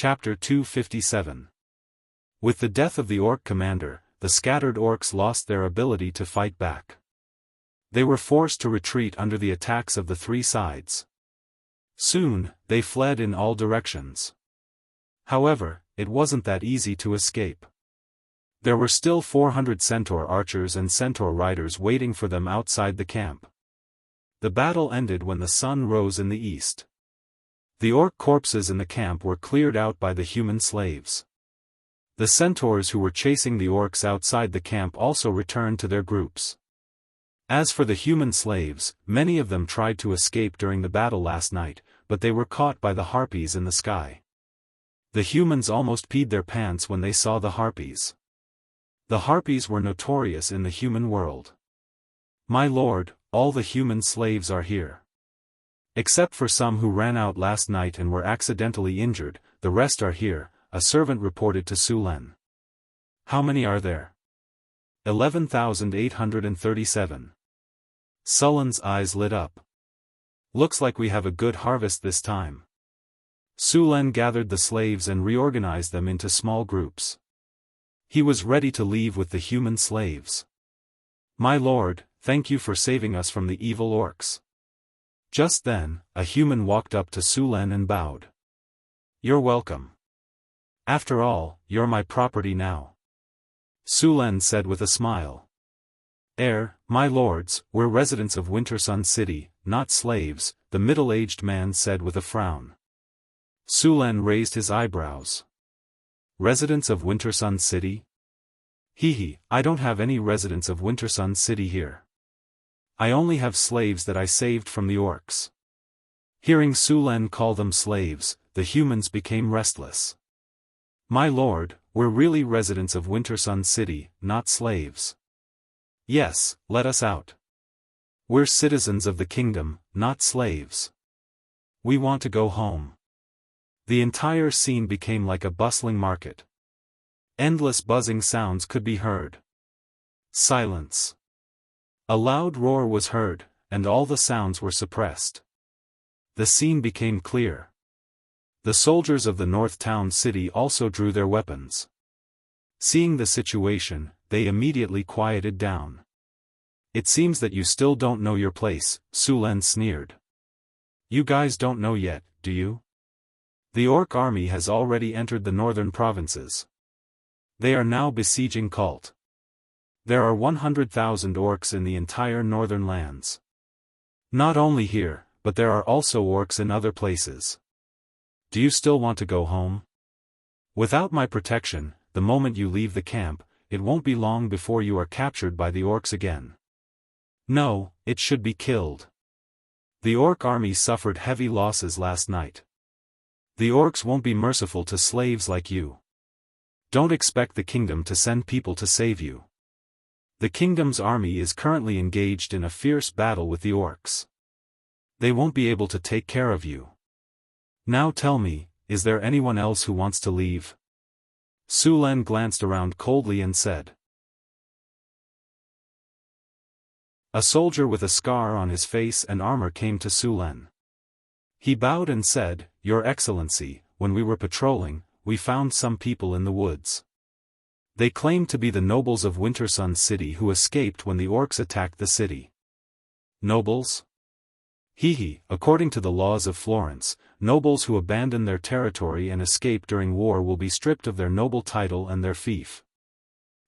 Chapter 257. With the death of the orc commander, the scattered orcs lost their ability to fight back. They were forced to retreat under the attacks of the three sides. Soon, they fled in all directions. However, it wasn't that easy to escape. There were still 400 centaur archers and centaur riders waiting for them outside the camp. The battle ended when the sun rose in the east. The orc corpses in the camp were cleared out by the human slaves. The centaurs who were chasing the orcs outside the camp also returned to their groups. As for the human slaves, many of them tried to escape during the battle last night, but they were caught by the harpies in the sky. The humans almost peed their pants when they saw the harpies. The harpies were notorious in the human world. "My lord, all the human slaves are here. Except for some who ran out last night and were accidentally injured, the rest are here," a servant reported to Sulen. "How many are there?" 11,837. Sulen's eyes lit up. "Looks like we have a good harvest this time." Sulen gathered the slaves and reorganized them into small groups. He was ready to leave with the human slaves. "My lord, thank you for saving us from the evil orcs." Just then, a human walked up to Sulen and bowed. "You're welcome. After all, you're my property now," Sulen said with a smile. My lords, we're residents of Wintersun City, not slaves," the middle-aged man said with a frown. Sulen raised his eyebrows. "Residents of Wintersun City? I don't have any residents of Wintersun City here. I only have slaves that I saved from the orcs." Hearing Sulen call them slaves, the humans became restless. "My lord, we're really residents of Wintersun City, not slaves." "Yes, let us out. We're citizens of the kingdom, not slaves. We want to go home." The entire scene became like a bustling market. Endless buzzing sounds could be heard. Silence. A loud roar was heard, and all the sounds were suppressed. The scene became clear. The soldiers of the North Town City also drew their weapons. Seeing the situation, they immediately quieted down. "It seems that you still don't know your place," Sulen sneered. "You guys don't know yet, do you? The orc army has already entered the northern provinces. They are now besieging Cult. There are 100,000 orcs in the entire northern lands. Not only here, but there are also orcs in other places. Do you still want to go home? Without my protection, the moment you leave the camp, it won't be long before you are captured by the orcs again. No, it should be killed. The orc army suffered heavy losses last night. The orcs won't be merciful to slaves like you. Don't expect the kingdom to send people to save you. The kingdom's army is currently engaged in a fierce battle with the orcs. They won't be able to take care of you. Now tell me, is there anyone else who wants to leave?" Sulen glanced around coldly and said. A soldier with a scar on his face and armor came to Sulen. He bowed and said, "Your Excellency, when we were patrolling, we found some people in the woods. They claimed to be the nobles of Wintersun City who escaped when the orcs attacked the city." "Nobles?" According to the laws of Florence, nobles who abandon their territory and escape during war will be stripped of their noble title and their fief."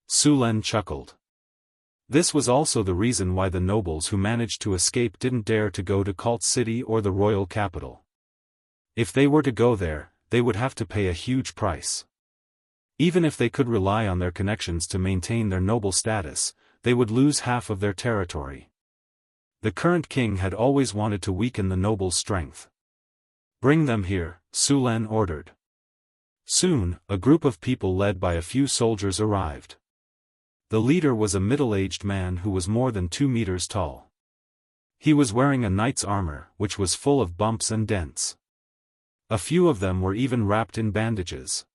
Sulen chuckled. This was also the reason why the nobles who managed to escape didn't dare to go to Cult City or the royal capital. If they were to go there, they would have to pay a huge price. Even if they could rely on their connections to maintain their noble status, they would lose half of their territory. The current king had always wanted to weaken the nobles' strength. "Bring them here," Sulen ordered. Soon, a group of people led by a few soldiers arrived. The leader was a middle-aged man who was more than 2 meters tall. He was wearing a knight's armor, which was full of bumps and dents. A few of them were even wrapped in bandages.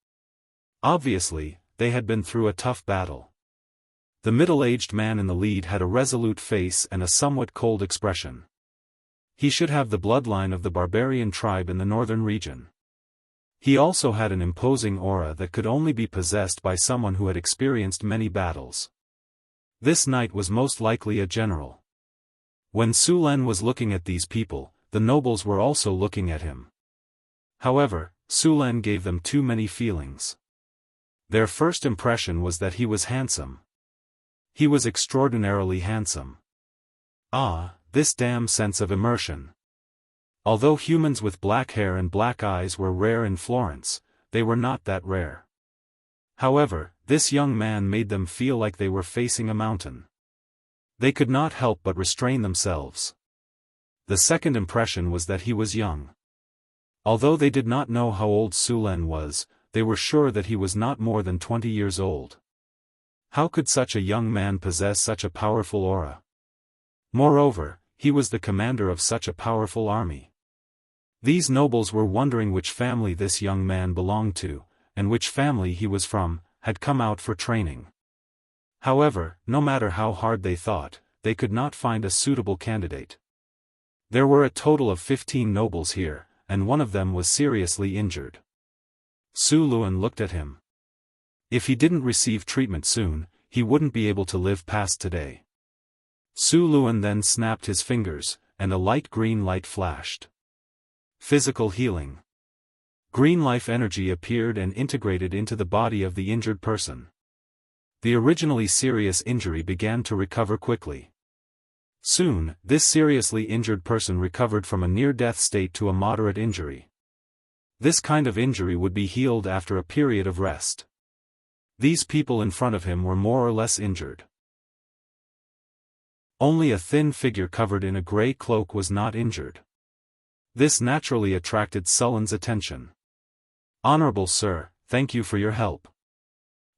Obviously, they had been through a tough battle. The middle-aged man in the lead had a resolute face and a somewhat cold expression. He should have the bloodline of the barbarian tribe in the northern region. He also had an imposing aura that could only be possessed by someone who had experienced many battles. This knight was most likely a general. When Su Len was looking at these people, the nobles were also looking at him. However, Su Len gave them too many feelings. Their first impression was that he was handsome. He was extraordinarily handsome. Ah, this damn sense of immersion. Although humans with black hair and black eyes were rare in Florence, they were not that rare. However, this young man made them feel like they were facing a mountain. They could not help but restrain themselves. The second impression was that he was young. Although they did not know how old Su Len was, they were sure that he was not more than 20 years old. How could such a young man possess such a powerful aura? Moreover, he was the commander of such a powerful army. These nobles were wondering which family this young man belonged to, and which family he was from, had come out for training. However, no matter how hard they thought, they could not find a suitable candidate. There were a total of 15 nobles here, and one of them was seriously injured. Su Luen looked at him. If he didn't receive treatment soon, he wouldn't be able to live past today. Su Luen then snapped his fingers, and a light green light flashed. Physical healing. Green life energy appeared and integrated into the body of the injured person. The originally serious injury began to recover quickly. Soon, this seriously injured person recovered from a near-death state to a moderate injury. This kind of injury would be healed after a period of rest. These people in front of him were more or less injured. Only a thin figure covered in a gray cloak was not injured. This naturally attracted Sullen's attention. "Honorable sir, thank you for your help."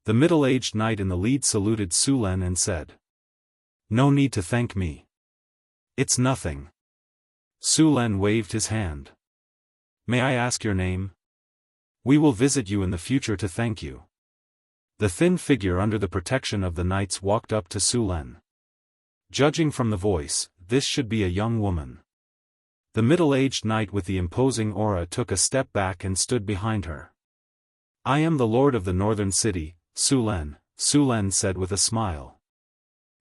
The middle-aged knight in the lead saluted Su Len and said, "No need to thank me. It's nothing." Su Len waved his hand. "May I ask your name? We will visit you in the future to thank you." The thin figure under the protection of the knights walked up to Su Len. Judging from the voice, this should be a young woman. The middle-aged knight with the imposing aura took a step back and stood behind her. "I am the lord of the northern city, Su Len," Su Len said with a smile.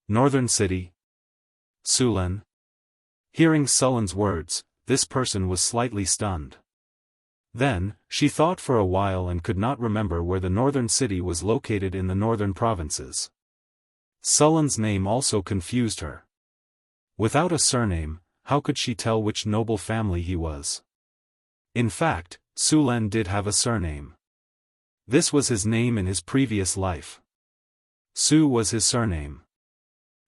"Northern city? Su Len?" Hearing Sullen's words, this person was slightly stunned. Then, she thought for a while and could not remember where the northern city was located in the northern provinces. Sullen's name also confused her. Without a surname, how could she tell which noble family he was? In fact, Su Len did have a surname. This was his name in his previous life. Su was his surname.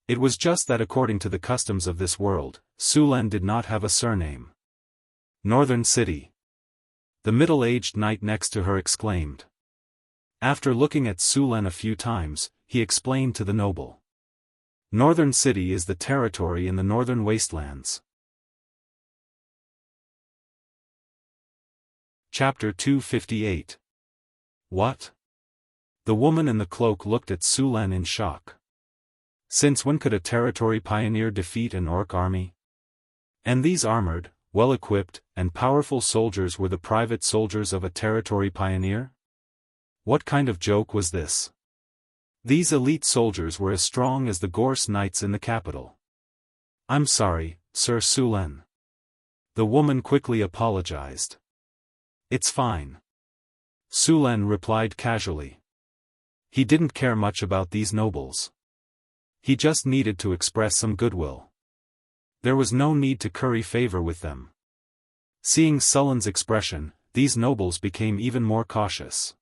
It was just that according to the customs of this world, Su Len did not have a surname. "Northern city." The middle-aged knight next to her exclaimed. After looking at Su Len a few times, he explained to the noble. "Northern city is the territory in the northern wastelands." Chapter 258. What? The woman in the cloak looked at Su Len in shock. Since when could a territory pioneer defeat an orc army? And these armored, well-equipped, and powerful soldiers were the private soldiers of a territory pioneer? What kind of joke was this? These elite soldiers were as strong as the Gorse knights in the capital. "I'm sorry, Sir Su Len." The woman quickly apologized. "It's fine." Su Len replied casually. He didn't care much about these nobles. He just needed to express some goodwill. There was no need to curry favor with them. Seeing Sullen's expression, these nobles became even more cautious.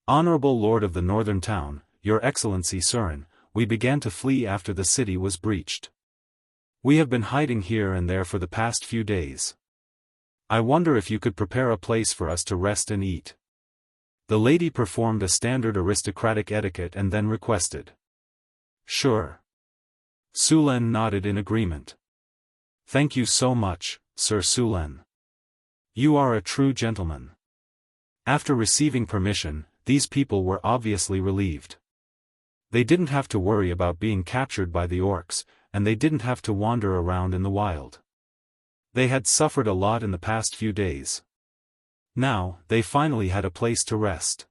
"Honorable Lord of the Northern Town, Your Excellency Surin, we began to flee after the city was breached. We have been hiding here and there for the past few days. I wonder if you could prepare a place for us to rest and eat." The lady performed a standard aristocratic etiquette and then requested. "Sure." Su Len nodded in agreement. "Thank you so much, Sir Su Len. You are a true gentleman." After receiving permission, these people were obviously relieved. They didn't have to worry about being captured by the orcs, and they didn't have to wander around in the wild. They had suffered a lot in the past few days. Now, they finally had a place to rest.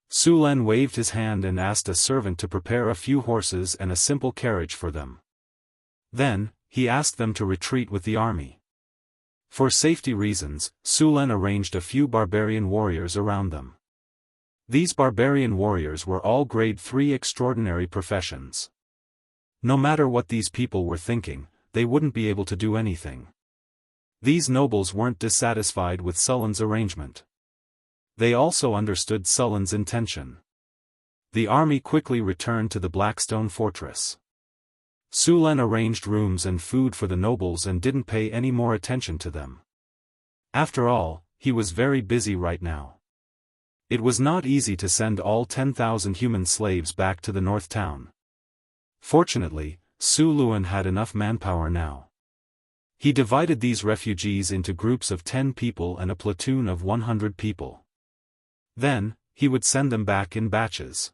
Su Len waved his hand and asked a servant to prepare a few horses and a simple carriage for them. Then, he asked them to retreat with the army. For safety reasons, Su Len arranged a few barbarian warriors around them. These barbarian warriors were all grade 3 extraordinary professions. No matter what these people were thinking, they wouldn't be able to do anything. These nobles weren't dissatisfied with Sullen's arrangement. They also understood Sullen's intention. The army quickly returned to the Blackstone fortress. Su Len arranged rooms and food for the nobles and didn't pay any more attention to them. After all, he was very busy right now. It was not easy to send all 10,000 human slaves back to the North Town. Fortunately, Su Luen had enough manpower now. He divided these refugees into groups of 10 people and a platoon of 100 people. Then, he would send them back in batches.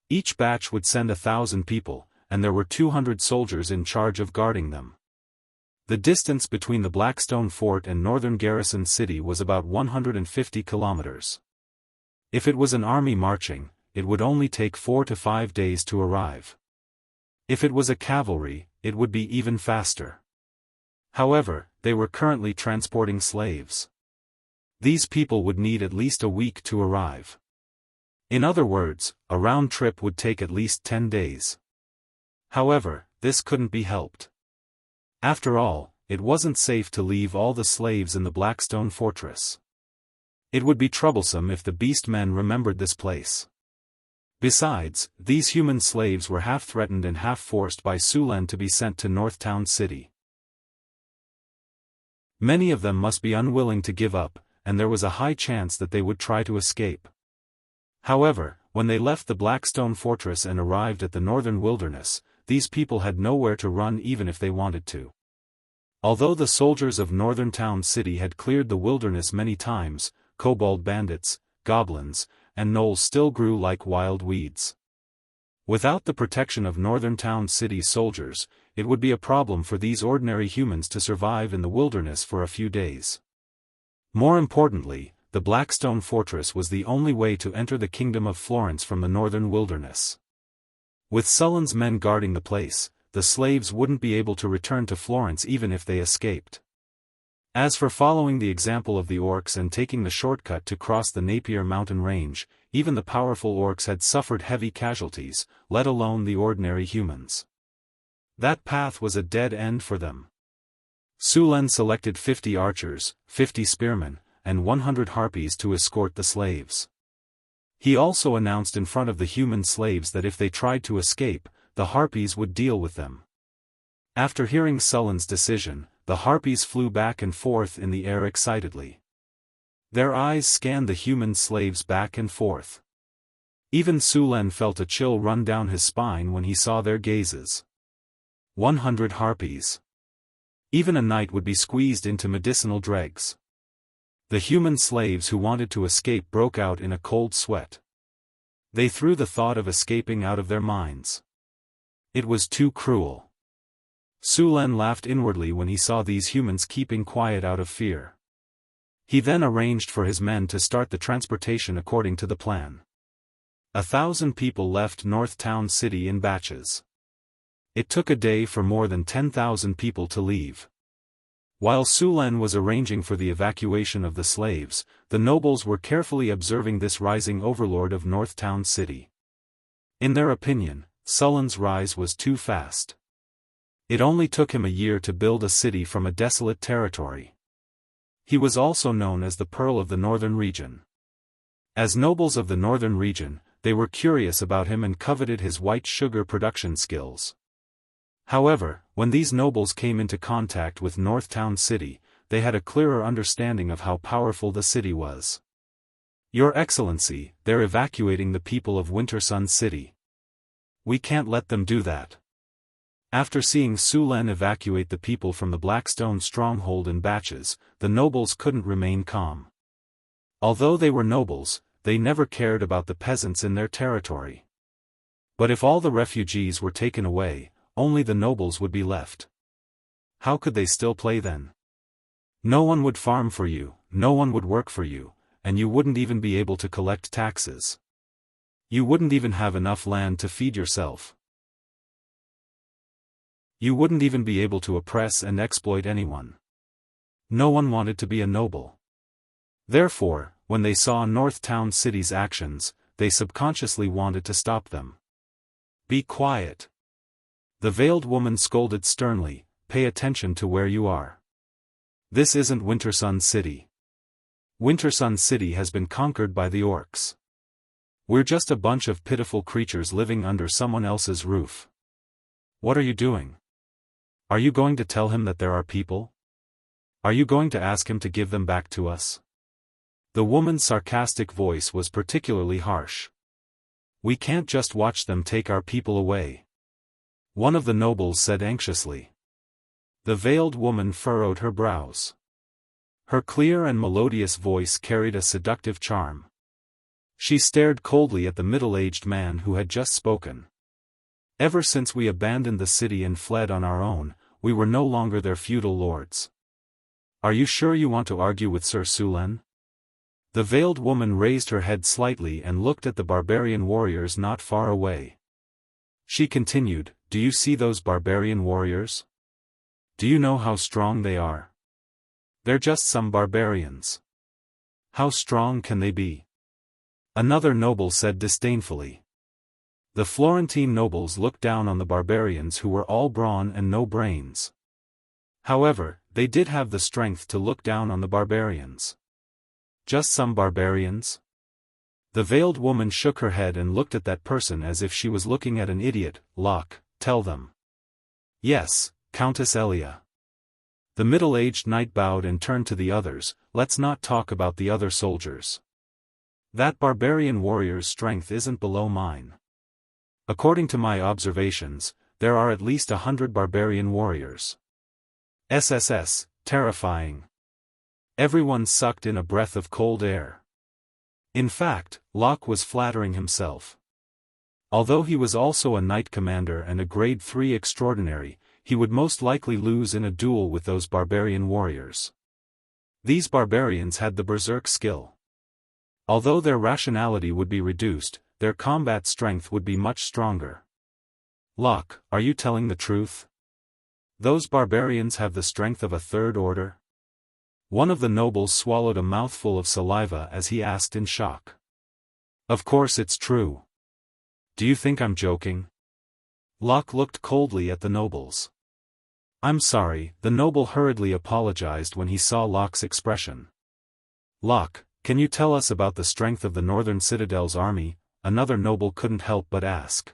Each batch would send 1,000 people, and there were 200 soldiers in charge of guarding them. The distance between the Blackstone Fort and northern Garrison City was about 150 kilometers. If it was an army marching, it would only take 4 to 5 days to arrive. If it was a cavalry, it would be even faster. However, they were currently transporting slaves. These people would need at least a week to arrive. In other words, a round trip would take at least 10 days. However, this couldn't be helped. After all, it wasn't safe to leave all the slaves in the Blackstone Fortress. It would be troublesome if the beast men remembered this place. Besides, these human slaves were half threatened and half forced by Su Len to be sent to North Town City. Many of them must be unwilling to give up, and there was a high chance that they would try to escape. However, when they left the Blackstone Fortress and arrived at the northern wilderness, these people had nowhere to run even if they wanted to. Although the soldiers of Northern Town City had cleared the wilderness many times, kobold bandits, goblins, and gnolls still grew like wild weeds. Without the protection of Northern Town City soldiers, it would be a problem for these ordinary humans to survive in the wilderness for a few days. More importantly, the Blackstone Fortress was the only way to enter the Kingdom of Florence from the northern wilderness. With Sullen's men guarding the place, the slaves wouldn't be able to return to Florence even if they escaped. As for following the example of the orcs and taking the shortcut to cross the Napier mountain range, even the powerful orcs had suffered heavy casualties, let alone the ordinary humans. That path was a dead end for them. Su Len selected 50 archers, 50 spearmen, and 100 harpies to escort the slaves. He also announced in front of the human slaves that if they tried to escape, the harpies would deal with them. After hearing Sullen's decision, the harpies flew back and forth in the air excitedly. Their eyes scanned the human slaves back and forth. Even Su Len felt a chill run down his spine when he saw their gazes. 100 harpies. Even a knight would be squeezed into medicinal dregs. The human slaves who wanted to escape broke out in a cold sweat. They threw the thought of escaping out of their minds. It was too cruel. Su Len laughed inwardly when he saw these humans keeping quiet out of fear. He then arranged for his men to start the transportation according to the plan. 1,000 people left North Town City in batches. It took a day for more than 10,000 people to leave. While Su Len was arranging for the evacuation of the slaves, the nobles were carefully observing this rising overlord of North Town City. In their opinion, Sullen's rise was too fast. It only took him a year to build a city from a desolate territory. He was also known as the Pearl of the Northern Region. As nobles of the Northern Region, they were curious about him and coveted his white sugar production skills. However, when these nobles came into contact with North Town City, they had a clearer understanding of how powerful the city was. Your Excellency, they're evacuating the people of Winter Sun City. We can't let them do that. After seeing Su Len evacuate the people from the Blackstone stronghold in batches, the nobles couldn't remain calm. Although they were nobles, they never cared about the peasants in their territory. But if all the refugees were taken away, only the nobles would be left. How could they still play then? No one would farm for you, no one would work for you, and you wouldn't even be able to collect taxes. You wouldn't even have enough land to feed yourself. You wouldn't even be able to oppress and exploit anyone. No one wanted to be a noble. Therefore, when they saw North Town City's actions, they subconsciously wanted to stop them. Be quiet. The veiled woman scolded sternly, pay attention to where you are. This isn't Wintersun City. Wintersun City has been conquered by the orcs. We're just a bunch of pitiful creatures living under someone else's roof. What are you doing? Are you going to tell him that there are people? Are you going to ask him to give them back to us? The woman's sarcastic voice was particularly harsh. We can't just watch them take our people away. One of the nobles said anxiously. The veiled woman furrowed her brows. Her clear and melodious voice carried a seductive charm. She stared coldly at the middle-aged man who had just spoken. Ever since we abandoned the city and fled on our own, we were no longer their feudal lords. Are you sure you want to argue with Sir Sulen? The veiled woman raised her head slightly and looked at the barbarian warriors not far away. She continued, do you see those barbarian warriors? Do you know how strong they are? They're just some barbarians. How strong can they be? Another noble said disdainfully. The Florentine nobles looked down on the barbarians who were all brawn and no brains. However, they did have the strength to look down on the barbarians. Just some barbarians? The veiled woman shook her head and looked at that person as if she was looking at an idiot. Locke, tell them. Yes, Countess Elia. The middle-aged knight bowed and turned to the others. Let's not talk about the other soldiers. That barbarian warrior's strength isn't below mine. According to my observations, there are at least 100 barbarian warriors. SSS, terrifying. Everyone sucked in a breath of cold air. In fact, Locke was flattering himself. Although he was also a knight commander and a grade 3 extraordinary, he would most likely lose in a duel with those barbarian warriors. These barbarians had the berserk skill. Although their rationality would be reduced, their combat strength would be much stronger. Locke, are you telling the truth? Those barbarians have the strength of a third order? One of the nobles swallowed a mouthful of saliva as he asked in shock. Of course it's true. Do you think I'm joking? Locke looked coldly at the nobles. I'm sorry, the noble hurriedly apologized when he saw Locke's expression. Locke, can you tell us about the strength of the Northern Citadel's army? Another noble couldn't help but ask.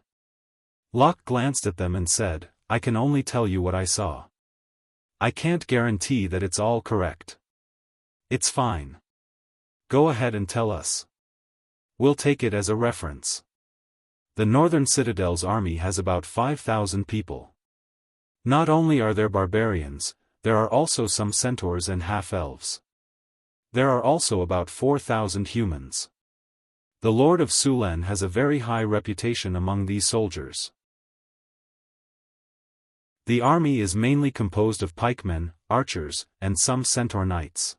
Locke glanced at them and said, I can only tell you what I saw. I can't guarantee that it's all correct. It's fine. Go ahead and tell us. We'll take it as a reference. The Northern Citadel's army has about 5,000 people. Not only are there barbarians, there are also some centaurs and half-elves. There are also about 4,000 humans. The Lord of Sulen has a very high reputation among these soldiers. The army is mainly composed of pikemen, archers, and some centaur knights.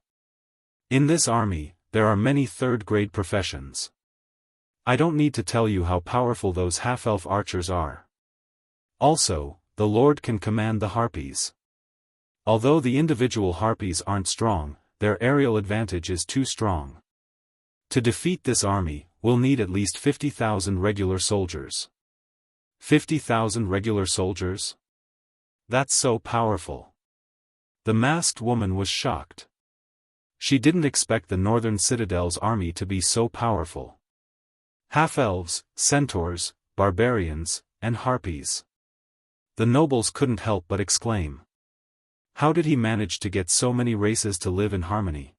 In this army, there are many third-grade professions. I don't need to tell you how powerful those half-elf archers are. Also, the Lord can command the harpies. Although the individual harpies aren't strong, their aerial advantage is too strong. To defeat this army, we'll need at least 50,000 regular soldiers. 50,000 regular soldiers? That's so powerful. The masked woman was shocked. She didn't expect the Northern Citadel's army to be so powerful. Half-elves, centaurs, barbarians, and harpies. The nobles couldn't help but exclaim. How did he manage to get so many races to live in harmony?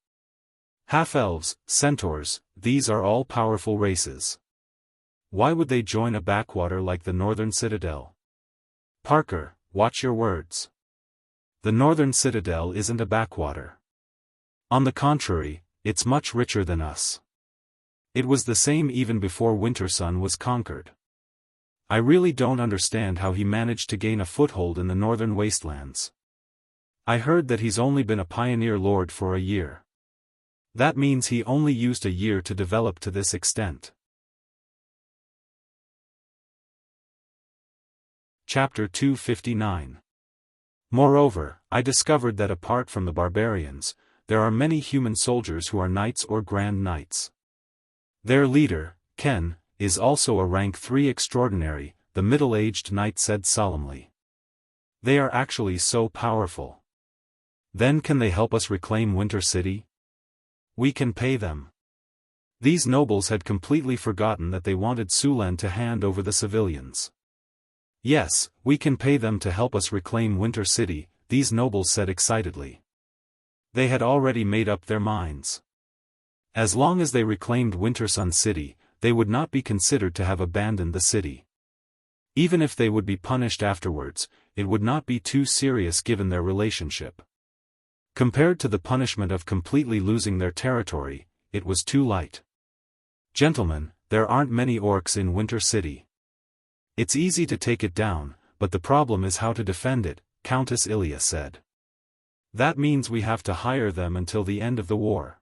Half-elves, centaurs, these are all powerful races. Why would they join a backwater like the Northern Citadel? Parker, watch your words. The Northern Citadel isn't a backwater. On the contrary, it's much richer than us. It was the same even before Wintersun was conquered. I really don't understand how he managed to gain a foothold in the northern wastelands. I heard that he's only been a pioneer lord for a year. That means he only used a year to develop to this extent. Chapter 259. Moreover, I discovered that apart from the barbarians, there are many human soldiers who are knights or grand knights. Their leader, Ken, is also a rank 3 extraordinary, the middle-aged knight said solemnly. They are actually so powerful. Then can they help us reclaim Winter City? We can pay them. These nobles had completely forgotten that they wanted Sulen to hand over the civilians. Yes, we can pay them to help us reclaim Winter City, these nobles said excitedly. They had already made up their minds. As long as they reclaimed Winter Sun City, they would not be considered to have abandoned the city. Even if they would be punished afterwards, it would not be too serious given their relationship. Compared to the punishment of completely losing their territory, it was too light. Gentlemen, there aren't many orcs in Winter City. It's easy to take it down, but the problem is how to defend it, Countess Ilya said. That means we have to hire them until the end of the war.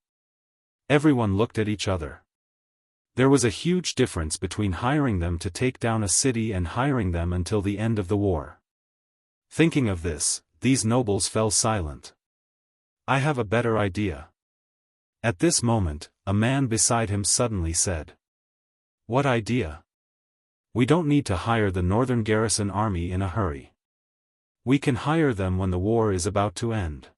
Everyone looked at each other. There was a huge difference between hiring them to take down a city and hiring them until the end of the war. Thinking of this, these nobles fell silent. I have a better idea. At this moment, a man beside him suddenly said. What idea? We don't need to hire the Northern Garrison Army in a hurry. We can hire them when the war is about to end.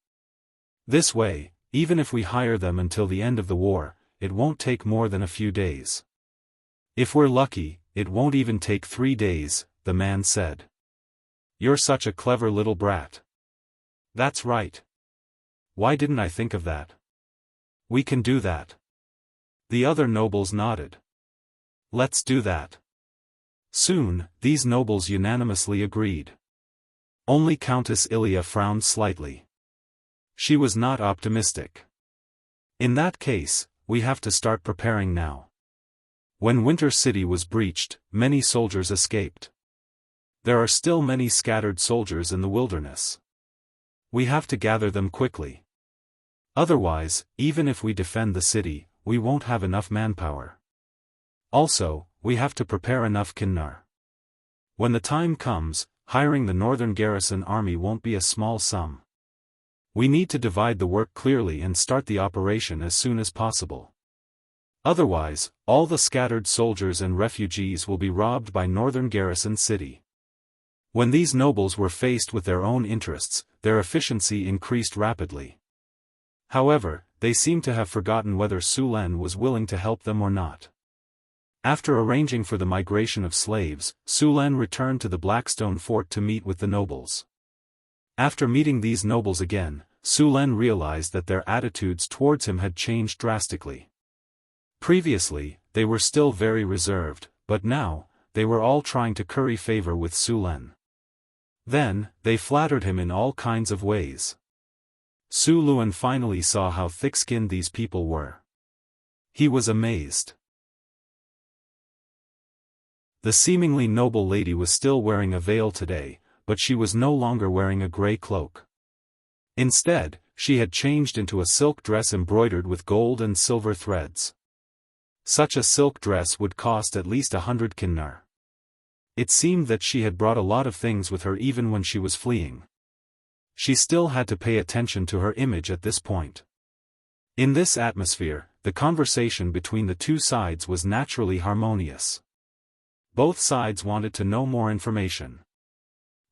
This way, even if we hire them until the end of the war, it won't take more than a few days. If we're lucky, it won't even take 3 days, the man said. You're such a clever little brat. That's right. Why didn't I think of that? We can do that. The other nobles nodded. Let's do that. Soon, these nobles unanimously agreed. Only Countess Ilya frowned slightly. She was not optimistic. In that case, we have to start preparing now. When Winter City was breached, many soldiers escaped. There are still many scattered soldiers in the wilderness. We have to gather them quickly. Otherwise, even if we defend the city, we won't have enough manpower. Also, we have to prepare enough kinnar. When the time comes, hiring the Northern Garrison Army won't be a small sum. We need to divide the work clearly and start the operation as soon as possible. Otherwise, all the scattered soldiers and refugees will be robbed by Northern Garrison City. When these nobles were faced with their own interests, their efficiency increased rapidly. However, they seemed to have forgotten whether Sulen was willing to help them or not. After arranging for the migration of slaves, Sulen returned to the Blackstone Fort to meet with the nobles. After meeting these nobles again, Sulen realized that their attitudes towards him had changed drastically. Previously, they were still very reserved, but now, they were all trying to curry favor with Sulen. Then, they flattered him in all kinds of ways. Su Luan finally saw how thick-skinned these people were. He was amazed. The seemingly noble lady was still wearing a veil today, but she was no longer wearing a gray cloak. Instead, she had changed into a silk dress embroidered with gold and silver threads. Such a silk dress would cost at least 100 kinnar. It seemed that she had brought a lot of things with her even when she was fleeing. She still had to pay attention to her image at this point. In this atmosphere, the conversation between the two sides was naturally harmonious. Both sides wanted to know more information.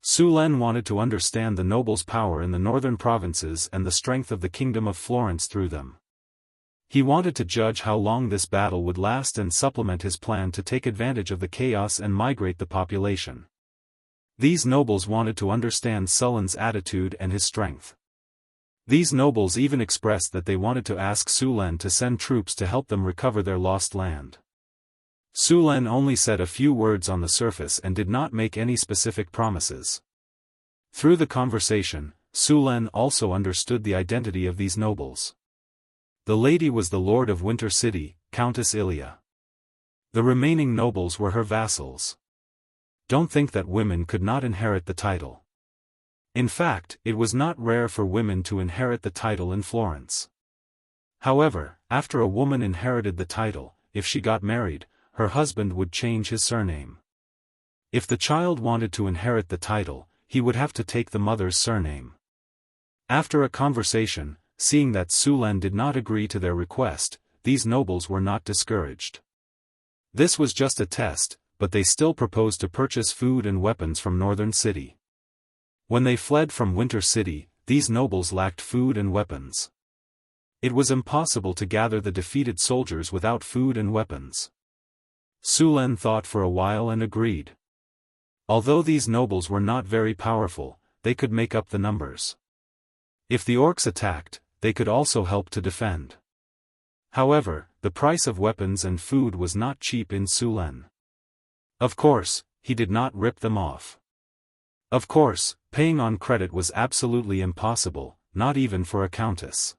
Sulen wanted to understand the nobles' power in the northern provinces and the strength of the Kingdom of Florence through them. He wanted to judge how long this battle would last and supplement his plan to take advantage of the chaos and migrate the population. These nobles wanted to understand Sulen's attitude and his strength. These nobles even expressed that they wanted to ask Sulen to send troops to help them recover their lost land. Sulen only said a few words on the surface and did not make any specific promises. Through the conversation, Sulen also understood the identity of these nobles. The lady was the Lord of Winter City, Countess Ilya. The remaining nobles were her vassals. Don't think that women could not inherit the title. In fact, it was not rare for women to inherit the title in Florence. However, after a woman inherited the title, if she got married, her husband would change his surname. If the child wanted to inherit the title, he would have to take the mother's surname. After a conversation, seeing that Sulen did not agree to their request, these nobles were not discouraged. This was just a test, but they still proposed to purchase food and weapons from Northern City. When they fled from Winter City, these nobles lacked food and weapons. It was impossible to gather the defeated soldiers without food and weapons. Sulen thought for a while and agreed. Although these nobles were not very powerful, they could make up the numbers. If the orcs attacked, they could also help to defend. However, the price of weapons and food was not cheap in Sulen. Of course, he did not rip them off. Of course, paying on credit was absolutely impossible, not even for a countess.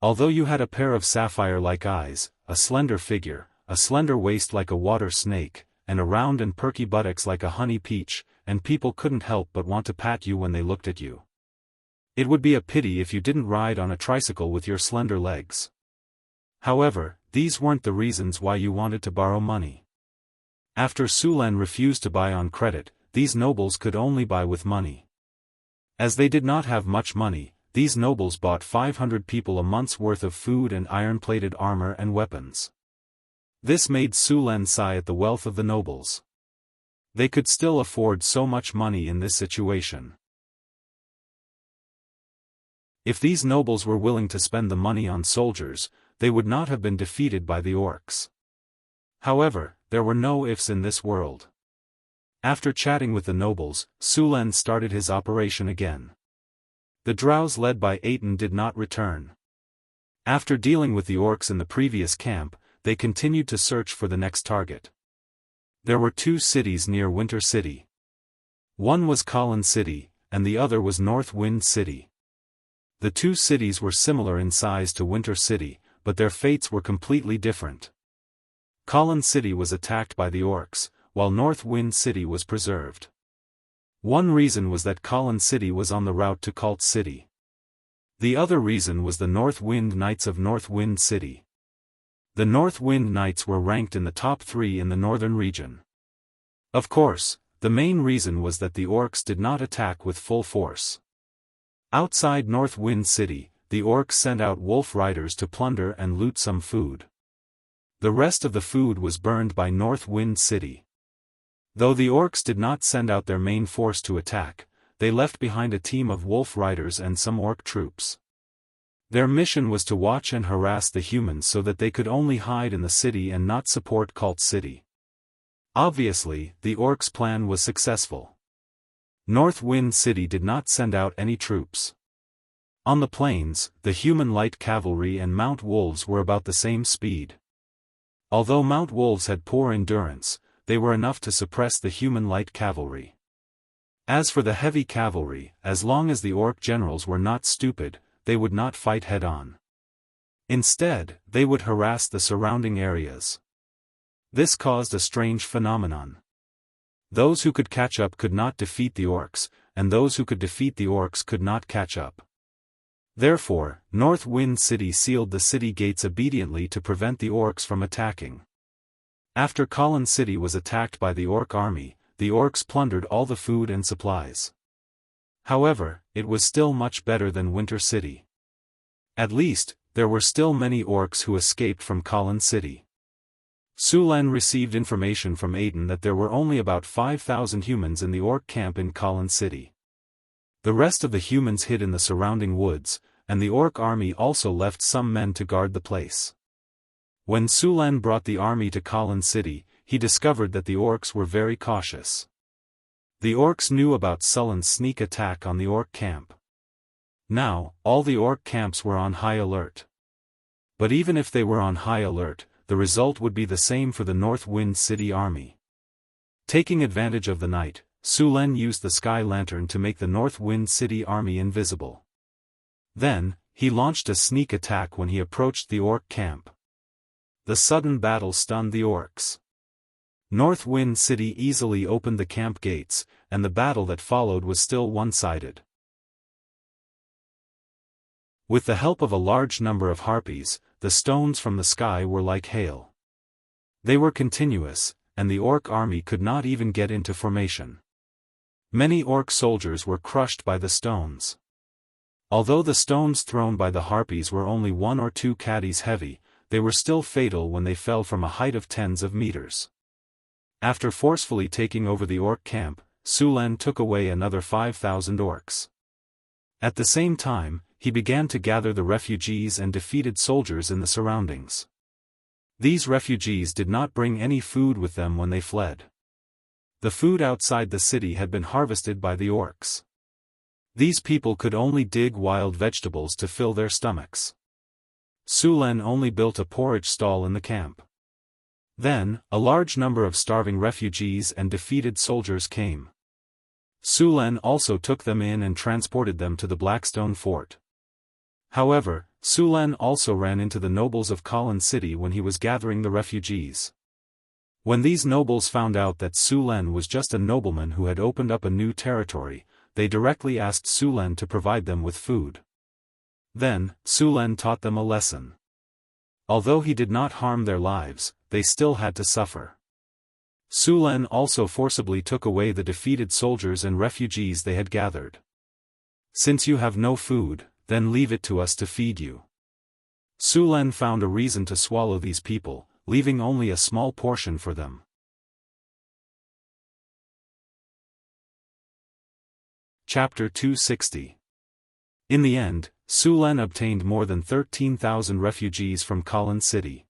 Although you had a pair of sapphire-like eyes, a slender figure, a slender waist like a water snake, and a round and perky buttocks like a honey peach, and people couldn't help but want to pat you when they looked at you. It would be a pity if you didn't ride on a tricycle with your slender legs. However, these weren't the reasons why you wanted to borrow money. After Sulen refused to buy on credit, these nobles could only buy with money. As they did not have much money, these nobles bought 500 people a month's worth of food and iron-plated armor and weapons. This made Sulen sigh at the wealth of the nobles. They could still afford so much money in this situation. If these nobles were willing to spend the money on soldiers, they would not have been defeated by the orcs. However, there were no ifs in this world. After chatting with the nobles, Sulen started his operation again. The drows led by Aten did not return. After dealing with the orcs in the previous camp, they continued to search for the next target. There were two cities near Winter City. One was Kallen City, and the other was North Wind City. The two cities were similar in size to Winter City, but their fates were completely different. Kallen City was attacked by the orcs, while North Wind City was preserved. One reason was that Kallen City was on the route to Cult City. The other reason was the North Wind Knights of North Wind City. The North Wind Knights were ranked in the top 3 in the northern region. Of course, the main reason was that the orcs did not attack with full force. Outside North Wind City, the orcs sent out wolf riders to plunder and loot some food. The rest of the food was burned by North Wind City. Though the orcs did not send out their main force to attack, they left behind a team of wolf riders and some orc troops. Their mission was to watch and harass the humans so that they could only hide in the city and not support Cult City. Obviously, the orcs' plan was successful. North Wind City did not send out any troops. On the plains, the human light cavalry and Mount Wolves were about the same speed. Although Mount Wolves had poor endurance, they were enough to suppress the human light cavalry. As for the heavy cavalry, as long as the orc generals were not stupid, they would not fight head-on. Instead, they would harass the surrounding areas. This caused a strange phenomenon. Those who could catch up could not defeat the orcs, and those who could defeat the orcs could not catch up. Therefore, North Wind City sealed the city gates obediently to prevent the orcs from attacking. After Kallen City was attacked by the orc army, the orcs plundered all the food and supplies. However, it was still much better than Winter City. At least, there were still many orcs who escaped from Kallen City. Sulen received information from Aten that there were only about 5,000 humans in the orc camp in Kallen City. The rest of the humans hid in the surrounding woods, and the orc army also left some men to guard the place. When Sulen brought the army to Kallen City, he discovered that the orcs were very cautious. The orcs knew about Sulen's sneak attack on the orc camp. Now, all the orc camps were on high alert. But even if they were on high alert, the result would be the same for the North Wind City army. Taking advantage of the night, Sulen used the sky lantern to make the North Wind City army invisible. Then, he launched a sneak attack when he approached the orc camp. The sudden battle stunned the orcs. North Wind City easily opened the camp gates, and the battle that followed was still one-sided. With the help of a large number of harpies, the stones from the sky were like hail. They were continuous, and the orc army could not even get into formation. Many orc soldiers were crushed by the stones. Although the stones thrown by the harpies were only 1 or 2 caddies heavy, they were still fatal when they fell from a height of tens of meters. After forcefully taking over the orc camp, Sulen took away another 5,000 orcs. At the same time, he began to gather the refugees and defeated soldiers in the surroundings. These refugees did not bring any food with them when they fled. The food outside the city had been harvested by the orcs. These people could only dig wild vegetables to fill their stomachs. Sulen only built a porridge stall in the camp. Then, a large number of starving refugees and defeated soldiers came. Sulen also took them in and transported them to the Blackstone fort. However, Sulen also ran into the nobles of Khalin City when he was gathering the refugees. When these nobles found out that Sulen was just a nobleman who had opened up a new territory, they directly asked Sulen to provide them with food. Then, Sulen taught them a lesson. Although he did not harm their lives, they still had to suffer. Sulen also forcibly took away the defeated soldiers and refugees they had gathered. Since you have no food, then leave it to us to feed you. Sulen found a reason to swallow these people, leaving only a small portion for them. Chapter 260. In the end, Sulen obtained more than 13,000 refugees from Khalin City.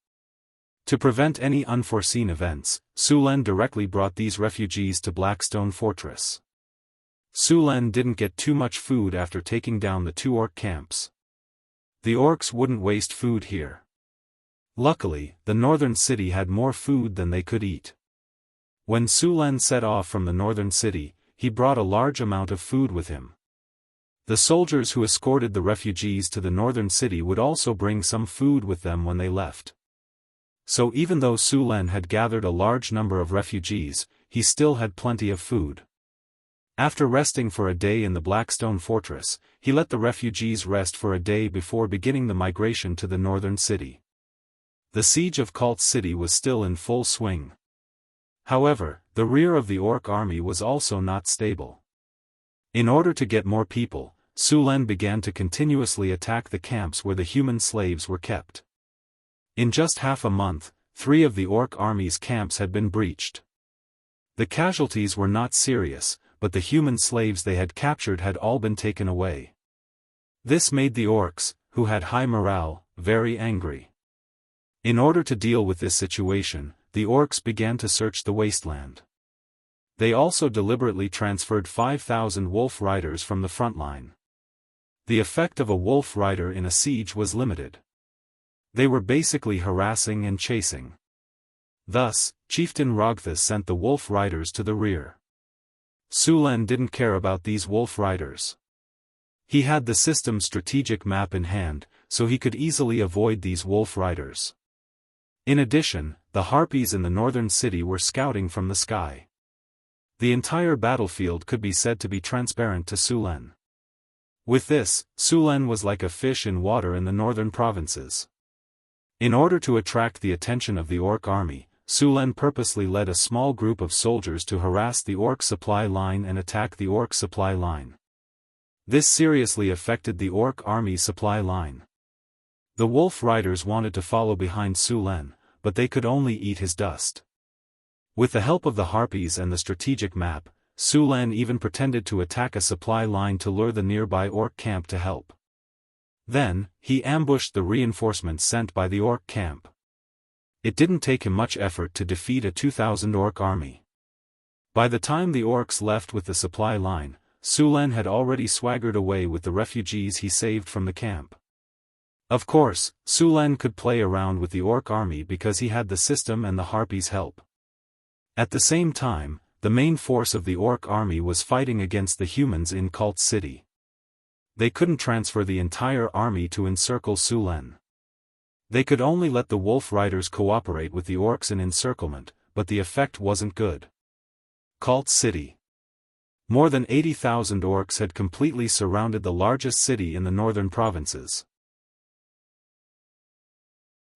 To prevent any unforeseen events, Sulen directly brought these refugees to Blackstone Fortress. Sulen didn't get too much food after taking down the 2 orc camps. The orcs wouldn't waste food here. Luckily, the northern city had more food than they could eat. When Sulen set off from the northern city, he brought a large amount of food with him. The soldiers who escorted the refugees to the northern city would also bring some food with them when they left. So even though Sulen had gathered a large number of refugees, he still had plenty of food. After resting for a day in the Blackstone Fortress, he let the refugees rest for a day before beginning the migration to the northern city. The siege of Cult City was still in full swing. However, the rear of the orc army was also not stable. In order to get more people, Sulen began to continuously attack the camps where the human slaves were kept. In just half a month, 3 of the orc army's camps had been breached. The casualties were not serious, but the human slaves they had captured had all been taken away. This made the orcs, who had high morale, very angry. In order to deal with this situation, the orcs began to search the wasteland. They also deliberately transferred 5,000 wolf riders from the front line. The effect of a wolf rider in a siege was limited. They were basically harassing and chasing. Thus, Chieftain Rogthus sent the wolf riders to the rear. Sulen didn't care about these wolf riders. He had the system's strategic map in hand, so he could easily avoid these wolf riders. In addition, the harpies in the northern city were scouting from the sky. The entire battlefield could be said to be transparent to Sulen. With this, Sulen was like a fish in water in the northern provinces. In order to attract the attention of the orc army, Sulen purposely led a small group of soldiers to harass the orc supply line and attack the orc supply line. This seriously affected the orc army's supply line. The wolf riders wanted to follow behind Sulen, but they could only eat his dust. With the help of the harpies and the strategic map, Sulen even pretended to attack a supply line to lure the nearby orc camp to help. Then, he ambushed the reinforcements sent by the orc camp. It didn't take him much effort to defeat a 2,000 orc army. By the time the orcs left with the supply line, Sulen had already swaggered away with the refugees he saved from the camp. Of course, Sulen could play around with the orc army because he had the system and the harpies' help. At the same time, the main force of the orc army was fighting against the humans in Cult City. They couldn't transfer the entire army to encircle Sulen. They could only let the wolf riders cooperate with the orcs in encirclement, but the effect wasn't good. Cult City. More than 80,000 orcs had completely surrounded the largest city in the northern provinces.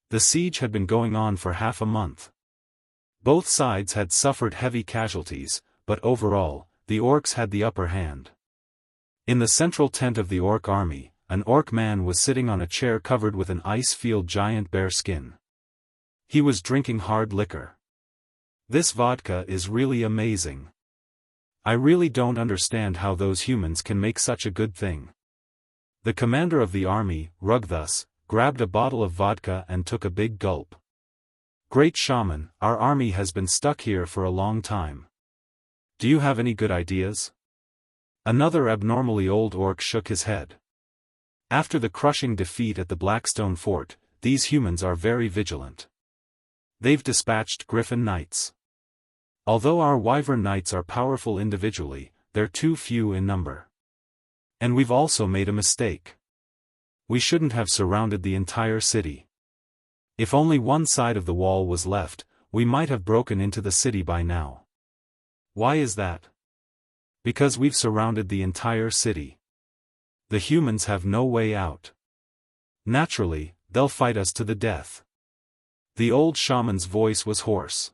The siege had been going on for half a month. Both sides had suffered heavy casualties, but overall, the orcs had the upper hand. In the central tent of the orc army, an orc man was sitting on a chair covered with an ice-field giant bear skin. He was drinking hard liquor. This vodka is really amazing. I really don't understand how those humans can make such a good thing. The commander of the army, Rugthus, grabbed a bottle of vodka and took a big gulp. Great shaman, our army has been stuck here for a long time. Do you have any good ideas? Another abnormally old orc shook his head. After the crushing defeat at the Blackstone Fort, these humans are very vigilant. They've dispatched Griffin Knights. Although our Wyvern Knights are powerful individually, they're too few in number. And we've also made a mistake. We shouldn't have surrounded the entire city. If only one side of the wall was left, we might have broken into the city by now. Why is that? Because we've surrounded the entire city. The humans have no way out. Naturally, they'll fight us to the death. The old shaman's voice was hoarse.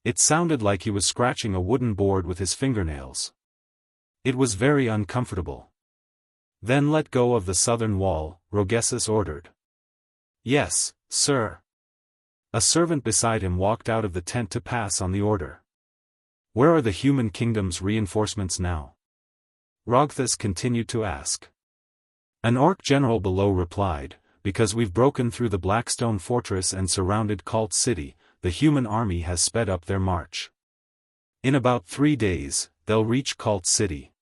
It sounded like he was scratching a wooden board with his fingernails. It was very uncomfortable. Then let go of the southern wall, Rogessus ordered. Yes, sir. A servant beside him walked out of the tent to pass on the order. Where are the human kingdom's reinforcements now? Rogthus continued to ask. An orc general below replied, because we've broken through the Blackstone Fortress and surrounded Cult City, the human army has sped up their march. In about 3 days, they'll reach Cult City.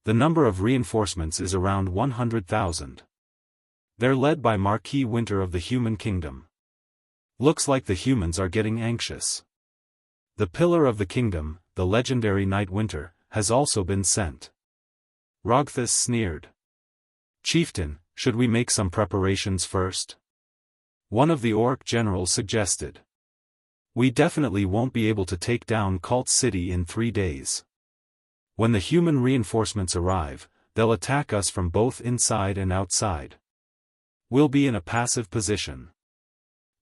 The number of reinforcements is around 100,000. They're led by Marquis Winter of the Human Kingdom. Looks like the humans are getting anxious. The Pillar of the Kingdom, the legendary Knight Winter, has also been sent. Rogthus sneered. Chieftain, should we make some preparations first? One of the orc generals suggested. We definitely won't be able to take down Cult City in 3 days. When the human reinforcements arrive, they'll attack us from both inside and outside. We'll be in a passive position.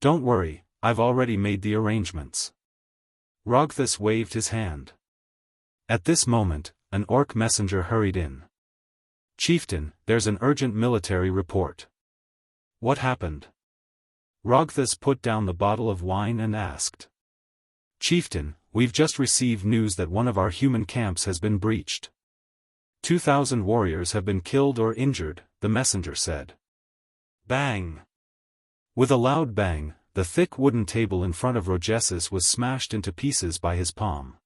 Don't worry, I've already made the arrangements. Rogthus waved his hand. At this moment, an orc messenger hurried in. Chieftain, there's an urgent military report. What happened? Rogthus put down the bottle of wine and asked. Chieftain, we've just received news that one of our human camps has been breached. 2,000 warriors have been killed or injured, the messenger said. Bang! With a loud bang, the thick wooden table in front of Rogessus was smashed into pieces by his palm.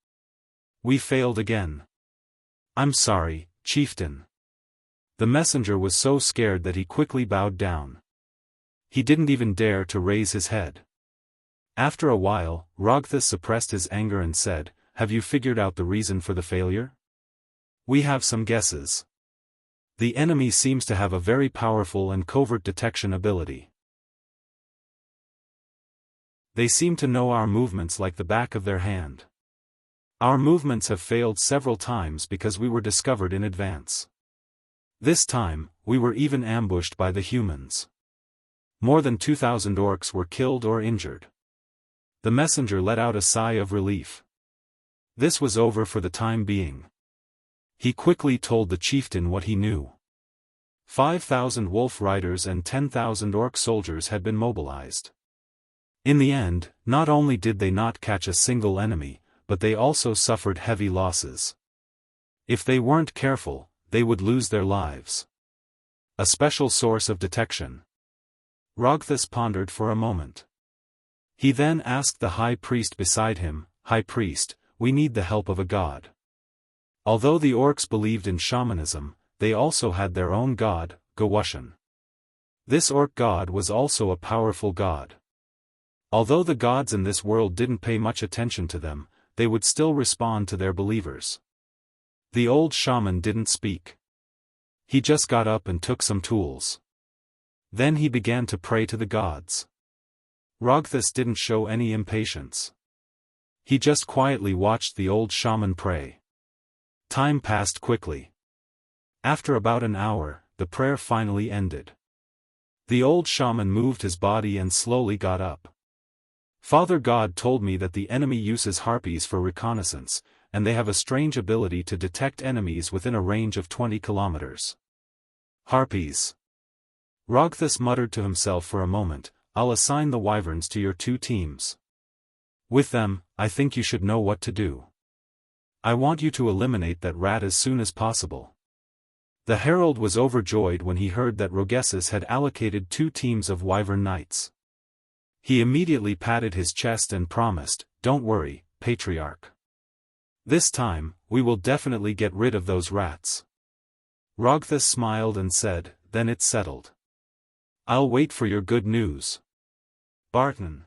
We failed again. I'm sorry, chieftain. The messenger was so scared that he quickly bowed down. He didn't even dare to raise his head. After a while, Rogthus suppressed his anger and said, Have you figured out the reason for the failure? We have some guesses. The enemy seems to have a very powerful and covert detection ability. They seem to know our movements like the back of their hand. Our movements have failed several times because we were discovered in advance. This time, we were even ambushed by the humans. More than 2,000 orcs were killed or injured. The messenger let out a sigh of relief. This was over for the time being. He quickly told the chieftain what he knew. 5,000 wolf riders and 10,000 orc soldiers had been mobilized. In the end, not only did they not catch a single enemy, but they also suffered heavy losses. If they weren't careful, they would lose their lives. A special source of detection. Rogthus pondered for a moment. He then asked the high priest beside him, High priest, we need the help of a god. Although the orcs believed in shamanism, they also had their own god, Gawushan. This orc god was also a powerful god. Although the gods in this world didn't pay much attention to them, they would still respond to their believers. The old shaman didn't speak. He just got up and took some tools. Then he began to pray to the gods. Rogthus didn't show any impatience. He just quietly watched the old shaman pray. Time passed quickly. After about an hour, the prayer finally ended. The old shaman moved his body and slowly got up. Father God told me that the enemy uses harpies for reconnaissance, and they have a strange ability to detect enemies within a range of 20 kilometers. Harpies. Rogthus muttered to himself for a moment. I'll assign the wyverns to your 2 teams. With them, I think you should know what to do. I want you to eliminate that rat as soon as possible. The herald was overjoyed when he heard that Rogessus had allocated 2 teams of wyvern knights. He immediately patted his chest and promised, "Don't worry, Patriarch. This time, we will definitely get rid of those rats." Rogthus smiled and said, "Then it's settled. I'll wait for your good news." Barton.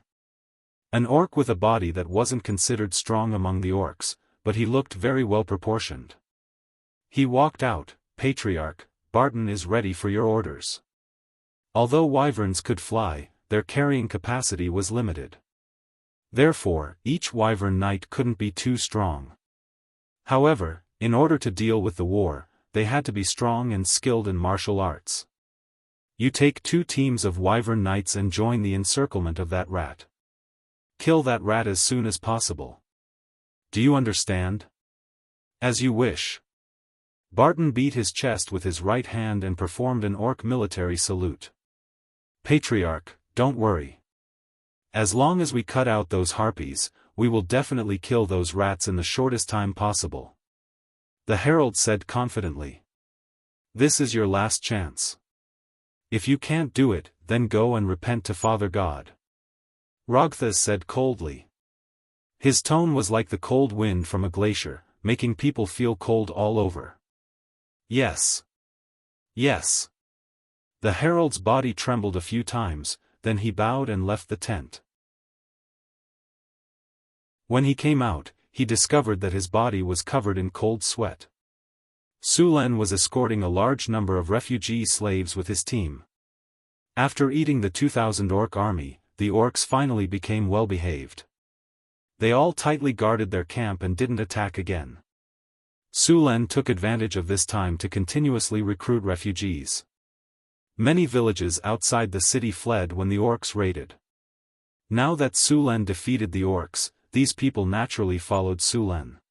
An orc with a body that wasn't considered strong among the orcs, but he looked very well proportioned. He walked out. "Patriarch, Barton is ready for your orders." Although wyverns could fly, their carrying capacity was limited. Therefore, each wyvern knight couldn't be too strong. However, in order to deal with the war, they had to be strong and skilled in martial arts. You take 2 teams of wyvern knights and join the encirclement of that rat. Kill that rat as soon as possible. Do you understand? As you wish. Barton beat his chest with his right hand and performed an orc military salute. "Patriarch, don't worry. As long as we cut out those harpies, we will definitely kill those rats in the shortest time possible." The herald said confidently. "This is your last chance. If you can't do it, then go and repent to Father God." Rogthus said coldly. His tone was like the cold wind from a glacier, making people feel cold all over. "Yes. Yes." The herald's body trembled a few times, then he bowed and left the tent. When he came out, he discovered that his body was covered in cold sweat. Sulen was escorting a large number of refugee slaves with his team. After eating the 2,000 orc army, the orcs finally became well-behaved. They all tightly guarded their camp and didn't attack again. Sulen took advantage of this time to continuously recruit refugees. Many villages outside the city fled when the orcs raided. Now that Sulen defeated the orcs, these people naturally followed Sulen.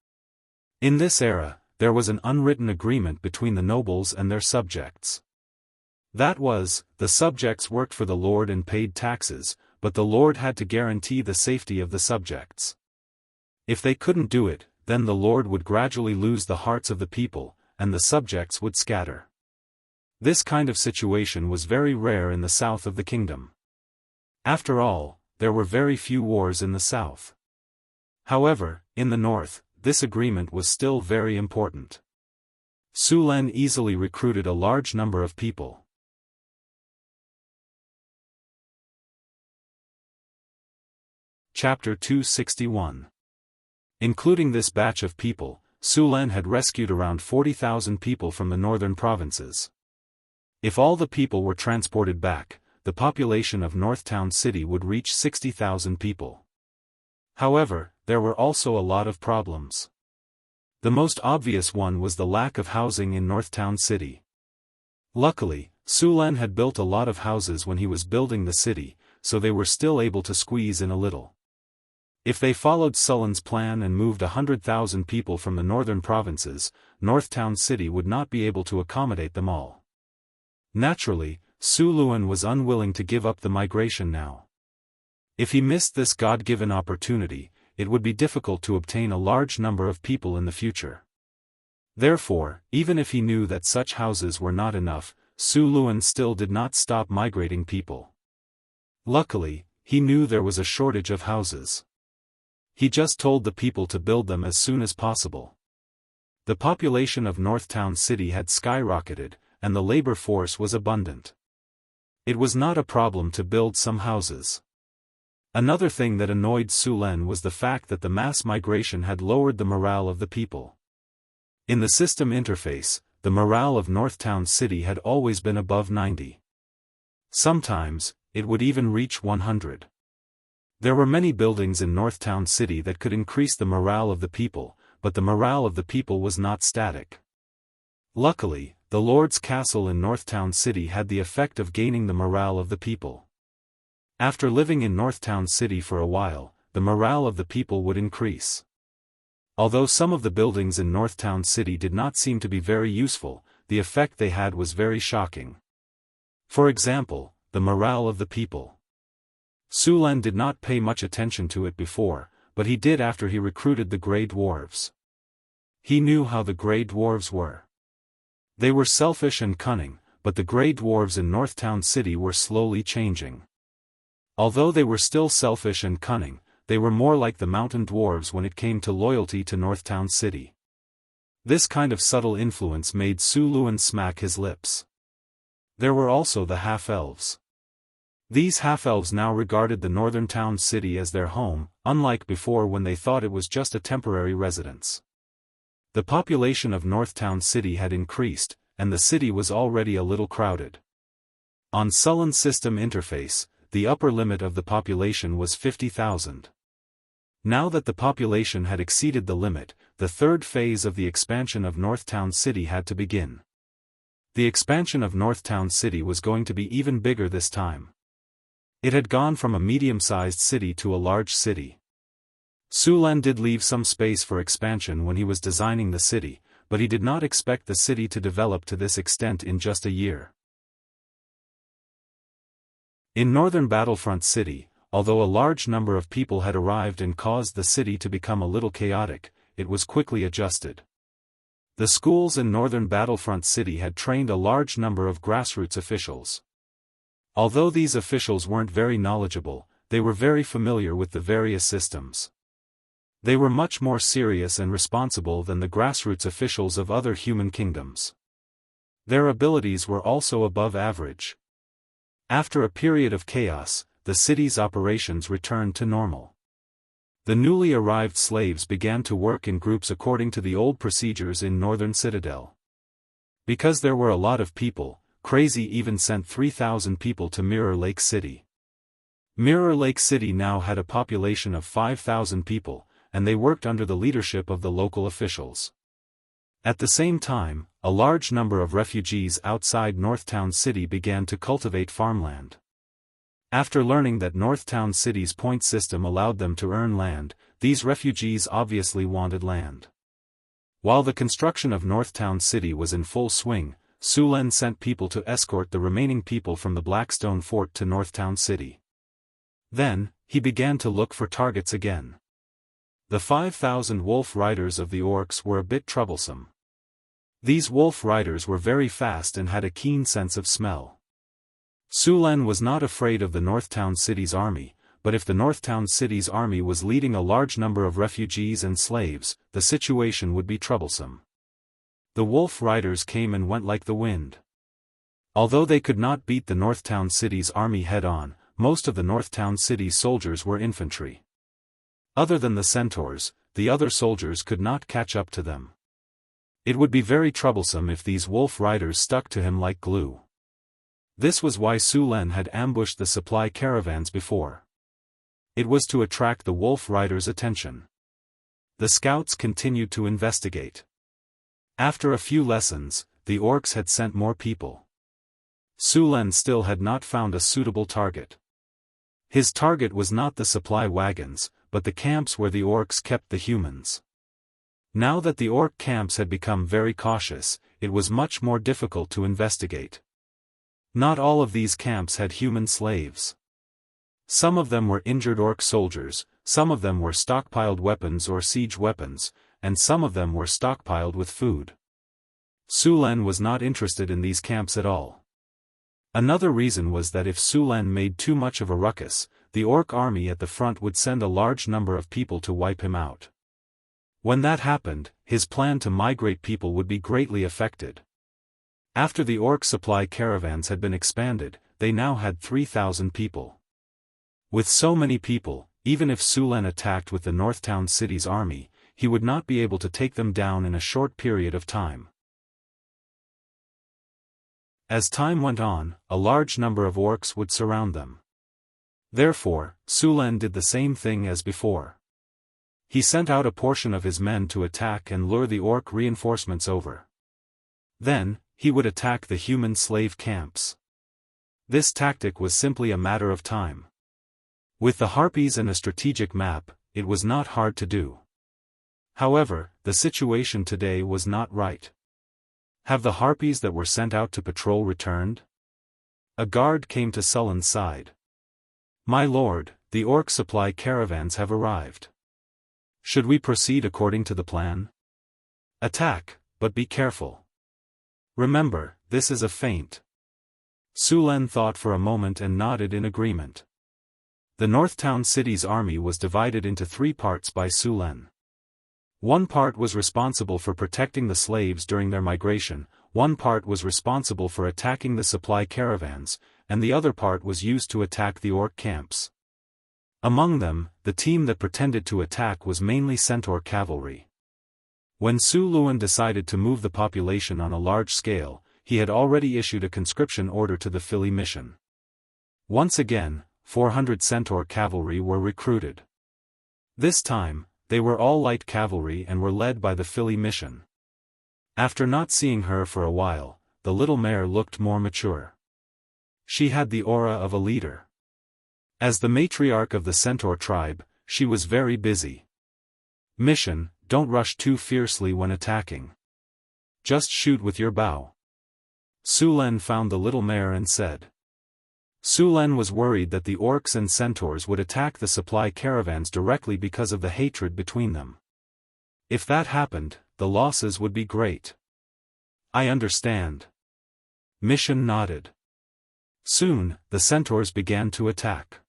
In this era, there was an unwritten agreement between the nobles and their subjects. That was, the subjects worked for the lord and paid taxes, but the lord had to guarantee the safety of the subjects. If they couldn't do it, then the lord would gradually lose the hearts of the people, and the subjects would scatter. This kind of situation was very rare in the south of the kingdom. After all, there were very few wars in the south. However, in the north, this agreement was still very important. Sulen easily recruited a large number of people. Chapter 261. Including this batch of people, Sulen had rescued around 40,000 people from the northern provinces. If all the people were transported back, the population of Northtown City would reach 60,000 people. However, there were also a lot of problems. The most obvious one was the lack of housing in Northtown City. Luckily, Sulen had built a lot of houses when he was building the city, so they were still able to squeeze in a little. If they followed Sulen's plan and moved 100,000 people from the northern provinces, Northtown City would not be able to accommodate them all. Naturally, Sulen was unwilling to give up the migration now. If he missed this God-given opportunity, it would be difficult to obtain a large number of people in the future. Therefore, even if he knew that such houses were not enough, Sulen still did not stop migrating people. Luckily, he knew there was a shortage of houses. He just told the people to build them as soon as possible. The population of Northtown City had skyrocketed, and the labor force was abundant. It was not a problem to build some houses. Another thing that annoyed Sulen was the fact that the mass migration had lowered the morale of the people. In the system interface, the morale of Northtown City had always been above 90. Sometimes, it would even reach 100. There were many buildings in Northtown City that could increase the morale of the people, but the morale of the people was not static. Luckily, the Lord's castle in Northtown City had the effect of gaining the morale of the people. After living in Northtown City for a while, the morale of the people would increase. Although some of the buildings in Northtown City did not seem to be very useful, the effect they had was very shocking. For example, the morale of the people. Su Len did not pay much attention to it before, but he did after he recruited the Grey Dwarves. He knew how the Grey Dwarves were. They were selfish and cunning, but the Grey Dwarves in Northtown City were slowly changing. Although they were still selfish and cunning, they were more like the mountain dwarves when it came to loyalty to Northtown City. This kind of subtle influence made Su Luen smack his lips. There were also the half-elves. These half-elves now regarded the northern town city as their home, unlike before when they thought it was just a temporary residence. The population of Northtown City had increased, and the city was already a little crowded. On Sullen's system interface, the upper limit of the population was 50,000. Now that the population had exceeded the limit, the third phase of the expansion of Northtown City had to begin. The expansion of Northtown City was going to be even bigger this time. It had gone from a medium-sized city to a large city. Su Len did leave some space for expansion when he was designing the city, but he did not expect the city to develop to this extent in just a year. In northern Battlefront City, although a large number of people had arrived and caused the city to become a little chaotic, it was quickly adjusted. The schools in northern Battlefront City had trained a large number of grassroots officials. Although these officials weren't very knowledgeable, they were very familiar with the various systems. They were much more serious and responsible than the grassroots officials of other human kingdoms. Their abilities were also above average. After a period of chaos, the city's operations returned to normal. The newly arrived slaves began to work in groups according to the old procedures in Northern Citadel. Because there were a lot of people, Crazy even sent 3,000 people to Mirror Lake City. Mirror Lake City now had a population of 5,000 people, and they worked under the leadership of the local officials. At the same time, a large number of refugees outside Northtown City began to cultivate farmland. After learning that Northtown City's point system allowed them to earn land, these refugees obviously wanted land. While the construction of Northtown City was in full swing, Su Len sent people to escort the remaining people from the Blackstone Fort to Northtown City. Then, he began to look for targets again. The 5,000 wolf riders of the orcs were a bit troublesome. These wolf riders were very fast and had a keen sense of smell. Su Len was not afraid of the Northtown City's army, but if the Northtown City's army was leading a large number of refugees and slaves, the situation would be troublesome. The wolf riders came and went like the wind. Although they could not beat the Northtown City's army head-on, most of the Northtown City's soldiers were infantry. Other than the centaurs, the other soldiers could not catch up to them. It would be very troublesome if these wolf riders stuck to him like glue. This was why Su Len had ambushed the supply caravans before. It was to attract the wolf riders' attention. The scouts continued to investigate. After a few lessons, the orcs had sent more people. Su Len still had not found a suitable target. His target was not the supply wagons, but the camps where the orcs kept the humans. Now that the orc camps had become very cautious, it was much more difficult to investigate. Not all of these camps had human slaves. Some of them were injured orc soldiers, some of them were stockpiled weapons or siege weapons, and some of them were stockpiled with food. Su Len was not interested in these camps at all. Another reason was that if Su Len made too much of a ruckus, the orc army at the front would send a large number of people to wipe him out. When that happened, his plan to migrate people would be greatly affected. After the orc supply caravans had been expanded, they now had 3,000 people. With so many people, even if Su Len attacked with the Northtown City's army, he would not be able to take them down in a short period of time. As time went on, a large number of orcs would surround them. Therefore, Su Len did the same thing as before. He sent out a portion of his men to attack and lure the orc reinforcements over. Then, he would attack the human slave camps. This tactic was simply a matter of time. With the Harpies and a strategic map, it was not hard to do. However, the situation today was not right. Have the Harpies that were sent out to patrol returned? A guard came to Sullen's side. My lord, the orc supply caravans have arrived. Should we proceed according to the plan? Attack, but be careful. Remember, this is a feint. Sulen thought for a moment and nodded in agreement. The Northtown City's army was divided into 3 parts by Sulen. One part was responsible for protecting the slaves during their migration, one part was responsible for attacking the supply caravans, and the other part was used to attack the orc camps. Among them, the team that pretended to attack was mainly centaur cavalry. When Su Luan decided to move the population on a large scale, he had already issued a conscription order to the Philly mission. Once again, 400 centaur cavalry were recruited. This time, they were all light cavalry and were led by the Philly mission. After not seeing her for a while, the little mare looked more mature. She had the aura of a leader. As the matriarch of the centaur tribe, she was very busy. Mission: don't rush too fiercely when attacking. Just shoot with your bow. Sulen found the little mare and said. Sulen was worried that the orcs and centaurs would attack the supply caravans directly because of the hatred between them. If that happened, the losses would be great. I understand. Mission nodded. Soon, the centaurs began to attack.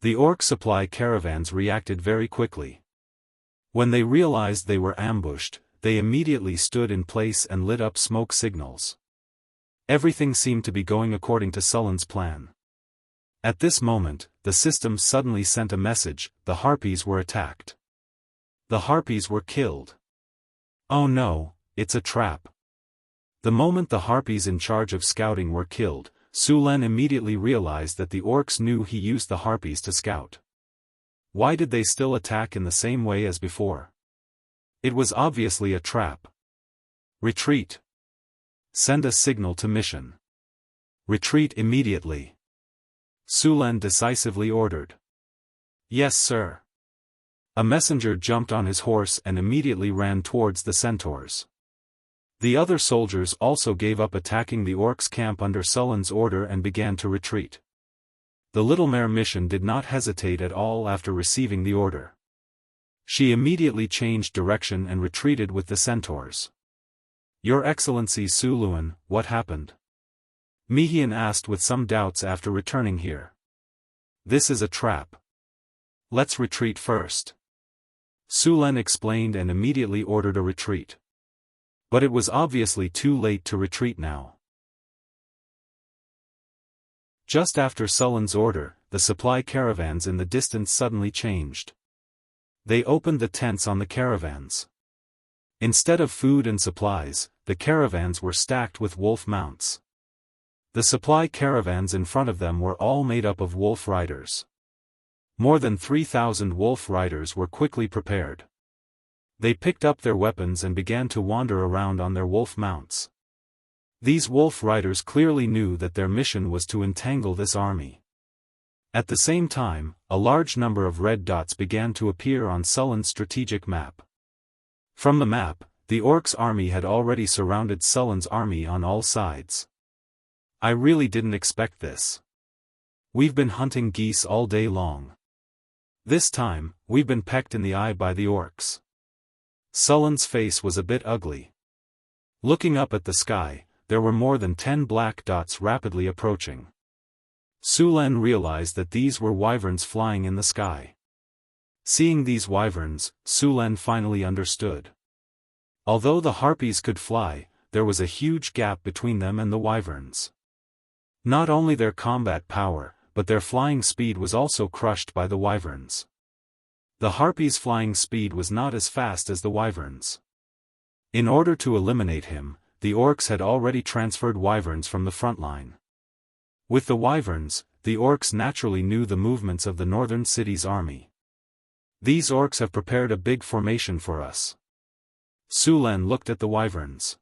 The orc supply caravans reacted very quickly. When they realized they were ambushed, they immediately stood in place and lit up smoke signals. Everything seemed to be going according to Sullen's plan. At this moment, the system suddenly sent a message: the Harpies were attacked. The Harpies were killed. Oh no, it's a trap. The moment the Harpies in charge of scouting were killed, Sulen immediately realized that the orcs knew he used the Harpies to scout. Why did they still attack in the same way as before? It was obviously a trap. Retreat. Send a signal to mission. Retreat immediately. Sulen decisively ordered. Yes, sir. A messenger jumped on his horse and immediately ran towards the centaurs. The other soldiers also gave up attacking the orcs' camp under Sullen's order and began to retreat. The little mare mission did not hesitate at all after receiving the order. She immediately changed direction and retreated with the centaurs. Your Excellency Su Luan, what happened? Mihian asked with some doubts after returning here. This is a trap. Let's retreat first. Sulen explained and immediately ordered a retreat. But it was obviously too late to retreat now. Just after Sullen's order, the supply caravans in the distance suddenly changed. They opened the tents on the caravans. Instead of food and supplies, the caravans were stacked with wolf mounts. The supply caravans in front of them were all made up of wolf riders. More than 3,000 wolf riders were quickly prepared. They picked up their weapons and began to wander around on their wolf mounts. These wolf riders clearly knew that their mission was to entangle this army. At the same time, a large number of red dots began to appear on Sullen's strategic map. From the map, the orcs' army had already surrounded Sullen's army on all sides. I really didn't expect this. We've been hunting geese all day long. This time, we've been pecked in the eye by the orcs. Sullen's face was a bit ugly. Looking up at the sky, there were more than 10 black dots rapidly approaching. Sulen realized that these were wyverns flying in the sky. Seeing these wyverns, Sulen finally understood. Although the Harpies could fly, there was a huge gap between them and the wyverns. Not only their combat power, but their flying speed was also crushed by the wyverns. The Harpies' flying speed was not as fast as the wyverns. In order to eliminate him, the orcs had already transferred wyverns from the front line. With the wyverns, the orcs naturally knew the movements of the northern city's army. These orcs have prepared a big formation for us. Sulen looked at the wyverns.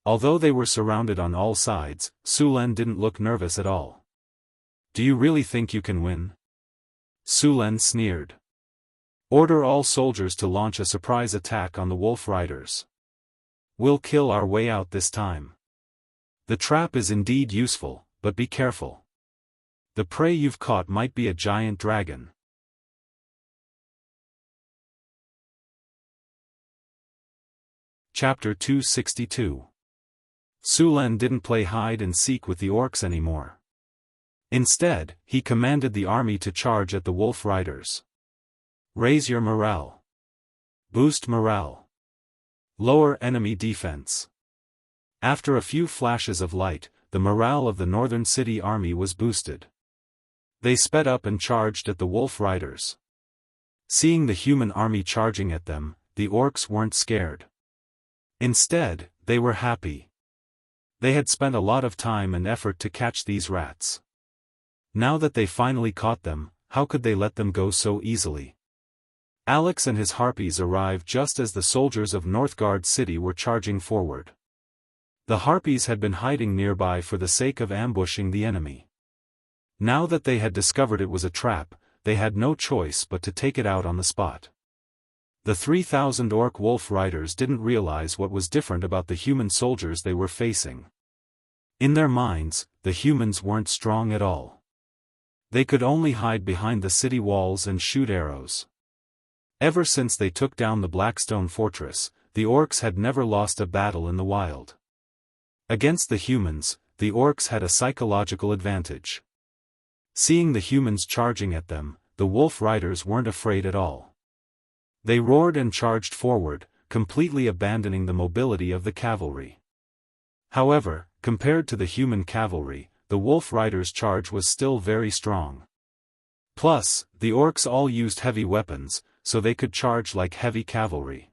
Although they were surrounded on all sides, Su Len didn't look nervous at all. Do you really think you can win? Su Len sneered. Order all soldiers to launch a surprise attack on the wolf riders. We'll kill our way out this time. The trap is indeed useful, but be careful. The prey you've caught might be a giant dragon. Chapter 262. Su Len didn't play hide and seek with the orcs anymore. Instead, he commanded the army to charge at the wolf riders. Raise your morale. Boost morale. Lower enemy defense. After a few flashes of light, the morale of the northern city army was boosted. They sped up and charged at the wolf riders. Seeing the human army charging at them, the orcs weren't scared. Instead, they were happy. They had spent a lot of time and effort to catch these rats. Now that they finally caught them, how could they let them go so easily? Alex and his harpies arrived just as the soldiers of Northgard City were charging forward. The harpies had been hiding nearby for the sake of ambushing the enemy. Now that they had discovered it was a trap, they had no choice but to take it out on the spot. The 3,000 orc wolf riders didn't realize what was different about the human soldiers they were facing. In their minds, the humans weren't strong at all. They could only hide behind the city walls and shoot arrows. Ever since they took down the Blackstone Fortress, the orcs had never lost a battle in the wild. Against the humans, the orcs had a psychological advantage. Seeing the humans charging at them, the wolf riders weren't afraid at all. They roared and charged forward, completely abandoning the mobility of the cavalry. However, compared to the human cavalry, the wolf riders' charge was still very strong. Plus, the orcs all used heavy weapons, so they could charge like heavy cavalry.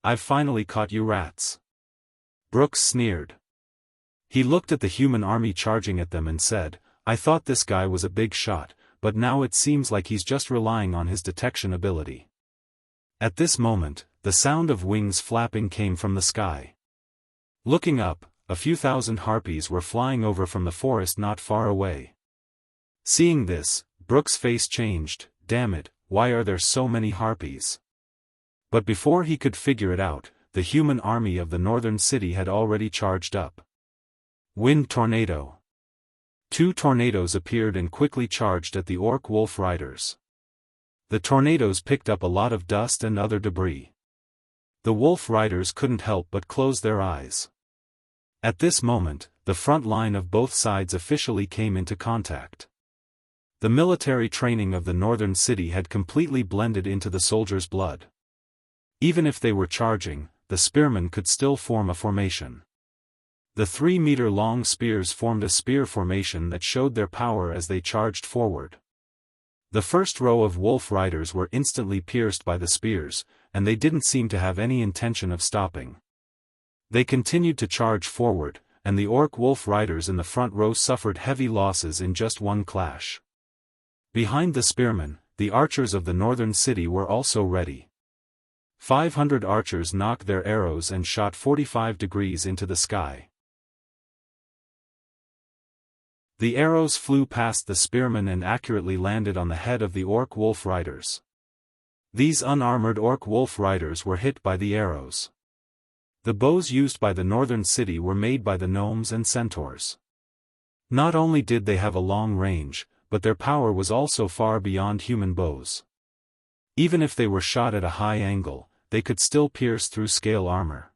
I've finally caught you rats. Brooks sneered. He looked at the human army charging at them and said, I thought this guy was a big shot, but now it seems like he's just relying on his detection ability. At this moment, the sound of wings flapping came from the sky. Looking up, a few thousand harpies were flying over from the forest not far away. Seeing this, Brooks' face changed. Damn it, why are there so many harpies? But before he could figure it out, the human army of the northern city had already charged up. Wind tornado. 2 tornadoes appeared and quickly charged at the orc wolf riders. The tornadoes picked up a lot of dust and other debris. The wolf riders couldn't help but close their eyes. At this moment, the front line of both sides officially came into contact. The military training of the northern city had completely blended into the soldiers' blood. Even if they were charging, the spearmen could still form a formation. The 3-meter-long spears formed a spear formation that showed their power as they charged forward. The first row of wolf riders were instantly pierced by the spears, and they didn't seem to have any intention of stopping. They continued to charge forward, and the orc wolf riders in the front row suffered heavy losses in just one clash. Behind the spearmen, the archers of the northern city were also ready. 500 archers knocked their arrows and shot 45 degrees into the sky. The arrows flew past the spearmen and accurately landed on the head of the orc wolf riders. These unarmored orc wolf riders were hit by the arrows. The bows used by the northern city were made by the gnomes and centaurs. Not only did they have a long range, but their power was also far beyond human bows. Even if they were shot at a high angle, they could still pierce through scale armor.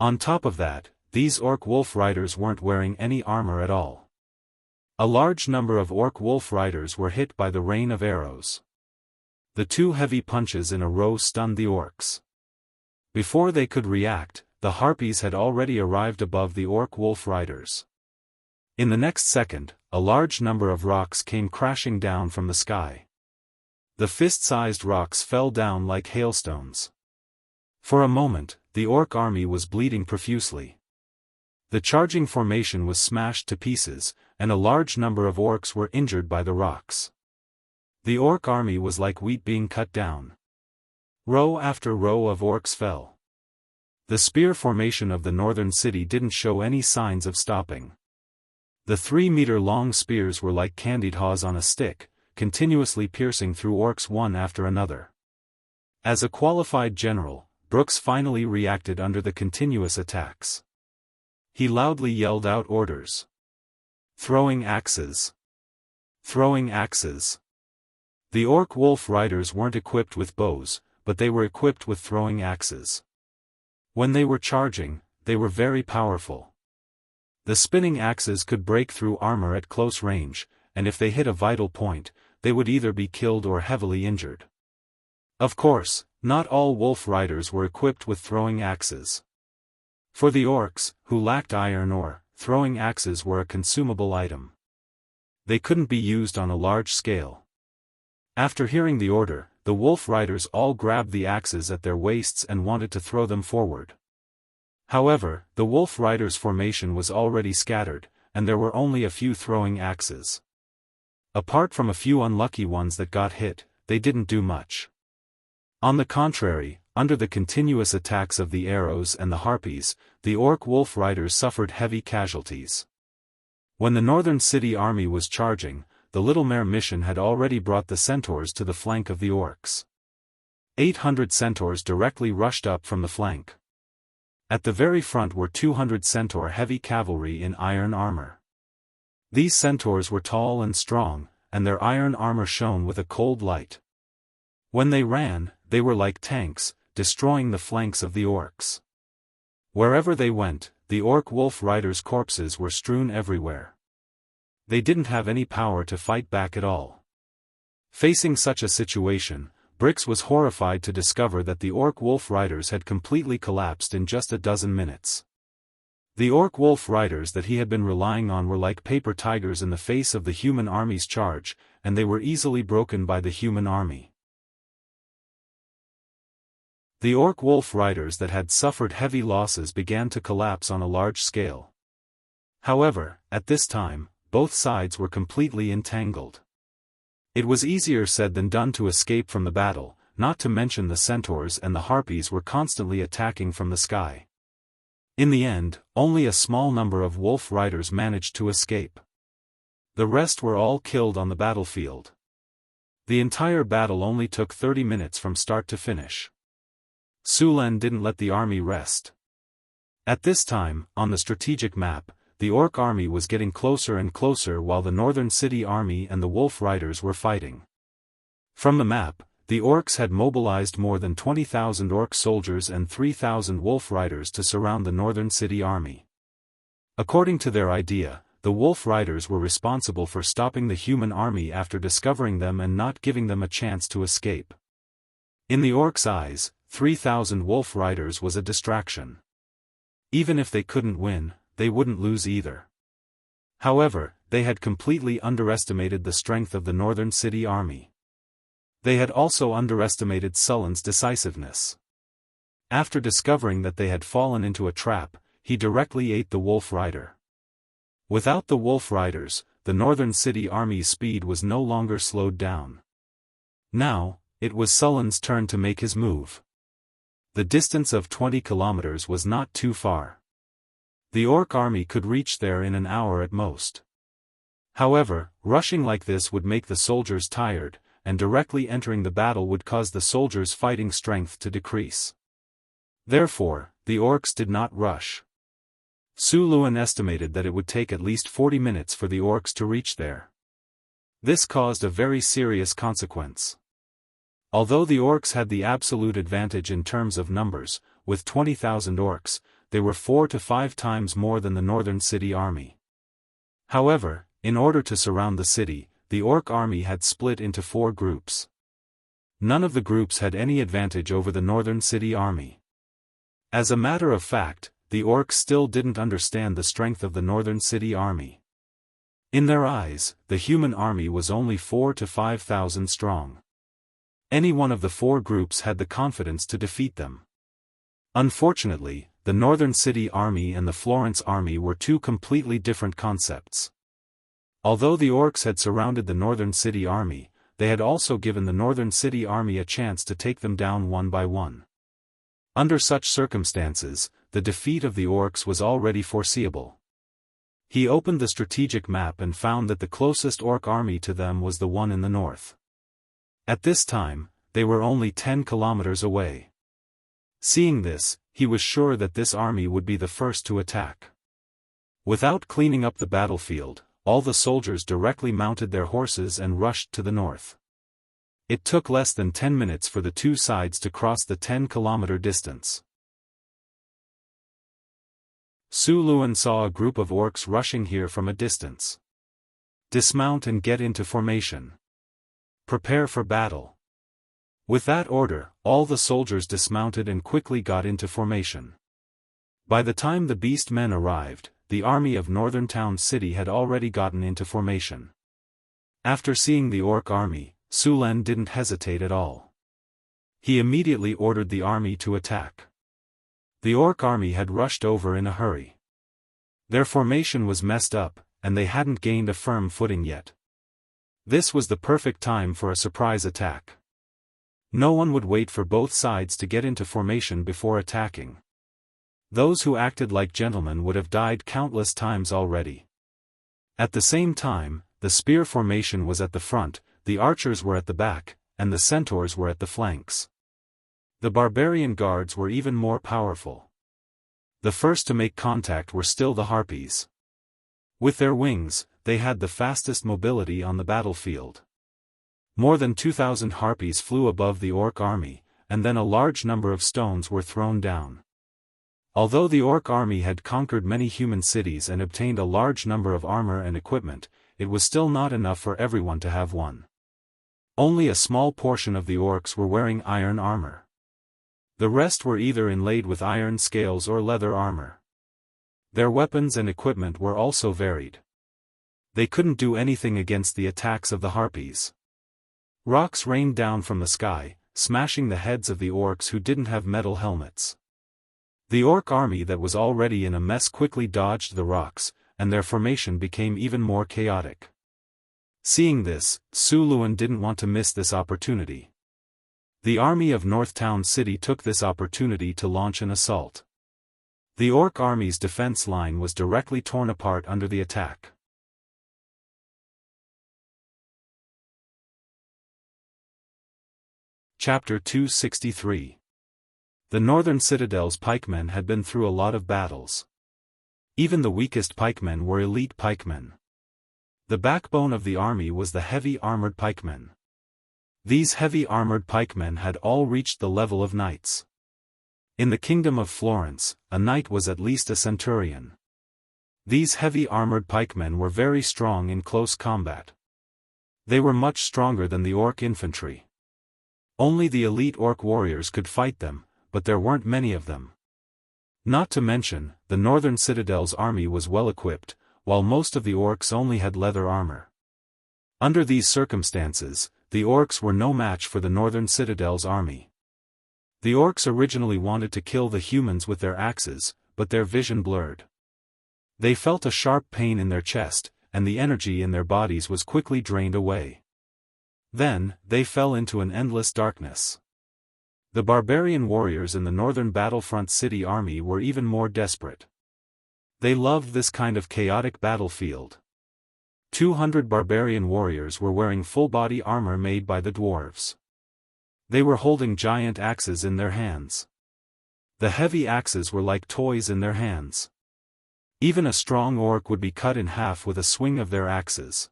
On top of that, these orc wolf riders weren't wearing any armor at all. A large number of orc wolf riders were hit by the rain of arrows. The 2 heavy punches in a row stunned the orcs. Before they could react, the harpies had already arrived above the orc wolf riders. In the next second, a large number of rocks came crashing down from the sky. The fist-sized rocks fell down like hailstones. For a moment, the orc army was bleeding profusely. The charging formation was smashed to pieces, and a large number of orcs were injured by the rocks. The orc army was like wheat being cut down. Row after row of orcs fell. The spear formation of the northern city didn't show any signs of stopping. The 3-meter-long spears were like candied haws on a stick, continuously piercing through orcs one after another. As a qualified general, Brooks finally reacted under the continuous attacks. He loudly yelled out orders. Throwing axes. Throwing axes. The orc wolf riders weren't equipped with bows, but they were equipped with throwing axes. When they were charging, they were very powerful. The spinning axes could break through armor at close range, and if they hit a vital point, they would either be killed or heavily injured. Of course, not all wolf riders were equipped with throwing axes. For the orcs, who lacked iron ore, throwing axes were a consumable item. They couldn't be used on a large scale. After hearing the order, the wolf riders all grabbed the axes at their waists and wanted to throw them forward. However, the wolf riders' formation was already scattered, and there were only a few throwing axes. Apart from a few unlucky ones that got hit, they didn't do much. On the contrary, under the continuous attacks of the arrows and the harpies, the orc wolf riders suffered heavy casualties. When the northern city army was charging, the Little Mare mission had already brought the centaurs to the flank of the orcs. 800 centaurs directly rushed up from the flank. At the very front were 200 centaur heavy cavalry in iron armor. These centaurs were tall and strong, and their iron armor shone with a cold light. When they ran, they were like tanks, destroying the flanks of the orcs. Wherever they went, the orc wolf riders' corpses were strewn everywhere. They didn't have any power to fight back at all. Facing such a situation, Brix was horrified to discover that the orc wolf riders had completely collapsed in just a dozen minutes. The orc wolf riders that he had been relying on were like paper tigers in the face of the human army's charge, and they were easily broken by the human army. The orc wolf riders that had suffered heavy losses began to collapse on a large scale. However, at this time, both sides were completely entangled. It was easier said than done to escape from the battle, not to mention the centaurs and the harpies were constantly attacking from the sky. In the end, only a small number of wolf riders managed to escape. The rest were all killed on the battlefield. The entire battle only took 30 minutes from start to finish. Sulen didn't let the army rest. At this time, on the strategic map, the orc army was getting closer and closer while the northern city army and the wolf riders were fighting. From the map, the orcs had mobilized more than 20,000 orc soldiers and 3,000 wolf riders to surround the northern city army. According to their idea, the wolf riders were responsible for stopping the human army after discovering them and not giving them a chance to escape. In the orcs' eyes, 3,000 wolf riders was a distraction. Even if they couldn't win, they wouldn't lose either. However, they had completely underestimated the strength of the northern city army. They had also underestimated Sullen's decisiveness. After discovering that they had fallen into a trap, he directly ate the wolf rider. Without the wolf riders, the northern city army's speed was no longer slowed down. Now, it was Sullen's turn to make his move. The distance of 20 kilometers was not too far. The orc army could reach there in an hour at most. However, rushing like this would make the soldiers tired, and directly entering the battle would cause the soldiers' fighting strength to decrease. Therefore, the orcs did not rush. Su Luan estimated that it would take at least 40 minutes for the orcs to reach there. This caused a very serious consequence. Although the orcs had the absolute advantage in terms of numbers, with 20,000 orcs, they were 4 to 5 times more than the northern city army. However, in order to surround the city, the orc army had split into 4 groups. None of the groups had any advantage over the northern city army. As a matter of fact, the orcs still didn't understand the strength of the northern city army. In their eyes, the human army was only 4 to 5,000 strong. Any one of the 4 groups had the confidence to defeat them. Unfortunately, the northern city army and the Florence army were 2 completely different concepts. Although the orcs had surrounded the northern city army, they had also given the northern city army a chance to take them down one by one. Under such circumstances, the defeat of the orcs was already foreseeable. He opened the strategic map and found that the closest orc army to them was the one in the north. At this time, they were only 10 kilometers away. Seeing this, he was sure that this army would be the first to attack. Without cleaning up the battlefield, all the soldiers directly mounted their horses and rushed to the north. It took less than 10 minutes for the two sides to cross the 10-kilometer distance. Su Luan saw a group of orcs rushing here from a distance. Dismount and get into formation. Prepare for battle. With that order, all the soldiers dismounted and quickly got into formation. By the time the beast men arrived, the army of Northern Town City had already gotten into formation. After seeing the orc army, Su Len didn't hesitate at all. He immediately ordered the army to attack. The orc army had rushed over in a hurry. Their formation was messed up, and they hadn't gained a firm footing yet. This was the perfect time for a surprise attack. No one would wait for both sides to get into formation before attacking. Those who acted like gentlemen would have died countless times already. At the same time, the spear formation was at the front, the archers were at the back, and the centaurs were at the flanks. The barbarian guards were even more powerful. The first to make contact were still the harpies. With their wings, they had the fastest mobility on the battlefield. More than 2,000 harpies flew above the orc army, and then a large number of stones were thrown down. Although the orc army had conquered many human cities and obtained a large number of armor and equipment, it was still not enough for everyone to have one. Only a small portion of the orcs were wearing iron armor. The rest were either inlaid with iron scales or leather armor. Their weapons and equipment were also varied. They couldn't do anything against the attacks of the harpies. Rocks rained down from the sky, smashing the heads of the orcs who didn't have metal helmets. The orc army that was already in a mess quickly dodged the rocks, and their formation became even more chaotic. Seeing this, Su Luan didn't want to miss this opportunity. The army of North Town City took this opportunity to launch an assault. The orc army's defense line was directly torn apart under the attack. Chapter 263. The northern citadel's pikemen had been through a lot of battles. Even the weakest pikemen were elite pikemen. The backbone of the army was the heavy armored pikemen. These heavy armored pikemen had all reached the level of knights. In the kingdom of Florence, a knight was at least a centurion. These heavy armored pikemen were very strong in close combat. They were much stronger than the orc infantry. Only the elite orc warriors could fight them, but there weren't many of them. Not to mention, the northern citadel's army was well equipped, while most of the orcs only had leather armor. Under these circumstances, the orcs were no match for the northern citadel's army. The orcs originally wanted to kill the humans with their axes, but their vision blurred. They felt a sharp pain in their chest, and the energy in their bodies was quickly drained away. Then, they fell into an endless darkness. The barbarian warriors in the northern battlefront city army were even more desperate. They loved this kind of chaotic battlefield. 200 barbarian warriors were wearing full-body armor made by the dwarves. They were holding giant axes in their hands. The heavy axes were like toys in their hands. Even a strong orc would be cut in half with a swing of their axes.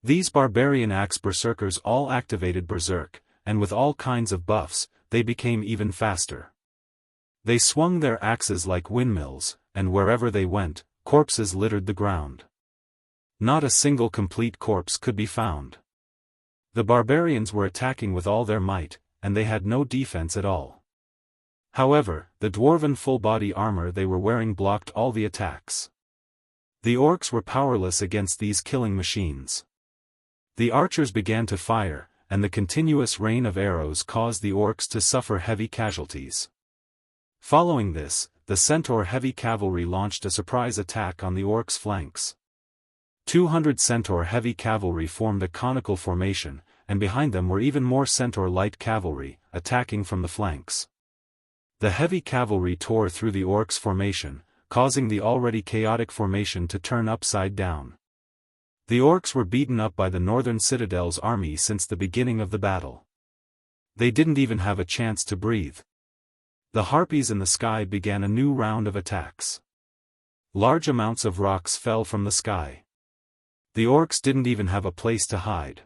These barbarian axe berserkers all activated berserk, and with all kinds of buffs, they became even faster. They swung their axes like windmills, and wherever they went, corpses littered the ground. Not a single complete corpse could be found. The barbarians were attacking with all their might, and they had no defense at all. However, the dwarven full-body armor they were wearing blocked all the attacks. The orcs were powerless against these killing machines. The archers began to fire, and the continuous rain of arrows caused the orcs to suffer heavy casualties. Following this, the centaur heavy cavalry launched a surprise attack on the orcs' flanks. 200 centaur heavy cavalry formed a conical formation, and behind them were even more centaur light cavalry, attacking from the flanks. The heavy cavalry tore through the orcs' formation, causing the already chaotic formation to turn upside down. The orcs were beaten up by the northern citadel's army since the beginning of the battle. They didn't even have a chance to breathe. The harpies in the sky began a new round of attacks. Large amounts of rocks fell from the sky. The orcs didn't even have a place to hide.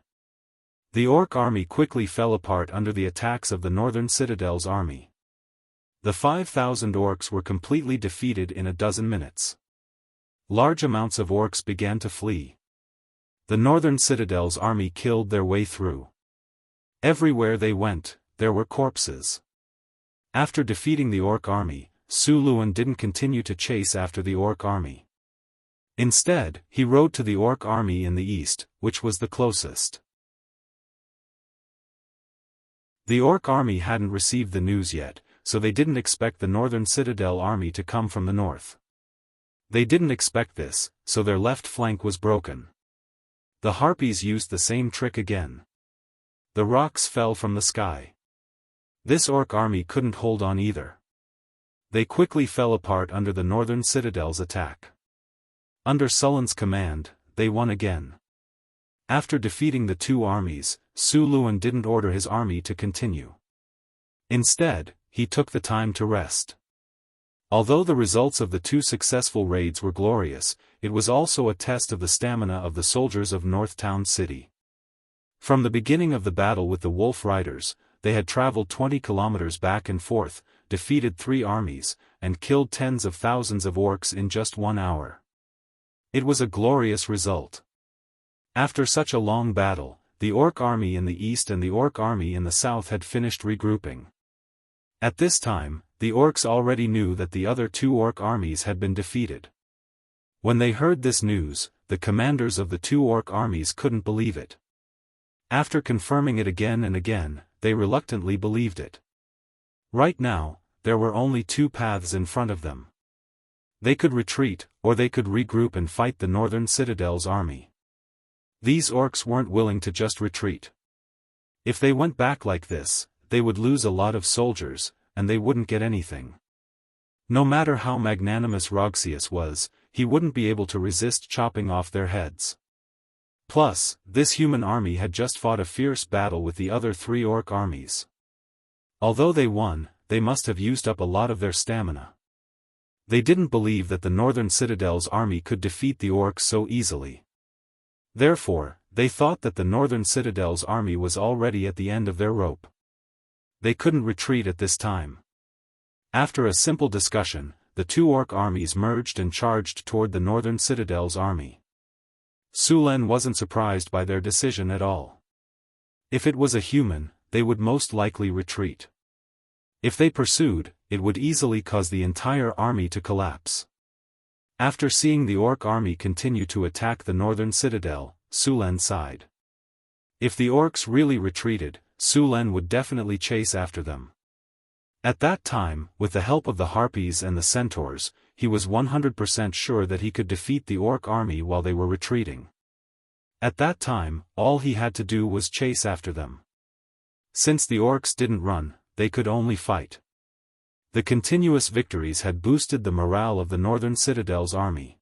The orc army quickly fell apart under the attacks of the northern citadel's army. The 5,000 orcs were completely defeated in a dozen minutes. Large amounts of orcs began to flee. The northern citadel's army killed their way through. Everywhere they went, there were corpses. After defeating the orc army, Su Luan didn't continue to chase after the orc army. Instead, he rode to the orc army in the east, which was the closest. The orc army hadn't received the news yet, so they didn't expect the northern citadel army to come from the north. They didn't expect this, so their left flank was broken. The harpies used the same trick again. The rocks fell from the sky. This orc army couldn't hold on either. They quickly fell apart under the northern citadel's attack. Under Sullen's command, they won again. After defeating the two armies, Su Luan didn't order his army to continue. Instead, he took the time to rest. Although the results of the two successful raids were glorious, it was also a test of the stamina of the soldiers of North Town City. From the beginning of the battle with the Wolf Riders, they had traveled 20 kilometers back and forth, defeated 3 armies, and killed tens of thousands of orcs in just 1 hour. It was a glorious result. After such a long battle, the orc army in the east and the orc army in the south had finished regrouping. At this time, the orcs already knew that the other 2 orc armies had been defeated. When they heard this news, the commanders of the 2 orc armies couldn't believe it. After confirming it again and again, they reluctantly believed it. Right now, there were only 2 paths in front of them. They could retreat, or they could regroup and fight the northern citadel's army. These orcs weren't willing to just retreat. If they went back like this, they would lose a lot of soldiers, and they wouldn't get anything. No matter how magnanimous Rogsius was, he wouldn't be able to resist chopping off their heads. Plus, this human army had just fought a fierce battle with the other 3 orc armies. Although they won, they must have used up a lot of their stamina. They didn't believe that the northern citadel's army could defeat the orcs so easily. Therefore, they thought that the northern citadel's army was already at the end of their rope. They couldn't retreat at this time. After a simple discussion, the 2 orc armies merged and charged toward the northern citadel's army. Su Luan wasn't surprised by their decision at all. If it was a human, they would most likely retreat. If they pursued, it would easily cause the entire army to collapse. After seeing the orc army continue to attack the northern citadel, Su Luan sighed. If the orcs really retreated, Su Luan would definitely chase after them. At that time, with the help of the harpies and the centaurs, he was 100% sure that he could defeat the orc army while they were retreating. At that time, all he had to do was chase after them. Since the orcs didn't run, they could only fight. The continuous victories had boosted the morale of the northern citadel's army.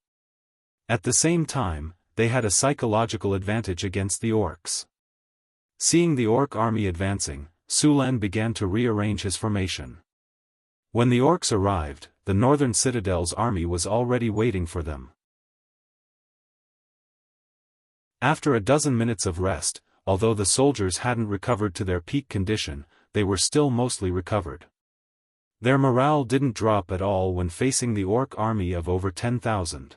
At the same time, they had a psychological advantage against the orcs. Seeing the orc army advancing, Su Luan began to rearrange his formation. When the orcs arrived, the northern citadel's army was already waiting for them. After a dozen minutes of rest, although the soldiers hadn't recovered to their peak condition, they were still mostly recovered. Their morale didn't drop at all when facing the orc army of over 10,000.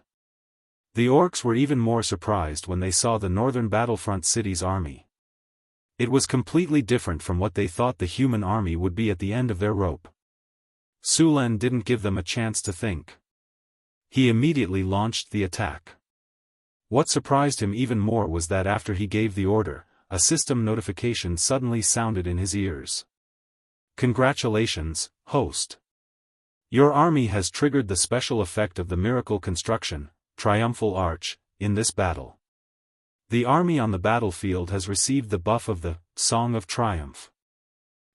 The orcs were even more surprised when they saw the northern battlefront city's army. It was completely different from what they thought the human army would be at the end of their rope. Su Luan didn't give them a chance to think. He immediately launched the attack. What surprised him even more was that after he gave the order, a system notification suddenly sounded in his ears. Congratulations, host. Your army has triggered the special effect of the miracle construction, Triumphal Arch, in this battle. The army on the battlefield has received the buff of the Song of Triumph.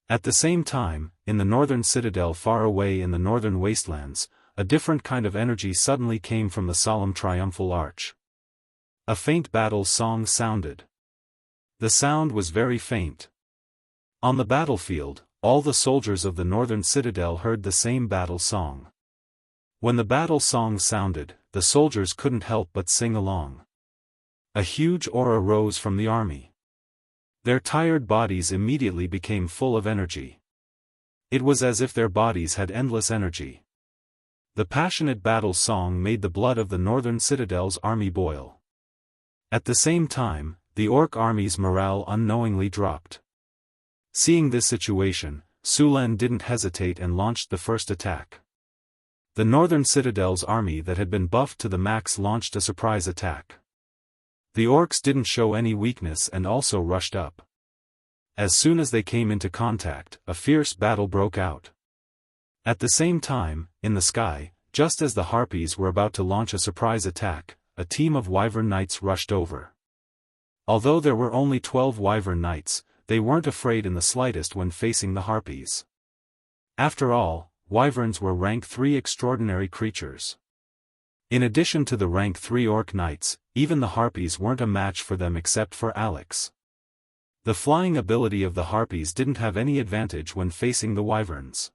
At the same time, in the northern citadel far away in the northern wastelands, a different kind of energy suddenly came from the solemn triumphal arch. A faint battle song sounded. The sound was very faint. On the battlefield, all the soldiers of the northern citadel heard the same battle song. When the battle song sounded, the soldiers couldn't help but sing along. A huge aura rose from the army. Their tired bodies immediately became full of energy. It was as if their bodies had endless energy. The passionate battle song made the blood of the northern citadel's army boil. At the same time, the orc army's morale unknowingly dropped. Seeing this situation, Sulen didn't hesitate and launched the first attack. The northern citadel's army that had been buffed to the max launched a surprise attack. The orcs didn't show any weakness and also rushed up. As soon as they came into contact, a fierce battle broke out. At the same time, in the sky, just as the harpies were about to launch a surprise attack, a team of wyvern knights rushed over. Although there were only 12 wyvern knights, they weren't afraid in the slightest when facing the harpies. After all, wyverns were rank 3 extraordinary creatures. In addition to the rank 3 orc knights, even the harpies weren't a match for them except for Alex. The flying ability of the harpies didn't have any advantage when facing the wyverns.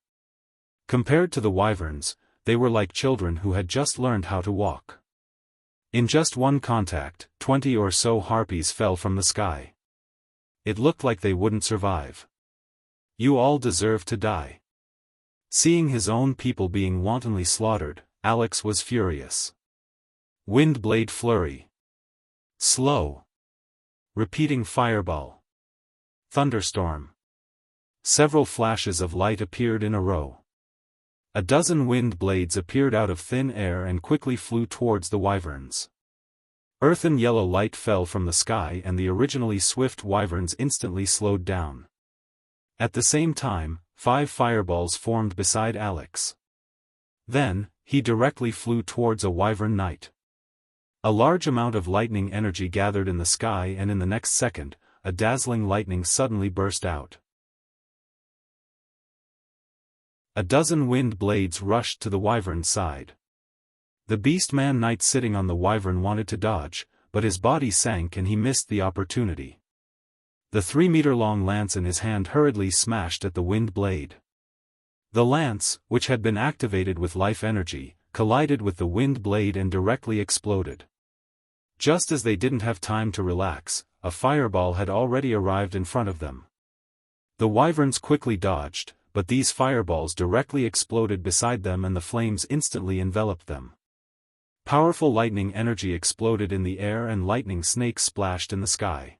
Compared to the wyverns, they were like children who had just learned how to walk. In just one contact, 20 or so harpies fell from the sky. It looked like they wouldn't survive. You all deserve to die. Seeing his own people being wantonly slaughtered, Alex was furious. Wind blade flurry. Slow. Repeating fireball. Thunderstorm. Several flashes of light appeared in a row. A dozen wind blades appeared out of thin air and quickly flew towards the wyverns. Earthen yellow light fell from the sky and the originally swift wyverns instantly slowed down. At the same time, 5 fireballs formed beside Alex. Then, he directly flew towards a wyvern knight. A large amount of lightning energy gathered in the sky and in the next second, a dazzling lightning suddenly burst out. A dozen wind blades rushed to the wyvern's side. The beastman knight sitting on the wyvern wanted to dodge, but his body sank and he missed the opportunity. The 3-meter-long lance in his hand hurriedly smashed at the wind blade. The lance, which had been activated with life energy, collided with the wind blade and directly exploded. Just as they didn't have time to relax, a fireball had already arrived in front of them. The wyverns quickly dodged, but these fireballs directly exploded beside them and the flames instantly enveloped them. Powerful lightning energy exploded in the air and lightning snakes splashed in the sky.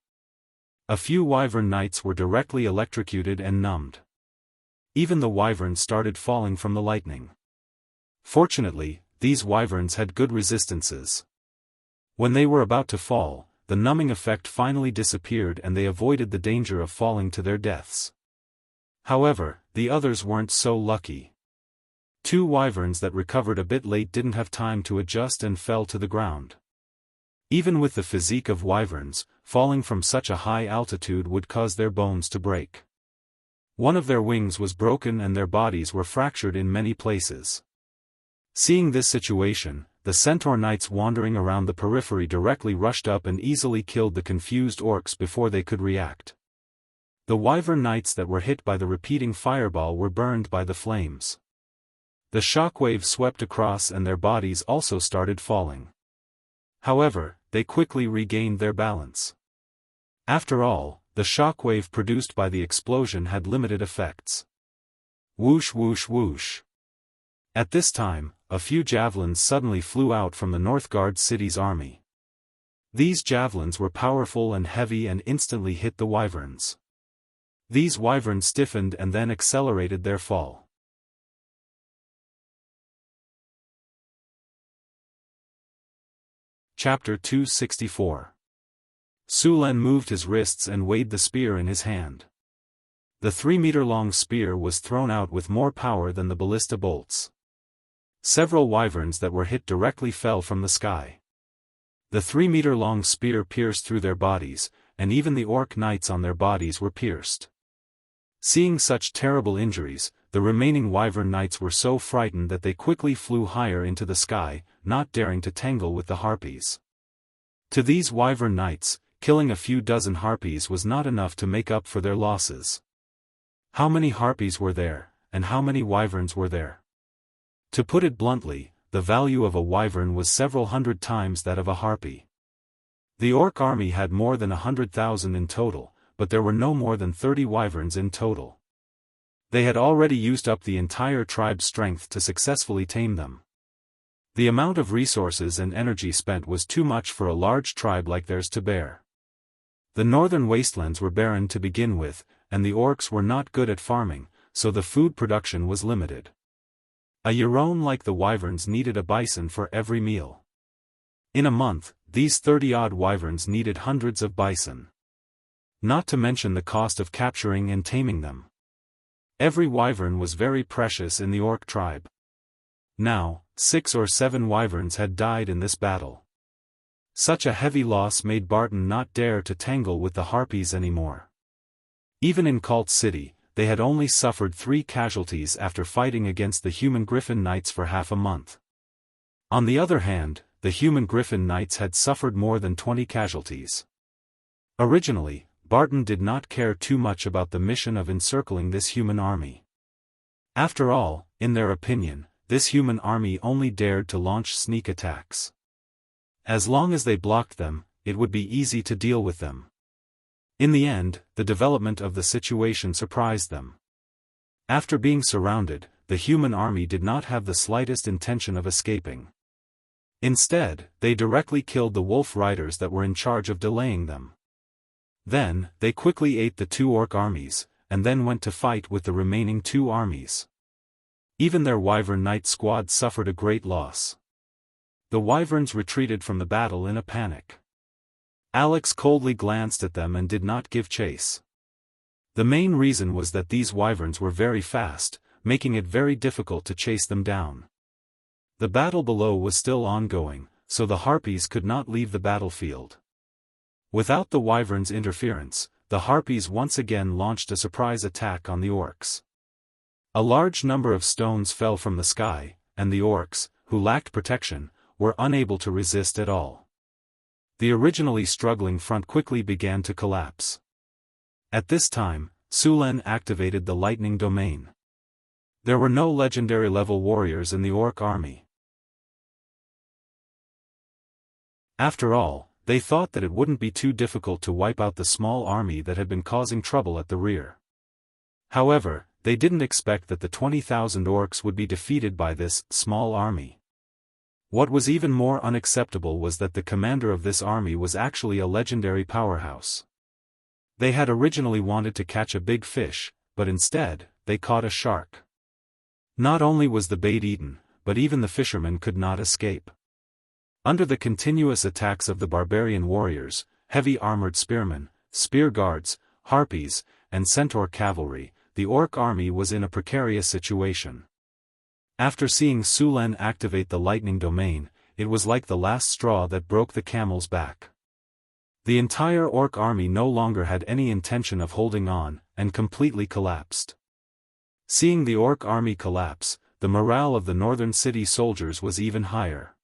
A few wyvern knights were directly electrocuted and numbed. Even the wyverns started falling from the lightning. Fortunately, these wyverns had good resistances. When they were about to fall, the numbing effect finally disappeared and they avoided the danger of falling to their deaths. However, the others weren't so lucky. 2 wyverns that recovered a bit late didn't have time to adjust and fell to the ground. Even with the physique of wyverns, falling from such a high altitude would cause their bones to break. One of their wings was broken and their bodies were fractured in many places. Seeing this situation, the centaur knights wandering around the periphery directly rushed up and easily killed the confused orcs before they could react. The wyvern knights that were hit by the repeating fireball were burned by the flames. The shockwave swept across and their bodies also started falling. However, they quickly regained their balance. After all, the shockwave produced by the explosion had limited effects. Whoosh whoosh whoosh. At this time, a few javelins suddenly flew out from the Northgard city's army. These javelins were powerful and heavy and instantly hit the wyverns. These wyverns stiffened and then accelerated their fall. Chapter 264. Sulen moved his wrists and weighed the spear in his hand. The 3-meter-long spear was thrown out with more power than the ballista bolts. Several wyverns that were hit directly fell from the sky. The 3-meter-long spear pierced through their bodies, and even the orc knights on their bodies were pierced. Seeing such terrible injuries, the remaining wyvern knights were so frightened that they quickly flew higher into the sky, not daring to tangle with the harpies. To these wyvern knights, killing a few dozen harpies was not enough to make up for their losses. How many harpies were there, and how many wyverns were there? To put it bluntly, the value of a wyvern was several hundred times that of a harpy. The orc army had more than 100,000 in total, but there were no more than 30 wyverns in total. They had already used up the entire tribe's strength to successfully tame them. The amount of resources and energy spent was too much for a large tribe like theirs to bear. The northern wastelands were barren to begin with, and the orcs were not good at farming, so the food production was limited. A Euron like the wyverns needed a bison for every meal. In a month, these 30-odd wyverns needed hundreds of bison. Not to mention the cost of capturing and taming them. Every wyvern was very precious in the orc tribe. Now, 6 or 7 wyverns had died in this battle. Such a heavy loss made Barton not dare to tangle with the harpies anymore. Even in Cult City, they had only suffered 3 casualties after fighting against the human griffin knights for half a month. On the other hand, the human griffin knights had suffered more than 20 casualties. Originally, Barton did not care too much about the mission of encircling this human army. After all, in their opinion, this human army only dared to launch sneak attacks. As long as they blocked them, it would be easy to deal with them. In the end, the development of the situation surprised them. After being surrounded, the human army did not have the slightest intention of escaping. Instead, they directly killed the wolf riders that were in charge of delaying them. Then, they quickly ate the 2 orc armies, and then went to fight with the remaining 2 armies. Even their wyvern knight squad suffered a great loss. The wyverns retreated from the battle in a panic. Alex coldly glanced at them and did not give chase. The main reason was that these wyverns were very fast, making it very difficult to chase them down. The battle below was still ongoing, so the harpies could not leave the battlefield. Without the wyverns' interference, the harpies once again launched a surprise attack on the orcs. A large number of stones fell from the sky, and the orcs, who lacked protection, were unable to resist at all. The originally struggling front quickly began to collapse. At this time, Sulen activated the lightning domain. There were no legendary level warriors in the orc army. After all, they thought that it wouldn't be too difficult to wipe out the small army that had been causing trouble at the rear. However, they didn't expect that the 20,000 orcs would be defeated by this small army. What was even more unacceptable was that the commander of this army was actually a legendary powerhouse. They had originally wanted to catch a big fish, but instead, they caught a shark. Not only was the bait eaten, but even the fishermen could not escape. Under the continuous attacks of the barbarian warriors, heavy armored spearmen, spear guards, harpies, and centaur cavalry, the orc army was in a precarious situation. After seeing Sulen activate the lightning domain, it was like the last straw that broke the camel's back. The entire orc army no longer had any intention of holding on, and completely collapsed. Seeing the orc army collapse, the morale of the northern city soldiers was even higher.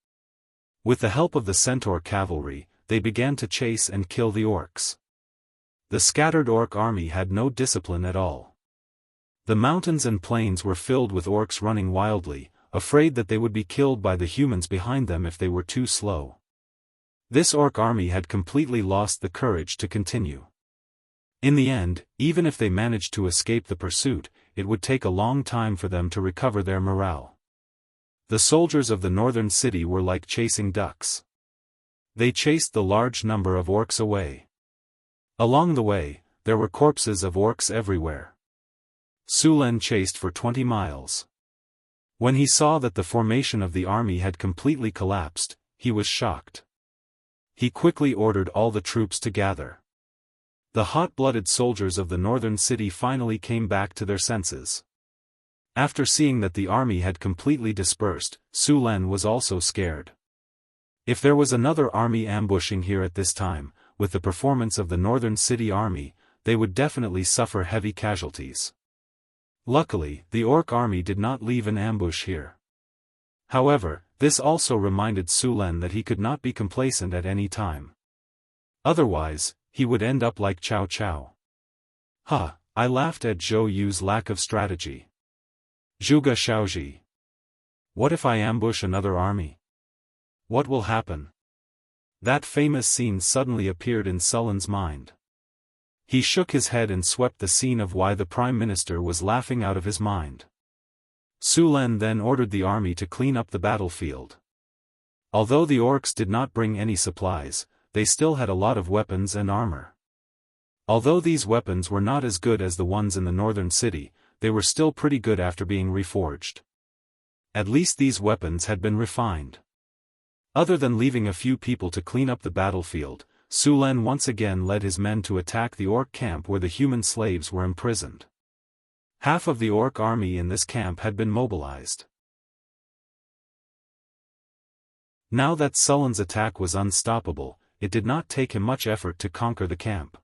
With the help of the centaur cavalry, they began to chase and kill the orcs. The scattered orc army had no discipline at all. The mountains and plains were filled with orcs running wildly, afraid that they would be killed by the humans behind them if they were too slow. This orc army had completely lost the courage to continue. In the end, even if they managed to escape the pursuit, it would take a long time for them to recover their morale. The soldiers of the northern city were like chasing ducks. They chased the large number of orcs away. Along the way, there were corpses of orcs everywhere. Sulen chased for 20 miles. When he saw that the formation of the army had completely collapsed, he was shocked. He quickly ordered all the troops to gather. The hot-blooded soldiers of the northern city finally came back to their senses. After seeing that the army had completely dispersed, Sulen was also scared. If there was another army ambushing here at this time, with the performance of the northern city army, they would definitely suffer heavy casualties. Luckily, the orc army did not leave an ambush here. However, this also reminded Su Len that he could not be complacent at any time. Otherwise, he would end up like Cao Cao. I laughed at Zhou Yu's lack of strategy. Zhuge Xiaoji. What if I ambush another army? What will happen? That famous scene suddenly appeared in Su Len's mind. He shook his head and swept the scene of why the Prime Minister was laughing out of his mind. Su Len then ordered the army to clean up the battlefield. Although the orcs did not bring any supplies, they still had a lot of weapons and armor. Although these weapons were not as good as the ones in the northern city, they were still pretty good after being reforged. At least these weapons had been refined. Other than leaving a few people to clean up the battlefield, Su Len once again led his men to attack the orc camp where the human slaves were imprisoned. Half of the orc army in this camp had been mobilized. Now that Su Len's attack was unstoppable, it did not take him much effort to conquer the camp.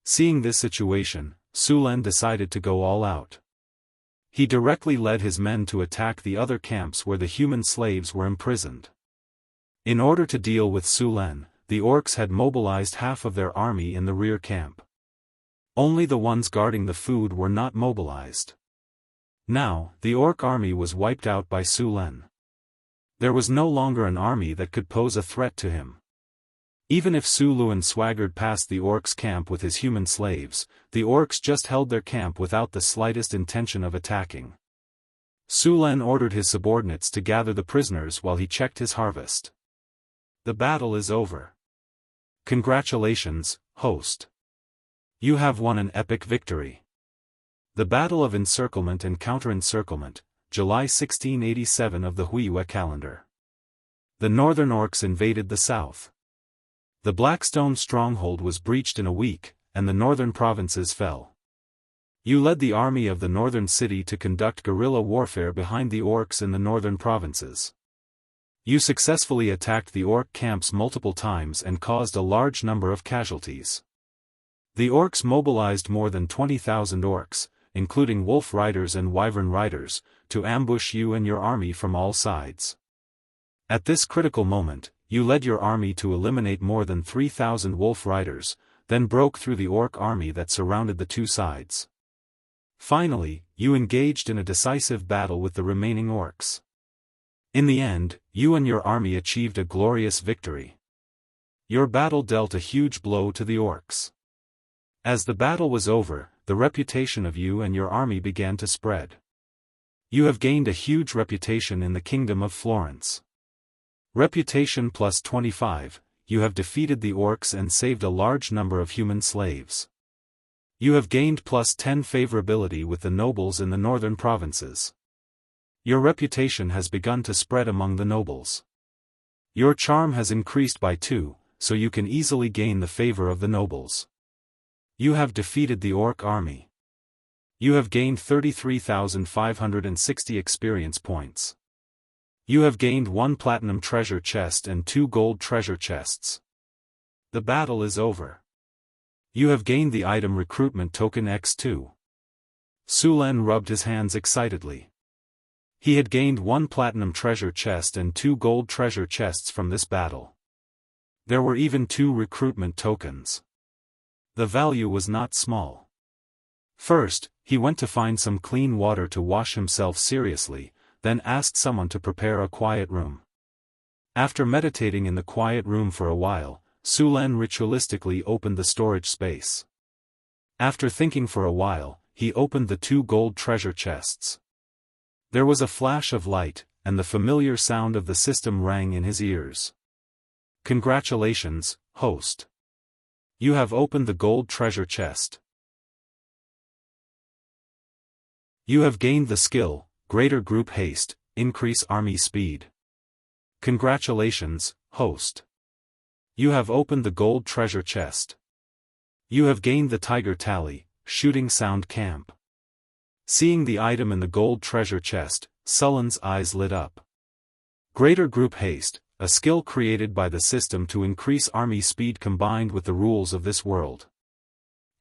Seeing this situation, Su Len decided to go all out. He directly led his men to attack the other camps where the human slaves were imprisoned. In order to deal with Su Len, the orcs had mobilized half of their army in the rear camp. Only the ones guarding the food were not mobilized. Now, the orc army was wiped out by Su Len. There was no longer an army that could pose a threat to him. Even if Su Luen swaggered past the orcs' camp with his human slaves, the orcs just held their camp without the slightest intention of attacking. Su Len ordered his subordinates to gather the prisoners while he checked his harvest. The battle is over. Congratulations, host. You have won an epic victory. The Battle of Encirclement and Counter-Encirclement, July 1687 of the Huiyue calendar. The northern orcs invaded the south. The Blackstone stronghold was breached in a week, and the northern provinces fell. You led the army of the northern city to conduct guerrilla warfare behind the orcs in the northern provinces. You successfully attacked the orc camps multiple times and caused a large number of casualties. The orcs mobilized more than 20,000 orcs, including wolf riders and wyvern riders, to ambush you and your army from all sides. At this critical moment, you led your army to eliminate more than 3,000 wolf riders, then broke through the orc army that surrounded the two sides. Finally, you engaged in a decisive battle with the remaining orcs. In the end, you and your army achieved a glorious victory. Your battle dealt a huge blow to the orcs. As the battle was over, the reputation of you and your army began to spread. You have gained a huge reputation in the Kingdom of Florence. Reputation plus 25, you have defeated the orcs and saved a large number of human slaves. You have gained plus 10 favorability with the nobles in the northern provinces. Your reputation has begun to spread among the nobles. Your charm has increased by 2, so you can easily gain the favor of the nobles. You have defeated the orc army. You have gained 33,560 experience points. You have gained 1 platinum treasure chest and 2 gold treasure chests. The battle is over. You have gained the item recruitment token X2. Su Len rubbed his hands excitedly. He had gained 1 platinum treasure chest and 2 gold treasure chests from this battle. There were even 2 recruitment tokens. The value was not small. First, he went to find some clean water to wash himself seriously, then asked someone to prepare a quiet room. After meditating in the quiet room for a while, Su Len ritualistically opened the storage space. After thinking for a while, he opened the 2 gold treasure chests. There was a flash of light, and the familiar sound of the system rang in his ears. Congratulations, host. You have opened the gold treasure chest. You have gained the skill, Greater Group Haste, Increase Army Speed. Congratulations, host. You have opened the gold treasure chest. You have gained the Tiger Tally, Shooting Sound Camp. Seeing the item in the gold treasure chest, Su Len's eyes lit up. Greater Group Haste, a skill created by the system to increase army speed combined with the rules of this world.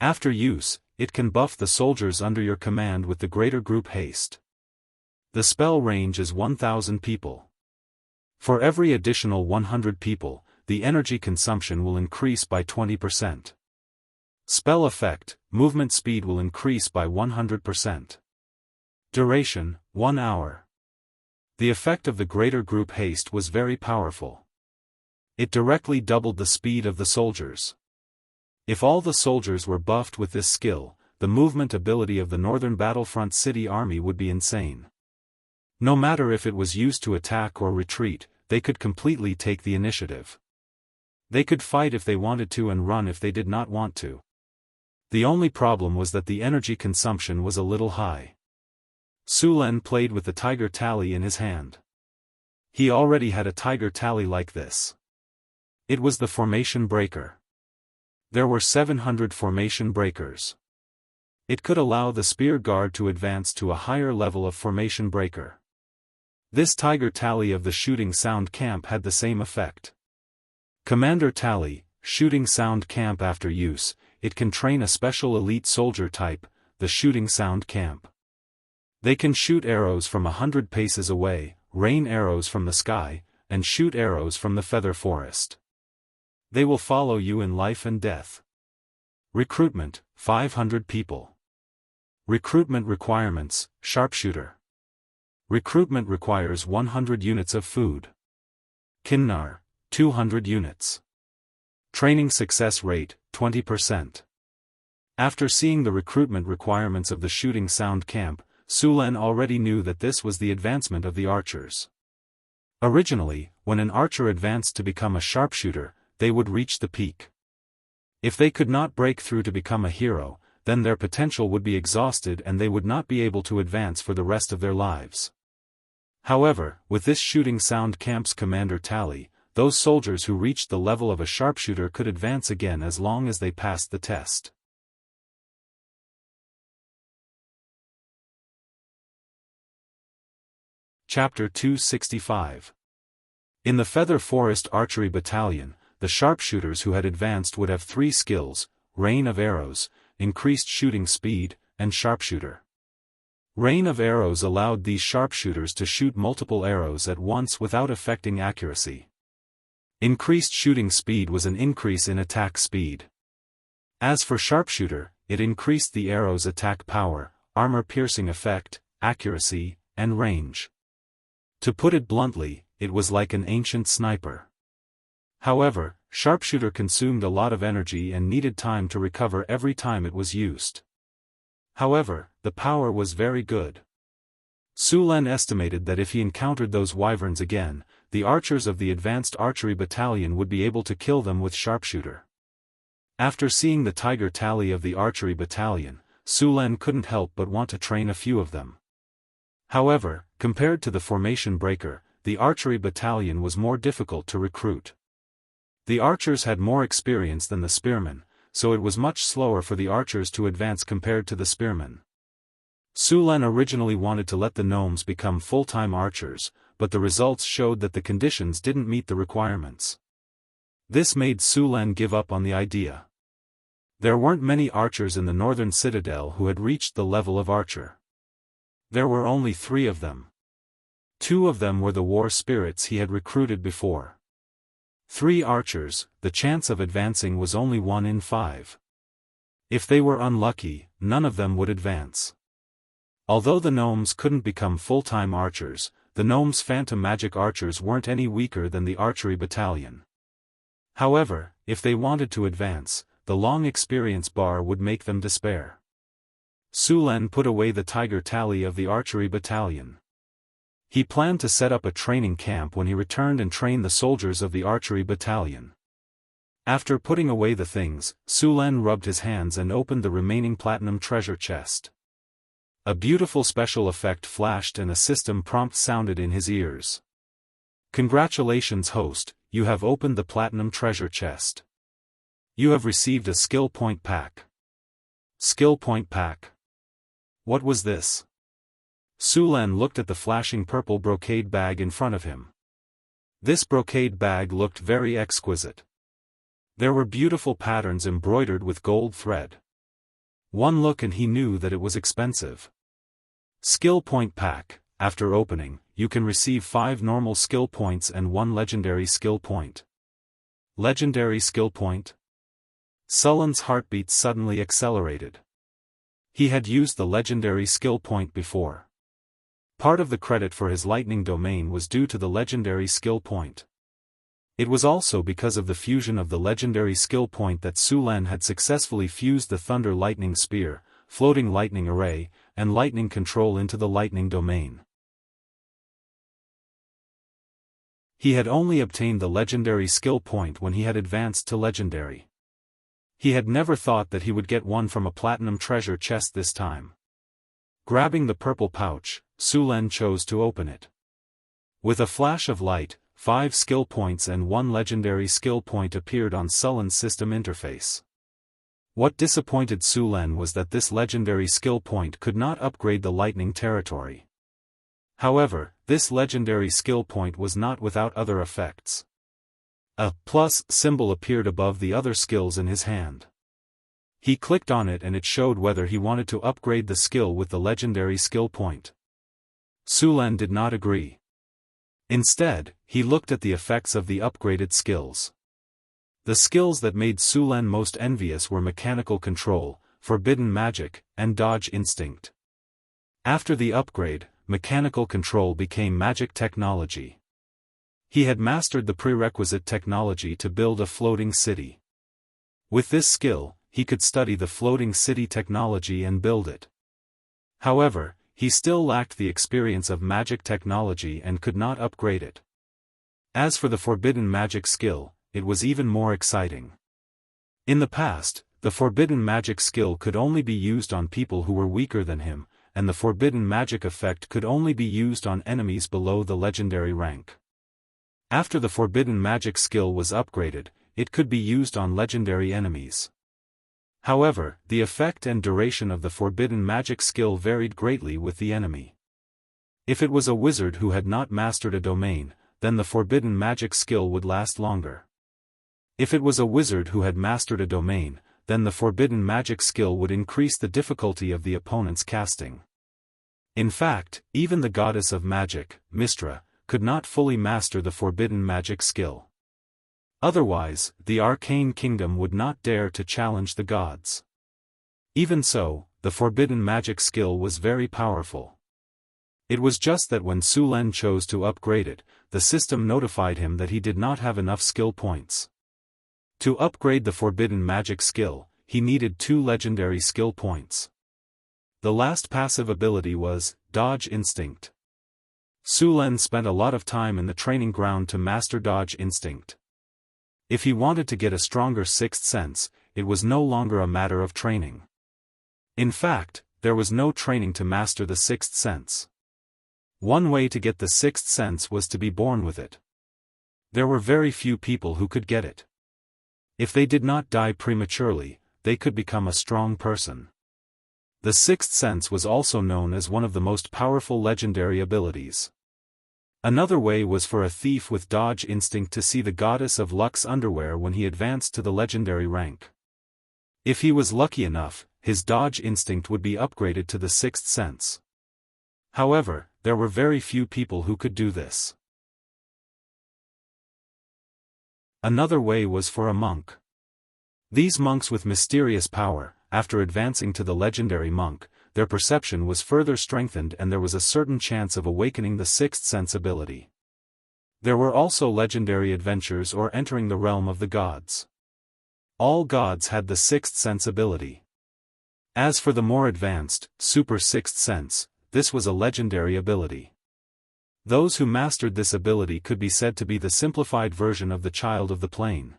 After use, it can buff the soldiers under your command with the greater group haste. The spell range is 1,000 people. For every additional 100 people, the energy consumption will increase by 20%. Spell effect, movement speed will increase by 100%. Duration, 1 hour. The effect of the greater group haste was very powerful. It directly doubled the speed of the soldiers. If all the soldiers were buffed with this skill, the movement ability of the northern battlefront city army would be insane. No matter if it was used to attack or retreat, they could completely take the initiative. They could fight if they wanted to and run if they did not want to. The only problem was that the energy consumption was a little high. Su Len played with the tiger tally in his hand. He already had a tiger tally like this. It was the formation breaker. There were 700 formation breakers. It could allow the spear guard to advance to a higher level of formation breaker. This tiger tally of the shooting sound camp had the same effect. Commander tally, shooting sound camp. After use, it can train a special elite soldier type, the shooting sound camp. They can shoot arrows from 100 paces away, rain arrows from the sky, and shoot arrows from the feather forest. They will follow you in life and death. Recruitment, 500 people. Recruitment requirements, sharpshooter. Recruitment requires 100 units of food. Kinnar, 200 units. Training success rate, 20%. After seeing the recruitment requirements of the shooting sound camp, Su Len already knew that this was the advancement of the archers. Originally, when an archer advanced to become a sharpshooter, they would reach the peak. If they could not break through to become a hero, then their potential would be exhausted and they would not be able to advance for the rest of their lives. However, with this shooting sound camp's commander tally, those soldiers who reached the level of a sharpshooter could advance again as long as they passed the test. Chapter 265. In the Feather Forest Archery Battalion, the sharpshooters who had advanced would have 3 skills: Rain of Arrows, increased shooting speed, and sharpshooter. Rain of Arrows allowed these sharpshooters to shoot multiple arrows at once without affecting accuracy. Increased shooting speed was an increase in attack speed. As for sharpshooter, it increased the arrow's attack power, armor-piercing effect, accuracy, and range. To put it bluntly, it was like an ancient sniper. However, sharpshooter consumed a lot of energy and needed time to recover every time it was used. However, the power was very good. Su Len estimated that if he encountered those wyverns again, the archers of the advanced archery battalion would be able to kill them with sharpshooter. After seeing the tiger tally of the archery battalion, Su Len couldn't help but want to train a few of them. However, compared to the formation breaker, the archery battalion was more difficult to recruit. The archers had more experience than the spearmen, so it was much slower for the archers to advance compared to the spearmen. Su Len originally wanted to let the gnomes become full-time archers, but the results showed that the conditions didn't meet the requirements. This made Su Len give up on the idea. There weren't many archers in the northern citadel who had reached the level of archer. There were only 3 of them. 2 of them were the war spirits he had recruited before. 3 archers, the chance of advancing was only 1 in 5. If they were unlucky, none of them would advance. Although the gnomes couldn't become full-time archers, the gnomes' phantom magic archers weren't any weaker than the archery battalion. However, if they wanted to advance, the long experience bar would make them despair. Su Len put away the tiger tally of the archery battalion. He planned to set up a training camp when he returned and train the soldiers of the archery battalion. After putting away the things, Su Len rubbed his hands and opened the remaining platinum treasure chest. A beautiful special effect flashed and a system prompt sounded in his ears. Congratulations, host, you have opened the platinum treasure chest. You have received a skill point pack. Skill point pack. What was this? Su Len looked at the flashing purple brocade bag in front of him. This brocade bag looked very exquisite. There were beautiful patterns embroidered with gold thread. One look and he knew that it was expensive. Skill Point Pack. After opening, you can receive 5 normal skill points and 1 legendary skill point. Legendary skill point? Sullen's heartbeat suddenly accelerated. He had used the legendary skill point before. Part of the credit for his lightning domain was due to the legendary skill point. It was also because of the fusion of the legendary skill point that Su Len had successfully fused the Thunder Lightning Spear, Floating Lightning Array, and Lightning Control into the lightning domain. He had only obtained the legendary skill point when he had advanced to legendary. He had never thought that he would get one from a platinum treasure chest this time. Grabbing the purple pouch, Su Len chose to open it. With a flash of light, 5 skill points and 1 legendary skill point appeared on Sullen's system interface. What disappointed Su Len was that this legendary skill point could not upgrade the lightning territory. However, this legendary skill point was not without other effects. A plus symbol appeared above the other skills in his hand. He clicked on it and it showed whether he wanted to upgrade the skill with the legendary skill point. Su Len did not agree. Instead, he looked at the effects of the upgraded skills. The skills that made Su Len most envious were Mechanical Control, Forbidden Magic, and Dodge Instinct. After the upgrade, Mechanical Control became Magic Technology. He had mastered the prerequisite technology to build a floating city. With this skill, he could study the floating city technology and build it. However, he still lacked the experience of magic technology and could not upgrade it. As for the Forbidden Magic skill, it was even more exciting. In the past, the Forbidden Magic skill could only be used on people who were weaker than him, and the Forbidden Magic effect could only be used on enemies below the legendary rank. After the Forbidden Magic skill was upgraded, it could be used on legendary enemies. However, the effect and duration of the Forbidden Magic skill varied greatly with the enemy. If it was a wizard who had not mastered a domain, then the Forbidden Magic skill would last longer. If it was a wizard who had mastered a domain, then the Forbidden Magic skill would increase the difficulty of the opponent's casting. In fact, even the goddess of magic, Mistra, could not fully master the Forbidden Magic skill. Otherwise, the Arcane Kingdom would not dare to challenge the gods. Even so, the Forbidden Magic skill was very powerful. It was just that when Su Len chose to upgrade it, the system notified him that he did not have enough skill points. To upgrade the Forbidden Magic skill, he needed 2 legendary skill points. The last passive ability was Dodge Instinct. Su Len spent a lot of time in the training ground to master Dodge Instinct. If he wanted to get a stronger sixth sense, it was no longer a matter of training. In fact, there was no training to master the sixth sense. One way to get the sixth sense was to be born with it. There were very few people who could get it. If they did not die prematurely, they could become a strong person. The sixth sense was also known as one of the most powerful legendary abilities. Another way was for a thief with Dodge Instinct to see the goddess of luck's underwear when he advanced to the legendary rank. If he was lucky enough, his Dodge Instinct would be upgraded to the sixth sense. However, there were very few people who could do this. Another way was for a monk. These monks with mysterious power, after advancing to the legendary monk, their perception was further strengthened and there was a certain chance of awakening the sixth sense ability. There were also legendary adventures or entering the realm of the gods. All gods had the sixth sense ability. As for the more advanced, super sixth sense, this was a legendary ability. Those who mastered this ability could be said to be the simplified version of the Child of the Plane.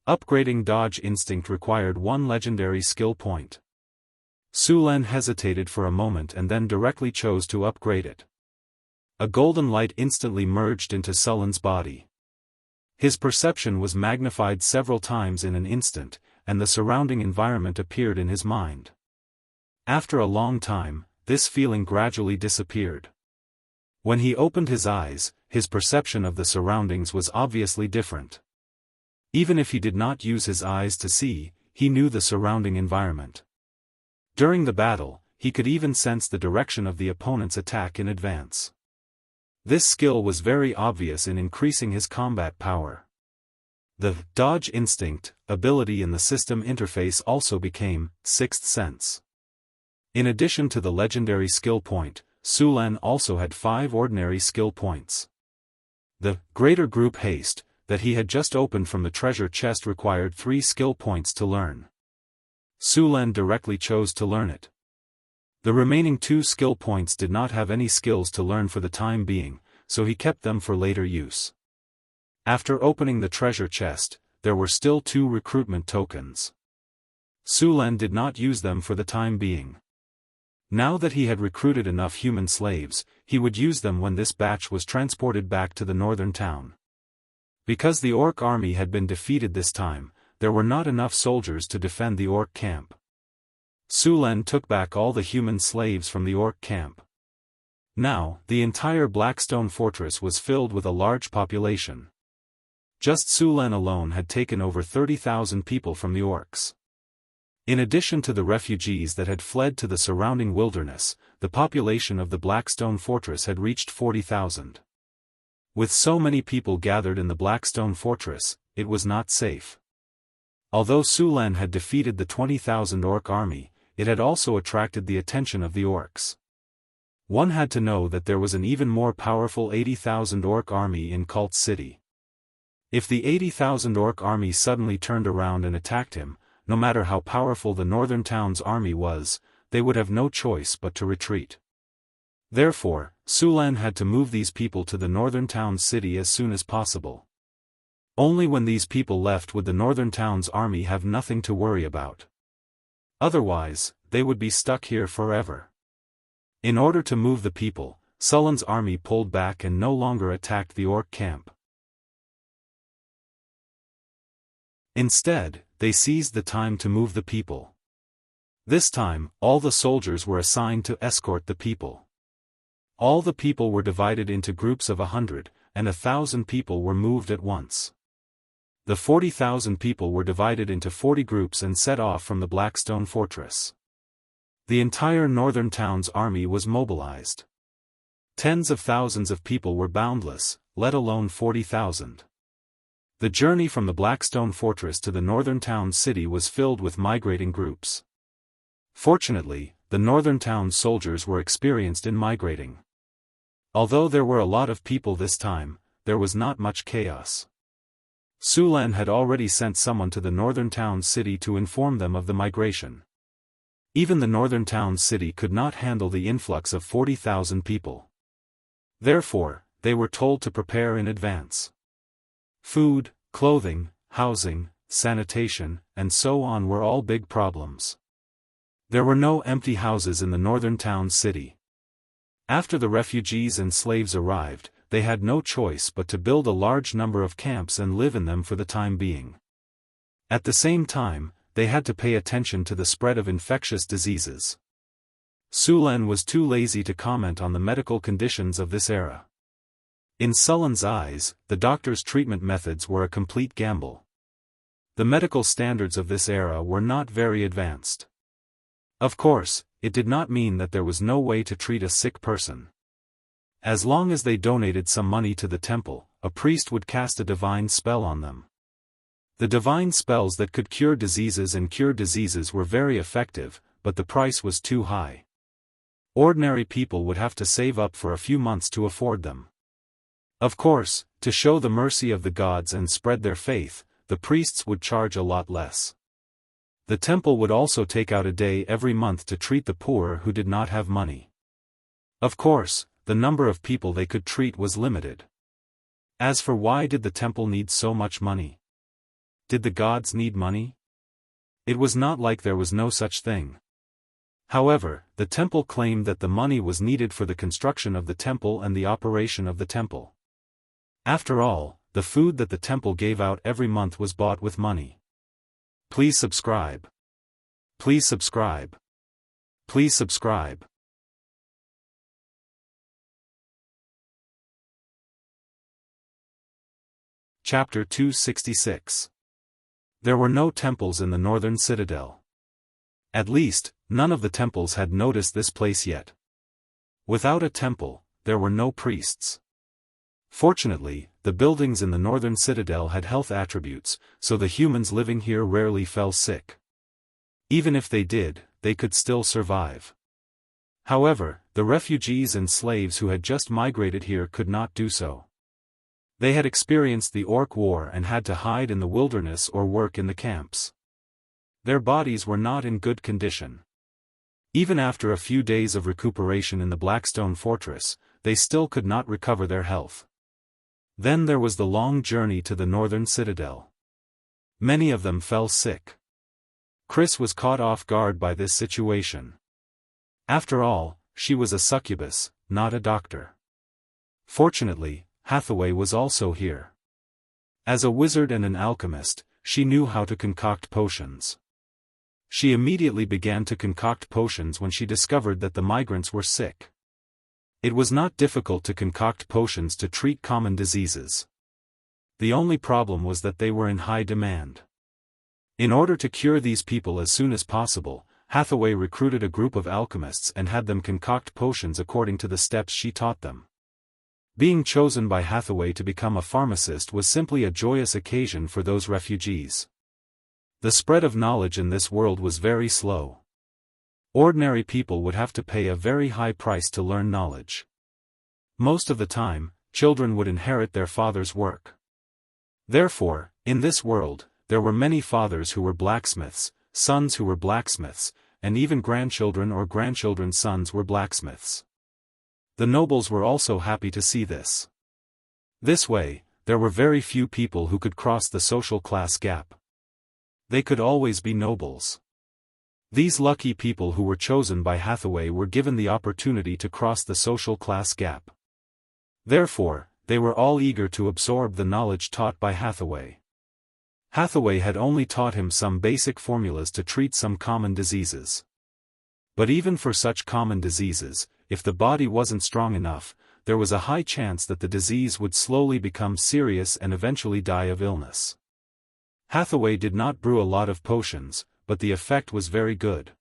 Upgrading Dodge Instinct required 1 legendary skill point. Su Len hesitated for a moment and then directly chose to upgrade it. A golden light instantly merged into Sullen's body. His perception was magnified several times in an instant, and the surrounding environment appeared in his mind. After a long time, this feeling gradually disappeared. When he opened his eyes, his perception of the surroundings was obviously different. Even if he did not use his eyes to see, he knew the surrounding environment. During the battle, he could even sense the direction of the opponent's attack in advance. This skill was very obvious in increasing his combat power. The dodge instinct ability in the system interface also became sixth sense. In addition to the legendary skill point, Su Lan also had 5 ordinary skill points. The greater group haste that he had just opened from the treasure chest required 3 skill points to learn. Su Lan directly chose to learn it. The remaining 2 skill points did not have any skills to learn for the time being, so he kept them for later use. After opening the treasure chest, there were still 2 recruitment tokens. Su Lan did not use them for the time being. Now that he had recruited enough human slaves, he would use them when this batch was transported back to the northern town. Because the orc army had been defeated this time, there were not enough soldiers to defend the orc camp. Su Lan took back all the human slaves from the orc camp. Now, the entire Blackstone fortress was filled with a large population. Just Su Lan alone had taken over 30,000 people from the orcs. In addition to the refugees that had fled to the surrounding wilderness, the population of the Blackstone fortress had reached 40,000. With so many people gathered in the Blackstone fortress, it was not safe. Although Su Lan had defeated the 20,000 orc army, it had also attracted the attention of the orcs. One had to know that there was an even more powerful 80,000 orc army in Cult City. If the 80,000 orc army suddenly turned around and attacked him, no matter how powerful the northern town's army was, they would have no choice but to retreat. Therefore, Su Lan had to move these people to the northern town's city as soon as possible. Only when these people left would the northern town's army have nothing to worry about. Otherwise, they would be stuck here forever. In order to move the people, Su Lan's army pulled back and no longer attacked the orc camp. Instead, they seized the time to move the people. This time, all the soldiers were assigned to escort the people. All the people were divided into groups of 100, and 1,000 people were moved at once. The 40,000 people were divided into 40 groups and set off from the Blackstone fortress. The entire northern town's army was mobilized. Tens of thousands of people were boundless, let alone 40,000. The journey from the Blackstone fortress to the northern town city was filled with migrating groups. Fortunately, the northern town soldiers were experienced in migrating. Although there were a lot of people this time, there was not much chaos. Su Lan had already sent someone to the northern town city to inform them of the migration. Even the northern town city could not handle the influx of 40,000 people. Therefore, they were told to prepare in advance. Food, clothing, housing, sanitation, and so on were all big problems. There were no empty houses in the northern town city. After the refugees and slaves arrived, they had no choice but to build a large number of camps and live in them for the time being. At the same time, they had to pay attention to the spread of infectious diseases. Su Lan was too lazy to comment on the medical conditions of this era. In Su Lan's eyes, the doctor's treatment methods were a complete gamble. The medical standards of this era were not very advanced. Of course, it did not mean that there was no way to treat a sick person. As long as they donated some money to the temple, a priest would cast a divine spell on them. The divine spells that could cure diseases and cure diseases were very effective, but the price was too high. Ordinary people would have to save up for a few months to afford them. Of course, to show the mercy of the gods and spread their faith, the priests would charge a lot less. The temple would also take out a day every month to treat the poor who did not have money. Of course, the number of people they could treat was limited. As for why did the temple need so much money? Did the gods need money? It was not like there was no such thing. However, the temple claimed that the money was needed for the construction of the temple and the operation of the temple. After all, the food that the temple gave out every month was bought with money. Please subscribe. Please subscribe. Please subscribe. Chapter 266. There were no temples in the northern citadel. At least, none of the temples had noticed this place yet. Without a temple, there were no priests. Fortunately, the buildings in the northern citadel had health attributes, so the humans living here rarely fell sick. Even if they did, they could still survive. However, the refugees and slaves who had just migrated here could not do so. They had experienced the Orc War and had to hide in the wilderness or work in the camps. Their bodies were not in good condition. Even after a few days of recuperation in the Blackstone Fortress, they still could not recover their health. Then there was the long journey to the northern citadel. Many of them fell sick. Chris was caught off guard by this situation. After all, she was a succubus, not a doctor. Fortunately, Hathaway was also here. As a wizard and an alchemist, she knew how to concoct potions. She immediately began to concoct potions when she discovered that the migrants were sick. It was not difficult to concoct potions to treat common diseases. The only problem was that they were in high demand. In order to cure these people as soon as possible, Hathaway recruited a group of alchemists and had them concoct potions according to the steps she taught them. Being chosen by Hathaway to become a pharmacist was simply a joyous occasion for those refugees. The spread of knowledge in this world was very slow. Ordinary people would have to pay a very high price to learn knowledge. Most of the time, children would inherit their father's work. Therefore, in this world, there were many fathers who were blacksmiths, sons who were blacksmiths, and even grandchildren or grandchildren's sons were blacksmiths. The nobles were also happy to see this. This way, there were very few people who could cross the social class gap. They could always be nobles. These lucky people who were chosen by Hathaway were given the opportunity to cross the social class gap. Therefore, they were all eager to absorb the knowledge taught by Hathaway. Hathaway had only taught him some basic formulas to treat some common diseases. But even for such common diseases, if the body wasn't strong enough, there was a high chance that the disease would slowly become serious and eventually die of illness. Hathaway did not brew a lot of potions, but the effect was very good.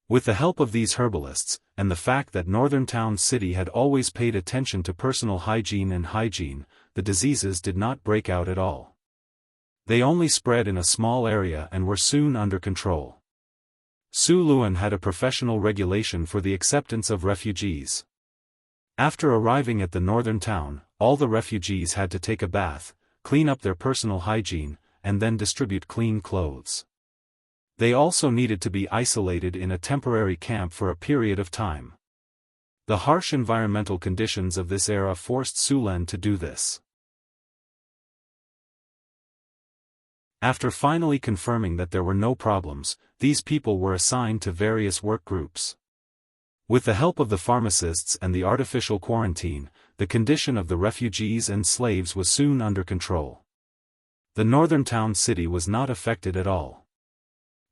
With the help of these herbalists, and the fact that Northern Town City had always paid attention to personal hygiene, the diseases did not break out at all. They only spread in a small area and were soon under control. Su Luan had a professional regulation for the acceptance of refugees. After arriving at the northern town, all the refugees had to take a bath, clean up their personal hygiene, and then distribute clean clothes. They also needed to be isolated in a temporary camp for a period of time. The harsh environmental conditions of this era forced Sulen to do this. After finally confirming that there were no problems, these people were assigned to various work groups. With the help of the pharmacists and the artificial quarantine, the condition of the refugees and slaves was soon under control. The northern town city was not affected at all.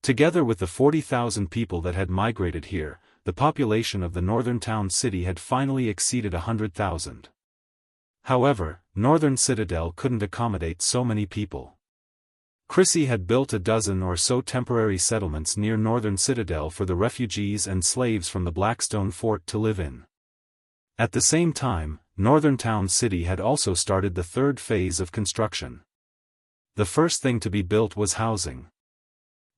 Together with the 40,000 people that had migrated here, the population of the northern town city had finally exceeded 100,000. However, Northern Citadel couldn't accommodate so many people. Chrissy had built a dozen or so temporary settlements near Northern Citadel for the refugees and slaves from the Blackstone Fort to live in. At the same time, Northern Town City had also started the third phase of construction. The first thing to be built was housing.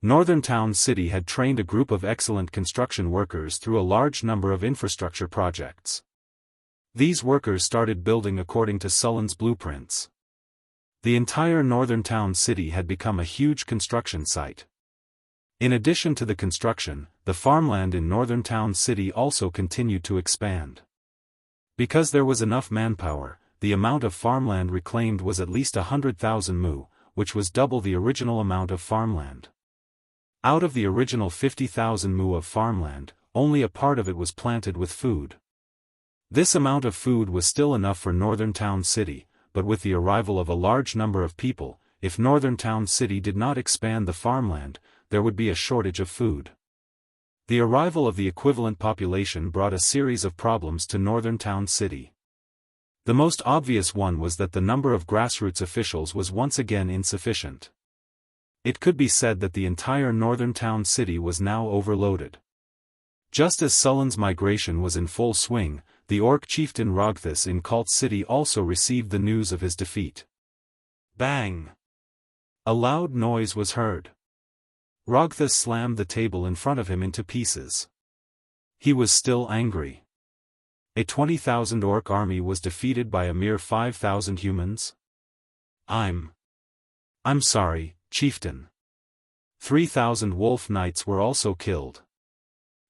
Northern Town City had trained a group of excellent construction workers through a large number of infrastructure projects. These workers started building according to Sullen's blueprints. The entire northern town city had become a huge construction site. In addition to the construction, the farmland in northern town city also continued to expand. Because there was enough manpower, the amount of farmland reclaimed was at least 100,000 mu, which was double the original amount of farmland. Out of the original 50,000 mu of farmland, only a part of it was planted with food. This amount of food was still enough for northern town city, but with the arrival of a large number of people, if Northern Town City did not expand the farmland, there would be a shortage of food. The arrival of the equivalent population brought a series of problems to Northern Town City. The most obvious one was that the number of grassroots officials was once again insufficient. It could be said that the entire Northern Town City was now overloaded. Just as Sullen's migration was in full swing, the orc chieftain Rogthus in Cult City also received the news of his defeat. Bang! A loud noise was heard. Rogthus slammed the table in front of him into pieces. He was still angry. A 20,000 orc army was defeated by a mere 5,000 humans? I'm sorry, chieftain. 3,000 wolf knights were also killed.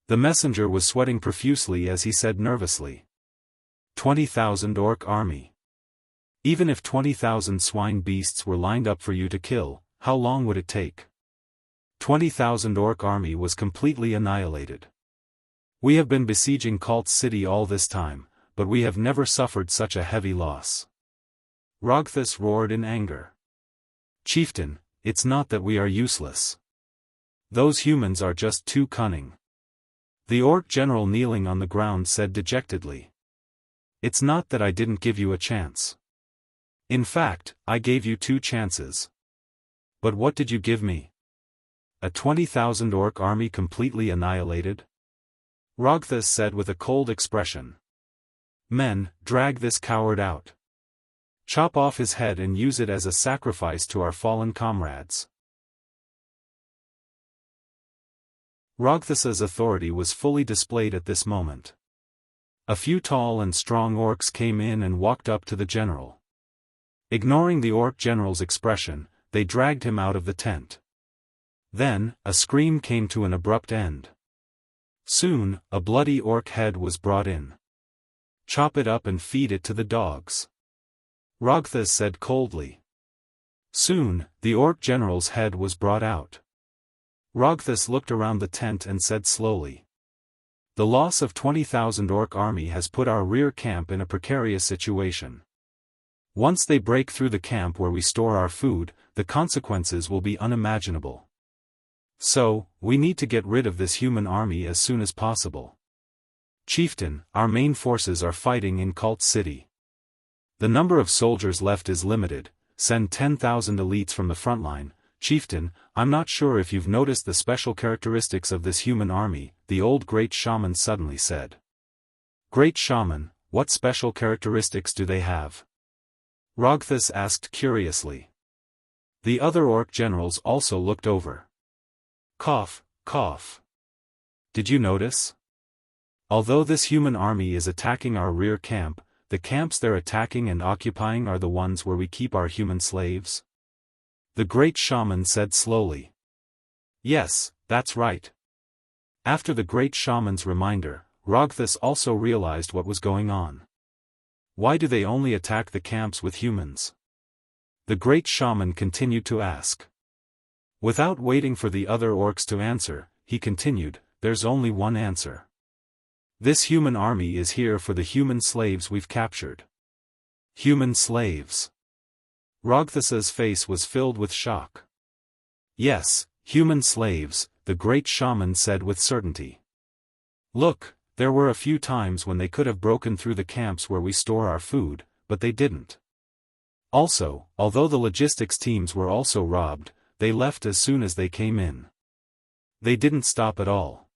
The messenger was sweating profusely as he said nervously. 20,000 orc army. Even if 20,000 swine beasts were lined up for you to kill, how long would it take? 20,000 orc army was completely annihilated. We have been besieging Cult City all this time, but we have never suffered such a heavy loss. Rogthus roared in anger. Chieftain, it's not that we are useless. Those humans are just too cunning. The orc general kneeling on the ground said dejectedly. It's not that I didn't give you a chance. In fact, I gave you 2 chances. But what did you give me? A 20,000 orc army completely annihilated? Rogthus said with a cold expression. Men, drag this coward out. Chop off his head and use it as a sacrifice to our fallen comrades. Rogthus's authority was fully displayed at this moment. A few tall and strong orcs came in and walked up to the general. Ignoring the orc general's expression, they dragged him out of the tent. Then, a scream came to an abrupt end. Soon, a bloody orc head was brought in. Chop it up and feed it to the dogs. Rogthus said coldly. Soon, the orc general's head was brought out. Rogthus looked around the tent and said slowly. The loss of 20,000 orc army has put our rear camp in a precarious situation. Once they break through the camp where we store our food, the consequences will be unimaginable. So, we need to get rid of this human army as soon as possible. Chieftain, our main forces are fighting in Cult City. The number of soldiers left is limited. Send 10,000 elites from the front line. Chieftain, I'm not sure if you've noticed the special characteristics of this human army, the old great shaman suddenly said. Great shaman, what special characteristics do they have? Rogthus asked curiously. The other orc generals also looked over. Cough, cough. Did you notice? Although this human army is attacking our rear camp, the camps they're attacking and occupying are the ones where we keep our human slaves? The great shaman said slowly. Yes, that's right. After the great shaman's reminder, Rogthus also realized what was going on. Why do they only attack the camps with humans? The great shaman continued to ask. Without waiting for the other orcs to answer, he continued, there's only one answer. This human army is here for the human slaves we've captured. Human slaves. Rogthus's face was filled with shock. Yes, human slaves, the great shaman said with certainty. Look, there were a few times when they could have broken through the camps where we store our food, but they didn't. Also, although the logistics teams were also robbed, they left as soon as they came in. They didn't stop at all.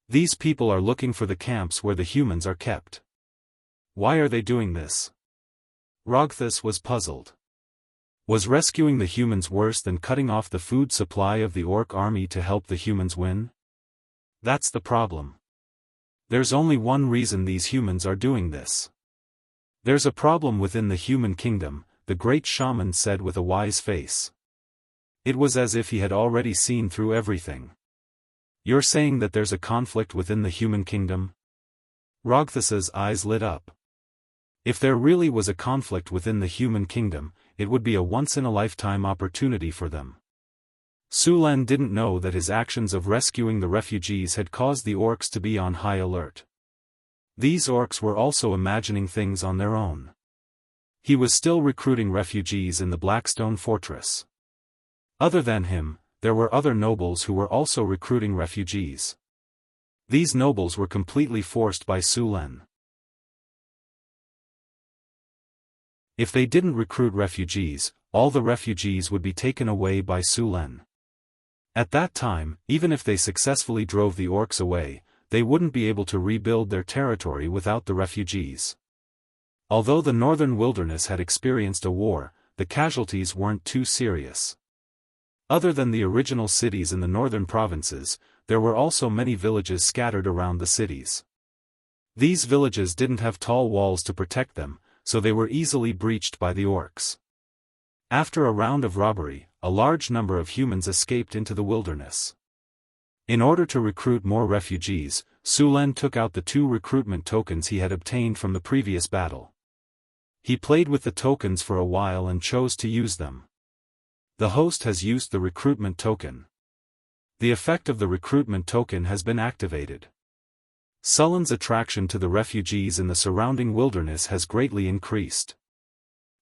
These people are looking for the camps where the humans are kept. Why are they doing this? Rogthus was puzzled. Was rescuing the humans worse than cutting off the food supply of the orc army to help the humans win? That's the problem. There's only one reason these humans are doing this. There's a problem within the human kingdom, the great shaman said with a wise face. It was as if he had already seen through everything. You're saying that there's a conflict within the human kingdom? Rogthus's eyes lit up. If there really was a conflict within the human kingdom, it would be a once-in-a-lifetime opportunity for them. Sulen didn't know that his actions of rescuing the refugees had caused the orcs to be on high alert. These orcs were also imagining things on their own. He was still recruiting refugees in the Blackstone Fortress. Other than him, there were other nobles who were also recruiting refugees. These nobles were completely forced by Sulen. If they didn't recruit refugees, all the refugees would be taken away by Sulen. At that time, even if they successfully drove the orcs away, they wouldn't be able to rebuild their territory without the refugees. Although the northern wilderness had experienced a war, the casualties weren't too serious. Other than the original cities in the northern provinces, there were also many villages scattered around the cities. These villages didn't have tall walls to protect them, so they were easily breached by the orcs. After a round of robbery, a large number of humans escaped into the wilderness. In order to recruit more refugees, Su Len took out the 2 recruitment tokens he had obtained from the previous battle. He played with the tokens for a while and chose to use them. The host has used the recruitment token. The effect of the recruitment token has been activated. Sullen's attraction to the refugees in the surrounding wilderness has greatly increased.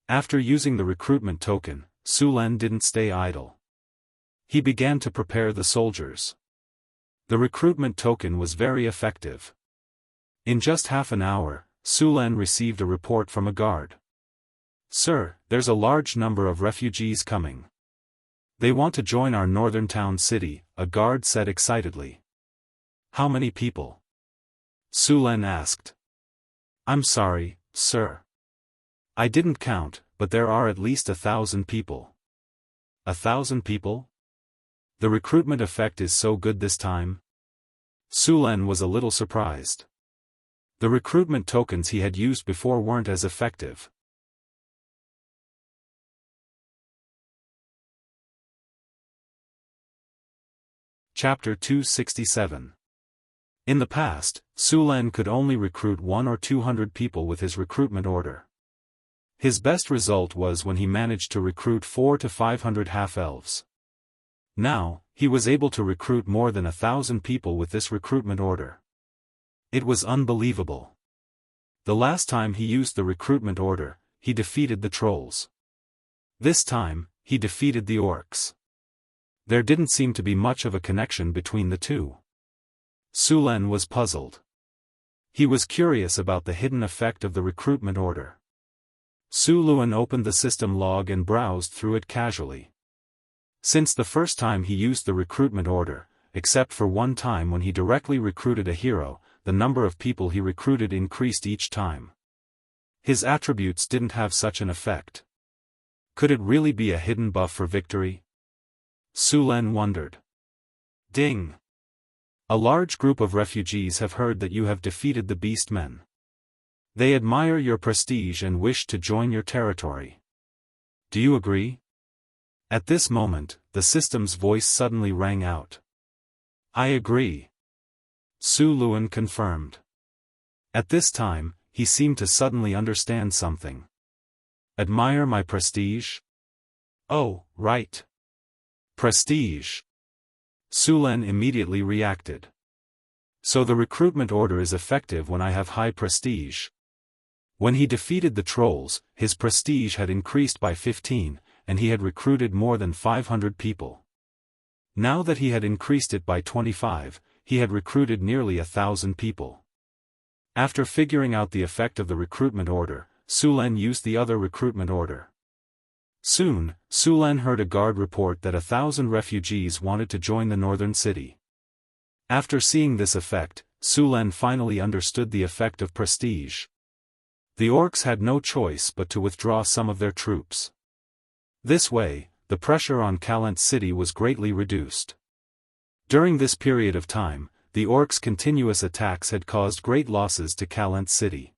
After using the recruitment token, Su Len didn't stay idle. He began to prepare the soldiers. The recruitment token was very effective. In just half an hour, Su Len received a report from a guard. "Sir, there's a large number of refugees coming. They want to join our northern town city," a guard said excitedly. "How many people?" Su Len asked. "I'm sorry, sir. I didn't count, but there are at least 1,000 people." 1,000 people? The recruitment effect is so good this time? Su Len was a little surprised. The recruitment tokens he had used before weren't as effective. Chapter 267. In the past, Su Len could only recruit 100 or 200 people with his recruitment order. His best result was when he managed to recruit 400 to 500 half-elves. Now, he was able to recruit more than 1,000 people with this recruitment order. It was unbelievable. The last time he used the recruitment order, he defeated the trolls. This time, he defeated the orcs. There didn't seem to be much of a connection between the two. Su Len was puzzled. He was curious about the hidden effect of the recruitment order. Su Luen opened the system log and browsed through it casually. Since the first time he used the recruitment order, except for one time when he directly recruited a hero, the number of people he recruited increased each time. His attributes didn't have such an effect. Could it really be a hidden buff for victory? Su Len wondered. Ding! A large group of refugees have heard that you have defeated the beast men. They admire your prestige and wish to join your territory. Do you agree? At this moment, the system's voice suddenly rang out. I agree. Su Luen confirmed. At this time, he seemed to suddenly understand something. Admire my prestige? Oh, right. Prestige. Su Len immediately reacted. So the recruitment order is effective when I have high prestige. When he defeated the trolls, his prestige had increased by 15, and he had recruited more than 500 people. Now that he had increased it by 25, he had recruited nearly 1,000 people. After figuring out the effect of the recruitment order, Su Len used the other recruitment order. Soon, Su Len heard a guard report that 1,000 refugees wanted to join the northern city. After seeing this effect, Su Len finally understood the effect of prestige. The orcs had no choice but to withdraw some of their troops. This way, the pressure on Kalent city was greatly reduced. During this period of time, the orcs' continuous attacks had caused great losses to Kalent city.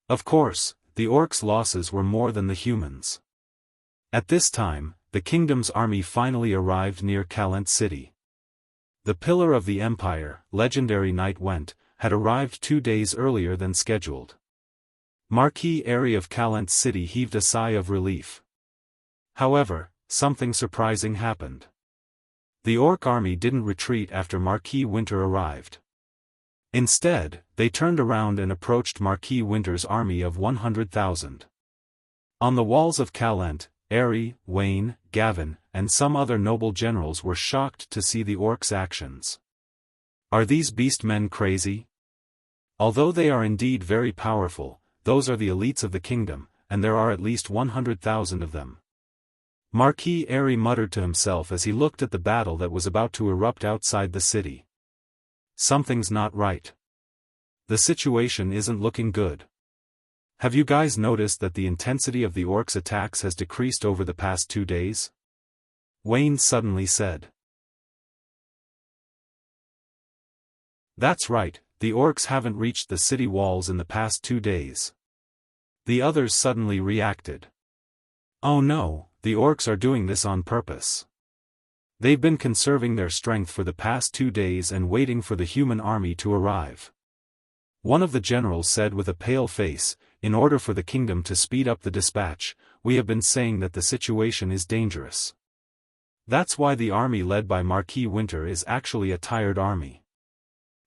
Of course, the orcs' losses were more than the humans. At this time, the kingdom's army finally arrived near Kalent city. The Pillar of the Empire, legendary Knight Went, had arrived 2 days earlier than scheduled. Marquis Airy of Kalent city heaved a sigh of relief. However, something surprising happened. The orc army didn't retreat after Marquis Winter arrived. Instead, they turned around and approached Marquis Winter's army of 100,000. On the walls of Kalent, Airy, Wayne, Gavin, and some other noble generals were shocked to see the orcs' actions. Are these beast men crazy? Although they are indeed very powerful, those are the elites of the kingdom, and there are at least 100,000 of them. Marquis Airy muttered to himself as he looked at the battle that was about to erupt outside the city. Something's not right. The situation isn't looking good. Have you guys noticed that the intensity of the orcs' attacks has decreased over the past 2 days? Wayne suddenly said. That's right, the orcs haven't reached the city walls in the past 2 days. The others suddenly reacted. Oh no, the orcs are doing this on purpose. They've been conserving their strength for the past 2 days and waiting for the human army to arrive. One of the generals said with a pale face, in order for the kingdom to speed up the dispatch, we have been saying that the situation is dangerous. That's why the army led by Marquis Winter is actually a tired army.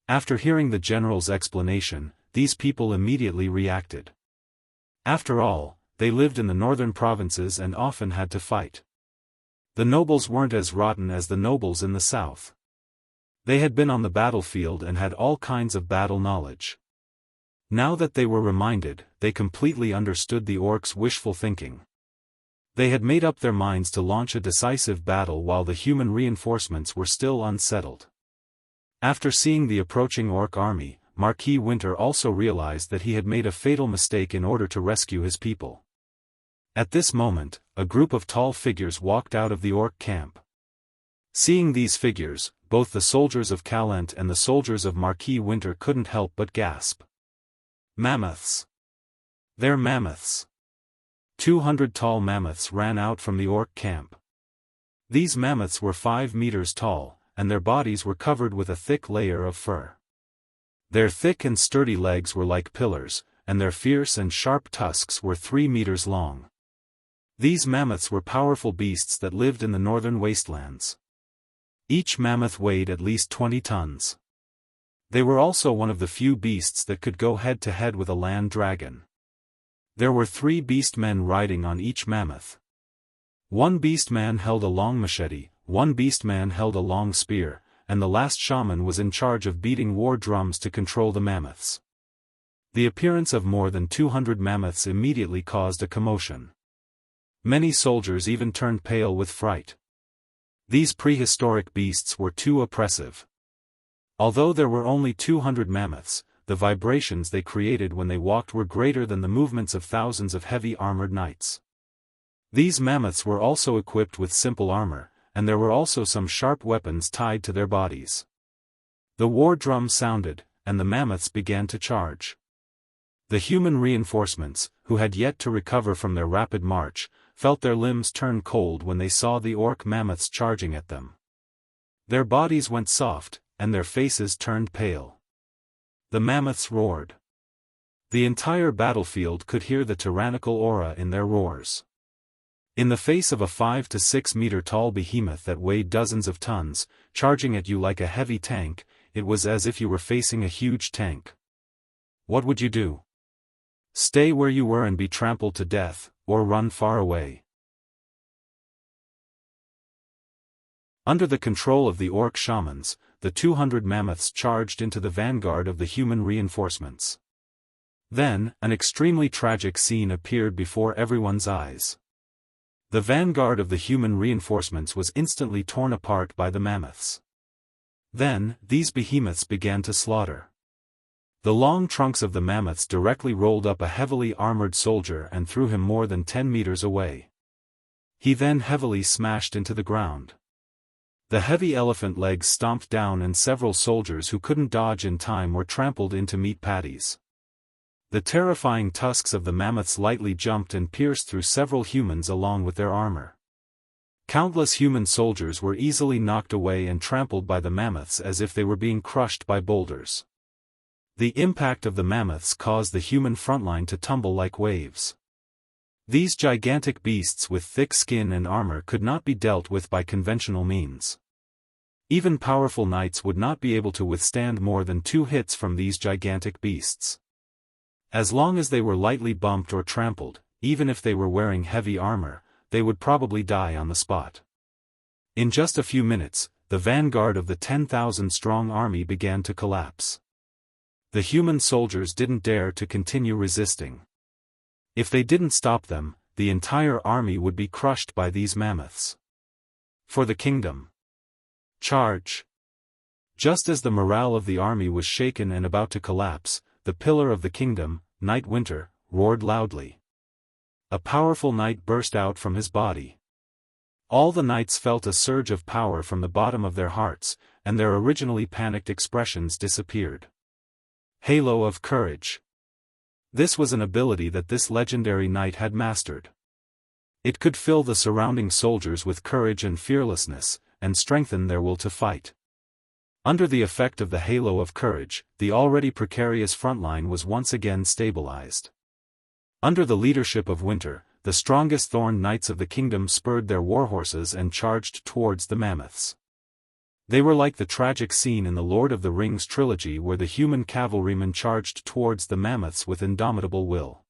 After hearing the general's explanation, these people immediately reacted. After all, they lived in the northern provinces and often had to fight. The nobles weren't as rotten as the nobles in the south. They had been on the battlefield and had all kinds of battle knowledge. Now that they were reminded, they completely understood the orcs' wishful thinking. They had made up their minds to launch a decisive battle while the human reinforcements were still unsettled. After seeing the approaching orc army, Marquis Winter also realized that he had made a fatal mistake in order to rescue his people. At this moment, a group of tall figures walked out of the orc camp. Seeing these figures, both the soldiers of Calent and the soldiers of Marquis Winter couldn't help but gasp. Mammoths! They're mammoths! 200 tall mammoths ran out from the orc camp. These mammoths were 5 meters tall, and their bodies were covered with a thick layer of fur. Their thick and sturdy legs were like pillars, and their fierce and sharp tusks were 3 meters long. These mammoths were powerful beasts that lived in the northern wastelands. Each mammoth weighed at least 20 tons. They were also one of the few beasts that could go head-to-head with a land dragon. There were 3 beastmen riding on each mammoth. One beastman held a long machete, one beastman held a long spear, and the last shaman was in charge of beating war drums to control the mammoths. The appearance of more than 200 mammoths immediately caused a commotion. Many soldiers even turned pale with fright. These prehistoric beasts were too oppressive. Although there were only 200 mammoths, the vibrations they created when they walked were greater than the movements of thousands of heavy armored knights. These mammoths were also equipped with simple armor, and there were also some sharp weapons tied to their bodies. The war drum sounded, and the mammoths began to charge. The human reinforcements, who had yet to recover from their rapid march, felt their limbs turn cold when they saw the orc mammoths charging at them. Their bodies went soft, and their faces turned pale. The mammoths roared. The entire battlefield could hear the tyrannical aura in their roars. In the face of a 5 to 6 meter tall behemoth that weighed dozens of tons, charging at you like a heavy tank, it was as if you were facing a huge tank. What would you do? Stay where you were and be trampled to death, or run far away? Under the control of the orc shamans, the 200 mammoths charged into the vanguard of the human reinforcements. Then, an extremely tragic scene appeared before everyone's eyes. The vanguard of the human reinforcements was instantly torn apart by the mammoths. Then, these behemoths began to slaughter. The long trunks of the mammoths directly rolled up a heavily armored soldier and threw him more than 10 meters away. He then heavily smashed into the ground. The heavy elephant legs stomped down and several soldiers who couldn't dodge in time were trampled into meat patties. The terrifying tusks of the mammoths lightly jumped and pierced through several humans along with their armor. Countless human soldiers were easily knocked away and trampled by the mammoths as if they were being crushed by boulders. The impact of the mammoths caused the human frontline to tumble like waves. These gigantic beasts with thick skin and armor could not be dealt with by conventional means. Even powerful knights would not be able to withstand more than 2 hits from these gigantic beasts. As long as they were lightly bumped or trampled, even if they were wearing heavy armor, they would probably die on the spot. In just a few minutes, the vanguard of the 10,000-strong army began to collapse. The human soldiers didn't dare to continue resisting. If they didn't stop them, the entire army would be crushed by these mammoths. For the kingdom. Charge! Just as the morale of the army was shaken and about to collapse, the pillar of the kingdom, Knight Winter, roared loudly. A powerful knight burst out from his body. All the knights felt a surge of power from the bottom of their hearts, and their originally panicked expressions disappeared. Halo of Courage. This was an ability that this legendary knight had mastered. It could fill the surrounding soldiers with courage and fearlessness, and strengthen their will to fight. Under the effect of the Halo of Courage, the already precarious frontline was once again stabilized. Under the leadership of Winter, the strongest Thorn Knights of the kingdom spurred their warhorses and charged towards the mammoths. They were like the tragic scene in the Lord of the Rings trilogy where the human cavalrymen charged towards the mammoths with indomitable will.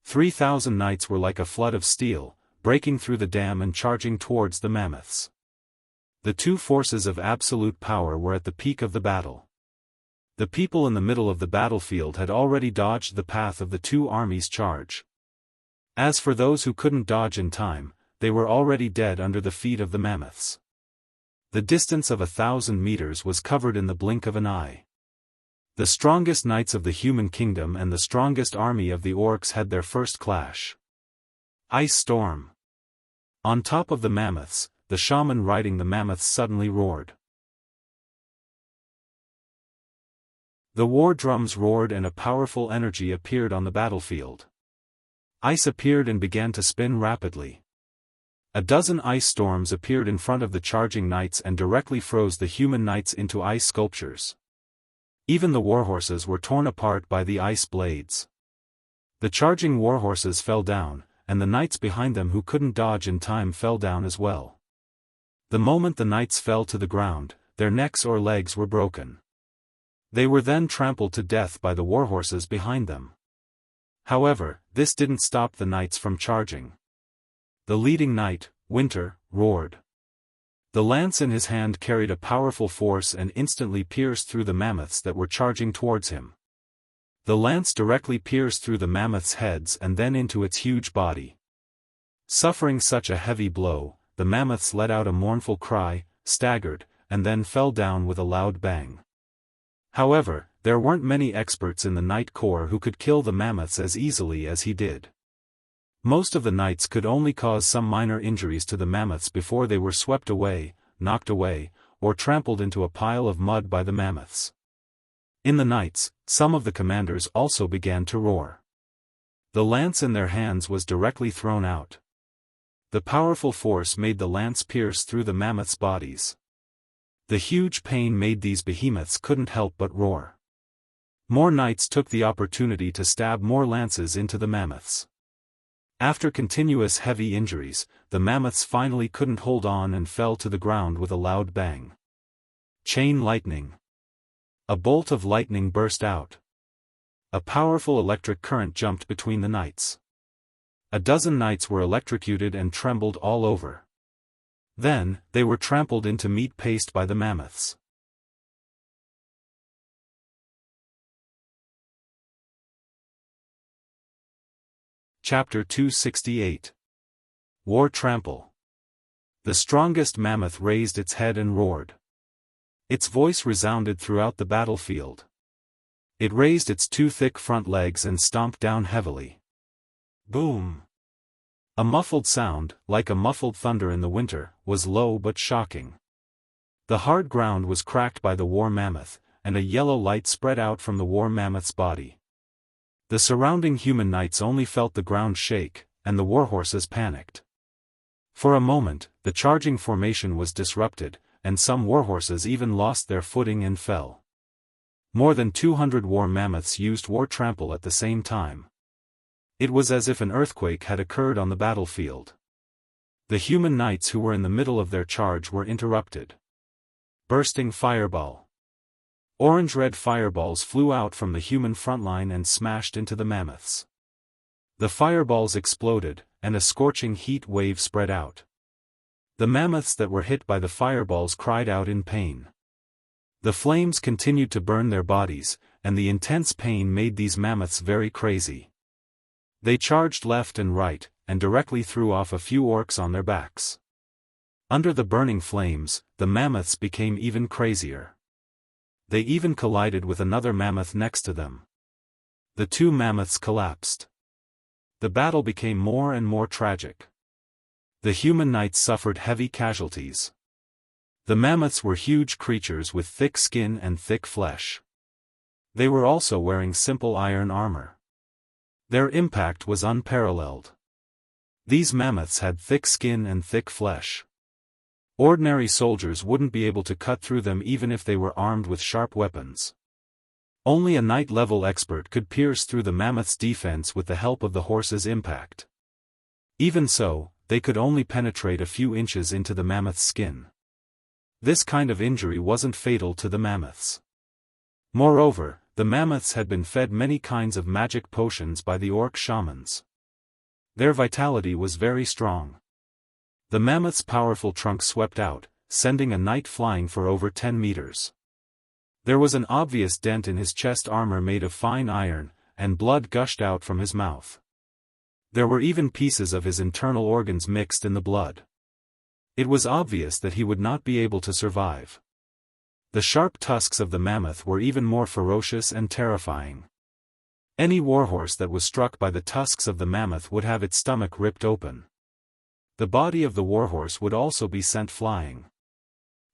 3,000 knights were like a flood of steel, breaking through the dam and charging towards the mammoths. The two forces of absolute power were at the peak of the battle. The people in the middle of the battlefield had already dodged the path of the two armies' charge. As for those who couldn't dodge in time, they were already dead under the feet of the mammoths. The distance of 1,000 meters was covered in the blink of an eye. The strongest knights of the human kingdom and the strongest army of the orcs had their first clash. Ice Storm. On top of the mammoths, the shaman riding the mammoths suddenly roared. The war drums roared and a powerful energy appeared on the battlefield. Ice appeared and began to spin rapidly. A dozen ice storms appeared in front of the charging knights and directly froze the human knights into ice sculptures. Even the warhorses were torn apart by the ice blades. The charging warhorses fell down, and the knights behind them who couldn't dodge in time fell down as well. The moment the knights fell to the ground, their necks or legs were broken. They were then trampled to death by the warhorses behind them. However, this didn't stop the knights from charging. The leading knight, Winter, roared. The lance in his hand carried a powerful force and instantly pierced through the mammoths that were charging towards him. The lance directly pierced through the mammoths' heads and then into its huge body. Suffering such a heavy blow, the mammoths let out a mournful cry, staggered, and then fell down with a loud bang. However, there weren't many experts in the Knight Corps who could kill the mammoths as easily as he did. Most of the knights could only cause some minor injuries to the mammoths before they were swept away, knocked away, or trampled into a pile of mud by the mammoths. In the knights, some of the commanders also began to roar. The lance in their hands was directly thrown out. The powerful force made the lance pierce through the mammoths' bodies. The huge pain made these behemoths couldn't help but roar. More knights took the opportunity to stab more lances into the mammoths. After continuous heavy injuries, the mammoths finally couldn't hold on and fell to the ground with a loud bang. Chain lightning. A bolt of lightning burst out. A powerful electric current jumped between the knights. A dozen knights were electrocuted and trembled all over. Then, they were trampled into meat paste by the mammoths. Chapter 268. War Trample. The strongest mammoth raised its head and roared. Its voice resounded throughout the battlefield. It raised its two thick front legs and stomped down heavily. Boom! A muffled sound, like a muffled thunder in the winter, was low but shocking. The hard ground was cracked by the war mammoth, and a yellow light spread out from the war mammoth's body. The surrounding human knights only felt the ground shake, and the warhorses panicked. For a moment, the charging formation was disrupted, and some warhorses even lost their footing and fell. More than 200 war mammoths used war trample at the same time. It was as if an earthquake had occurred on the battlefield. The human knights who were in the middle of their charge were interrupted. Bursting fireball. Orange-red fireballs flew out from the human frontline and smashed into the mammoths. The fireballs exploded, and a scorching heat wave spread out. The mammoths that were hit by the fireballs cried out in pain. The flames continued to burn their bodies, and the intense pain made these mammoths very crazy. They charged left and right, and directly threw off a few orcs on their backs. Under the burning flames, the mammoths became even crazier. They even collided with another mammoth next to them. The two mammoths collapsed. The battle became more and more tragic. The human knights suffered heavy casualties. The mammoths were huge creatures with thick skin and thick flesh. They were also wearing simple iron armor. Their impact was unparalleled. These mammoths had thick skin and thick flesh. Ordinary soldiers wouldn't be able to cut through them even if they were armed with sharp weapons. Only a knight-level expert could pierce through the mammoth's defense with the help of the horse's impact. Even so, they could only penetrate a few inches into the mammoth's skin. This kind of injury wasn't fatal to the mammoths. Moreover, the mammoths had been fed many kinds of magic potions by the orc shamans. Their vitality was very strong. The mammoth's powerful trunk swept out, sending a knight flying for over 10 meters. There was an obvious dent in his chest armor made of fine iron, and blood gushed out from his mouth. There were even pieces of his internal organs mixed in the blood. It was obvious that he would not be able to survive. The sharp tusks of the mammoth were even more ferocious and terrifying. Any warhorse that was struck by the tusks of the mammoth would have its stomach ripped open. The body of the warhorse would also be sent flying.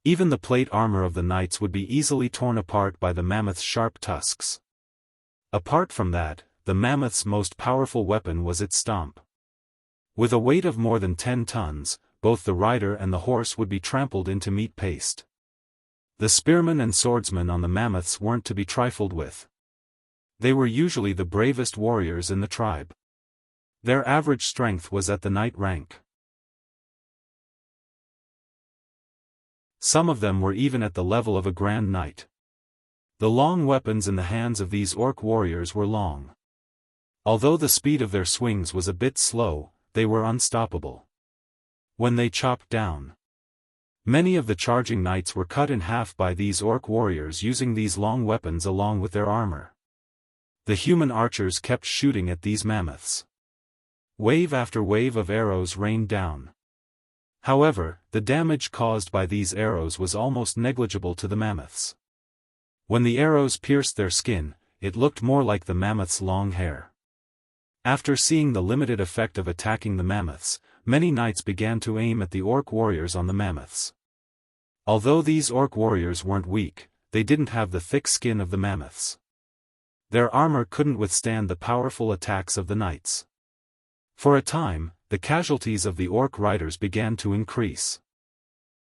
Even the plate armor of the knights would be easily torn apart by the mammoth's sharp tusks. Apart from that, the mammoth's most powerful weapon was its stomp. With a weight of more than 10 tons, both the rider and the horse would be trampled into meat paste. The spearmen and swordsmen on the mammoths weren't to be trifled with. They were usually the bravest warriors in the tribe. Their average strength was at the knight rank. Some of them were even at the level of a grand knight. The long weapons in the hands of these orc warriors were long. Although the speed of their swings was a bit slow, they were unstoppable. When they chopped down, many of the charging knights were cut in half by these orc warriors using these long weapons along with their armor. The human archers kept shooting at these mammoths. Wave after wave of arrows rained down. However, the damage caused by these arrows was almost negligible to the mammoths. When the arrows pierced their skin, it looked more like the mammoth's long hair. After seeing the limited effect of attacking the mammoths, many knights began to aim at the orc warriors on the mammoths. Although these orc warriors weren't weak, they didn't have the thick skin of the mammoths. Their armor couldn't withstand the powerful attacks of the knights. For a time, the casualties of the orc riders began to increase.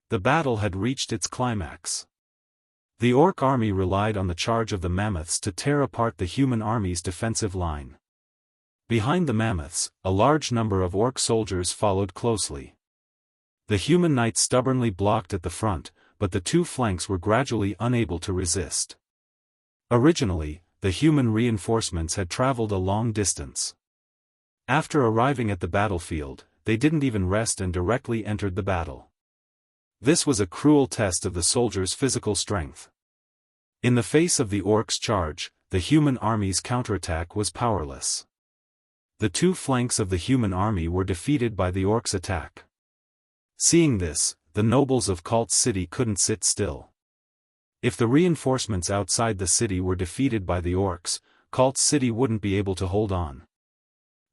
The battle had reached its climax. The orc army relied on the charge of the mammoths to tear apart the human army's defensive line. Behind the mammoths, a large number of orc soldiers followed closely. The human knights stubbornly blocked at the front, but the two flanks were gradually unable to resist. Originally, the human reinforcements had traveled a long distance. After arriving at the battlefield, they didn't even rest and directly entered the battle. This was a cruel test of the soldiers' physical strength. In the face of the orcs' charge, the human army's counterattack was powerless. The two flanks of the human army were defeated by the orcs' attack. Seeing this, the nobles of Cult City couldn't sit still. If the reinforcements outside the city were defeated by the orcs, Cult City wouldn't be able to hold on.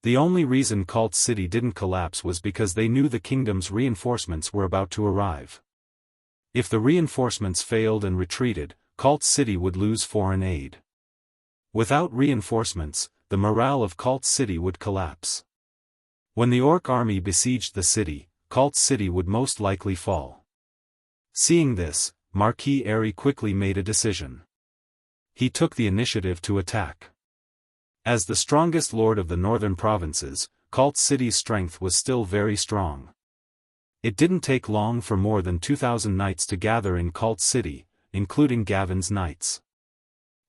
The only reason Cult City didn't collapse was because they knew the kingdom's reinforcements were about to arrive. If the reinforcements failed and retreated, Cult City would lose foreign aid. Without reinforcements, the morale of Cult City would collapse. When the orc army besieged the city, Cult City would most likely fall. Seeing this, Marquis Airy quickly made a decision. He took the initiative to attack. As the strongest lord of the northern provinces, Cult City's strength was still very strong. It didn't take long for more than 2,000 knights to gather in Cult City, including Gavin's knights.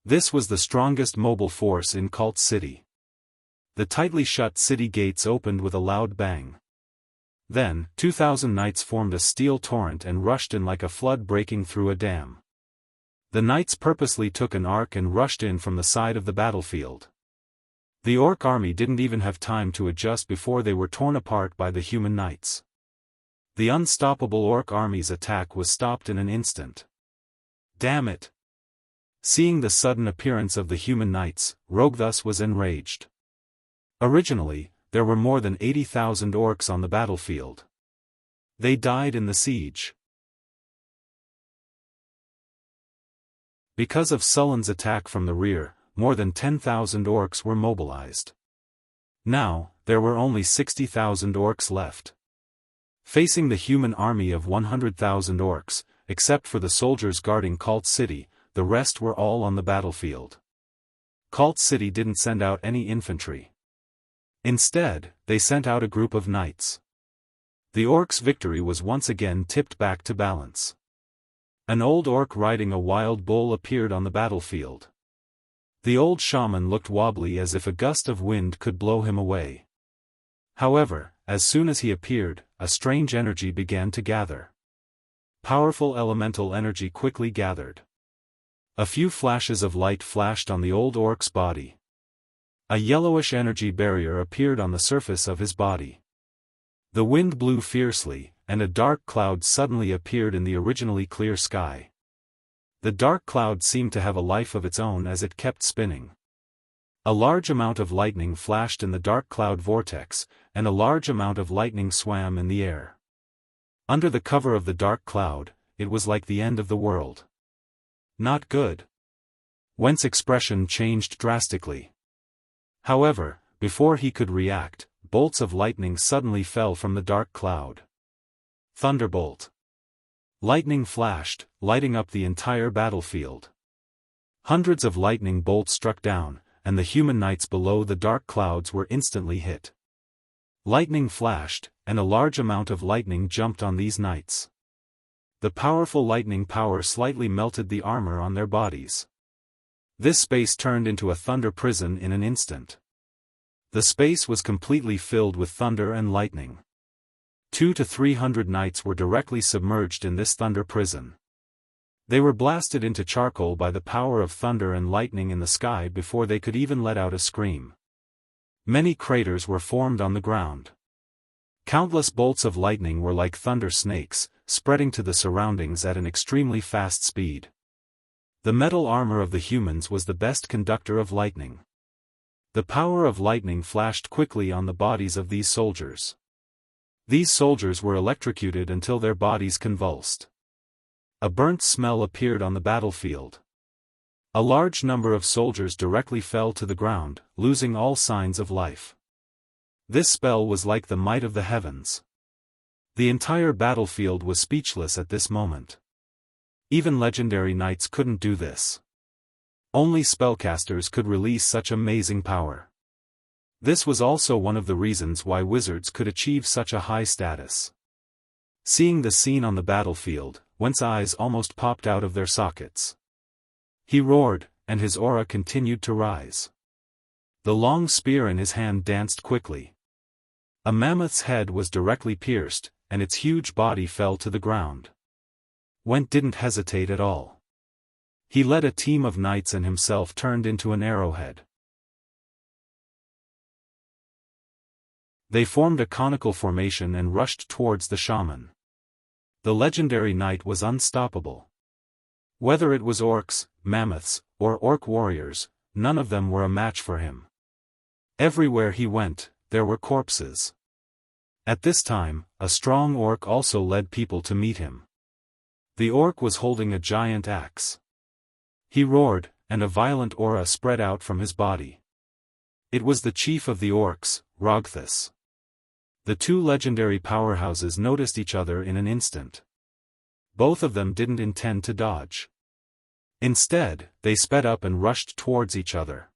This was the strongest mobile force in Cult City. The tightly shut city gates opened with a loud bang. Then, 2,000 knights formed a steel torrent and rushed in like a flood breaking through a dam. The knights purposely took an arc and rushed in from the side of the battlefield. The orc army didn't even have time to adjust before they were torn apart by the human knights. The unstoppable orc army's attack was stopped in an instant. Damn it! Seeing the sudden appearance of the human knights, Rogthus was enraged. Originally, there were more than 80,000 orcs on the battlefield. They died in the siege. Because of Sullen's attack from the rear, more than 10,000 orcs were mobilized. Now, there were only 60,000 orcs left. Facing the human army of 100,000 orcs, except for the soldiers guarding Cult City, the rest were all on the battlefield. Cult City didn't send out any infantry. Instead, they sent out a group of knights. The orcs' victory was once again tipped back to balance. An old orc riding a wild bull appeared on the battlefield. The old shaman looked wobbly as if a gust of wind could blow him away. However, as soon as he appeared, a strange energy began to gather. Powerful elemental energy quickly gathered. A few flashes of light flashed on the old orc's body. A yellowish energy barrier appeared on the surface of his body. The wind blew fiercely, and a dark cloud suddenly appeared in the originally clear sky. The dark cloud seemed to have a life of its own as it kept spinning. A large amount of lightning flashed in the dark cloud vortex, and a large amount of lightning swam in the air. Under the cover of the dark cloud, it was like the end of the world. Not good. Wen's expression changed drastically. However, before he could react, bolts of lightning suddenly fell from the dark cloud. Thunderbolt. Lightning flashed, lighting up the entire battlefield. Hundreds of lightning bolts struck down, and the human knights below the dark clouds were instantly hit. Lightning flashed, and a large amount of lightning jumped on these knights. The powerful lightning power slightly melted the armor on their bodies. This space turned into a thunder prison in an instant. The space was completely filled with thunder and lightning. 200 to 300 knights were directly submerged in this thunder prison. They were blasted into charcoal by the power of thunder and lightning in the sky before they could even let out a scream. Many craters were formed on the ground. Countless bolts of lightning were like thunder snakes, spreading to the surroundings at an extremely fast speed. The metal armor of the humans was the best conductor of lightning. The power of lightning flashed quickly on the bodies of these soldiers. These soldiers were electrocuted until their bodies convulsed. A burnt smell appeared on the battlefield. A large number of soldiers directly fell to the ground, losing all signs of life. This spell was like the might of the heavens. The entire battlefield was speechless at this moment. Even legendary knights couldn't do this. Only spellcasters could release such amazing power. This was also one of the reasons why wizards could achieve such a high status. Seeing the scene on the battlefield, Wen's eyes almost popped out of their sockets. He roared, and his aura continued to rise. The long spear in his hand danced quickly. A mammoth's head was directly pierced, and its huge body fell to the ground. Wen didn't hesitate at all. He led a team of knights and himself turned into an arrowhead. They formed a conical formation and rushed towards the shaman. The legendary knight was unstoppable. Whether it was orcs, mammoths, or orc warriors, none of them were a match for him. Everywhere he went, there were corpses. At this time, a strong orc also led people to meet him. The orc was holding a giant axe. He roared, and a violent aura spread out from his body. It was the chief of the orcs, Rogthus. The two legendary powerhouses noticed each other in an instant. Both of them didn't intend to dodge. Instead, they sped up and rushed towards each other.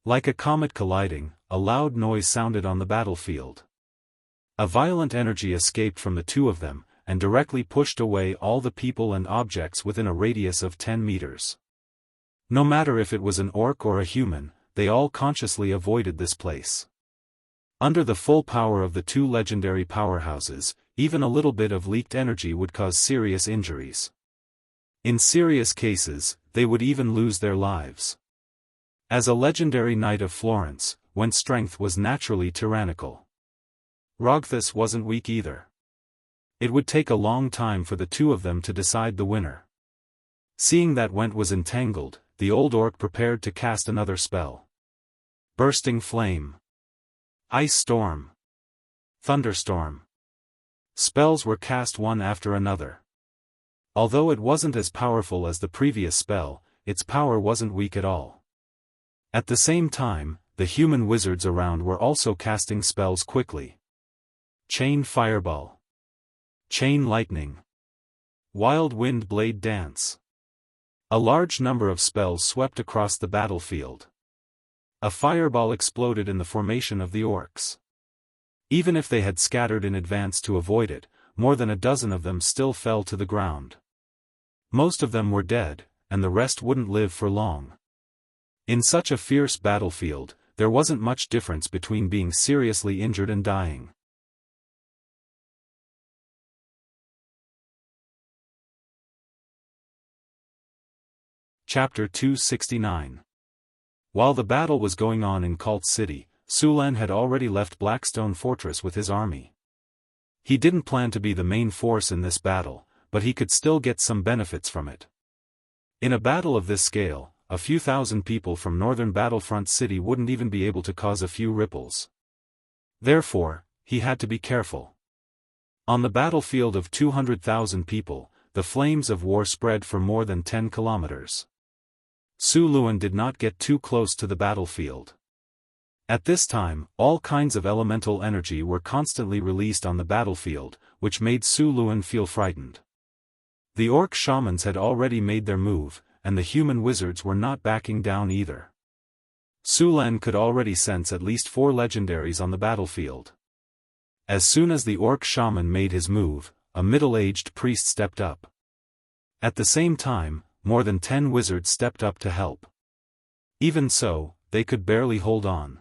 Like a comet colliding, a loud noise sounded on the battlefield. A violent energy escaped from the two of them, and directly pushed away all the people and objects within a radius of 10 meters. No matter if it was an orc or a human, they all consciously avoided this place. Under the full power of the two legendary powerhouses, even a little bit of leaked energy would cause serious injuries. In serious cases, they would even lose their lives. As a legendary knight of Florence, Wen's strength was naturally tyrannical. Rogthus wasn't weak either. It would take a long time for the two of them to decide the winner. Seeing that Went was entangled, the old orc prepared to cast another spell. Bursting Flame. Ice Storm. Thunderstorm. Spells were cast one after another. Although it wasn't as powerful as the previous spell, its power wasn't weak at all. At the same time, the human wizards around were also casting spells quickly. Chain Fireball. Chain Lightning. Wild Wind Blade Dance. A large number of spells swept across the battlefield. A fireball exploded in the formation of the orcs. Even if they had scattered in advance to avoid it, more than a dozen of them still fell to the ground. Most of them were dead, and the rest wouldn't live for long. In such a fierce battlefield, there wasn't much difference between being seriously injured and dying. Chapter 269. While the battle was going on in Cult City, Sulan had already left Blackstone Fortress with his army. He didn't plan to be the main force in this battle, but he could still get some benefits from it. In a battle of this scale, a few thousand people from northern Battlefront City wouldn't even be able to cause a few ripples. Therefore, he had to be careful. On the battlefield of 200,000 people, the flames of war spread for more than 10 kilometers. Su Luan did not get too close to the battlefield. At this time, all kinds of elemental energy were constantly released on the battlefield, which made Su Luan feel frightened. The orc shamans had already made their move, and the human wizards were not backing down either. Su Luan could already sense at least 4 legendaries on the battlefield. As soon as the orc shaman made his move, a middle-aged priest stepped up. At the same time, more than 10 wizards stepped up to help. Even so, they could barely hold on.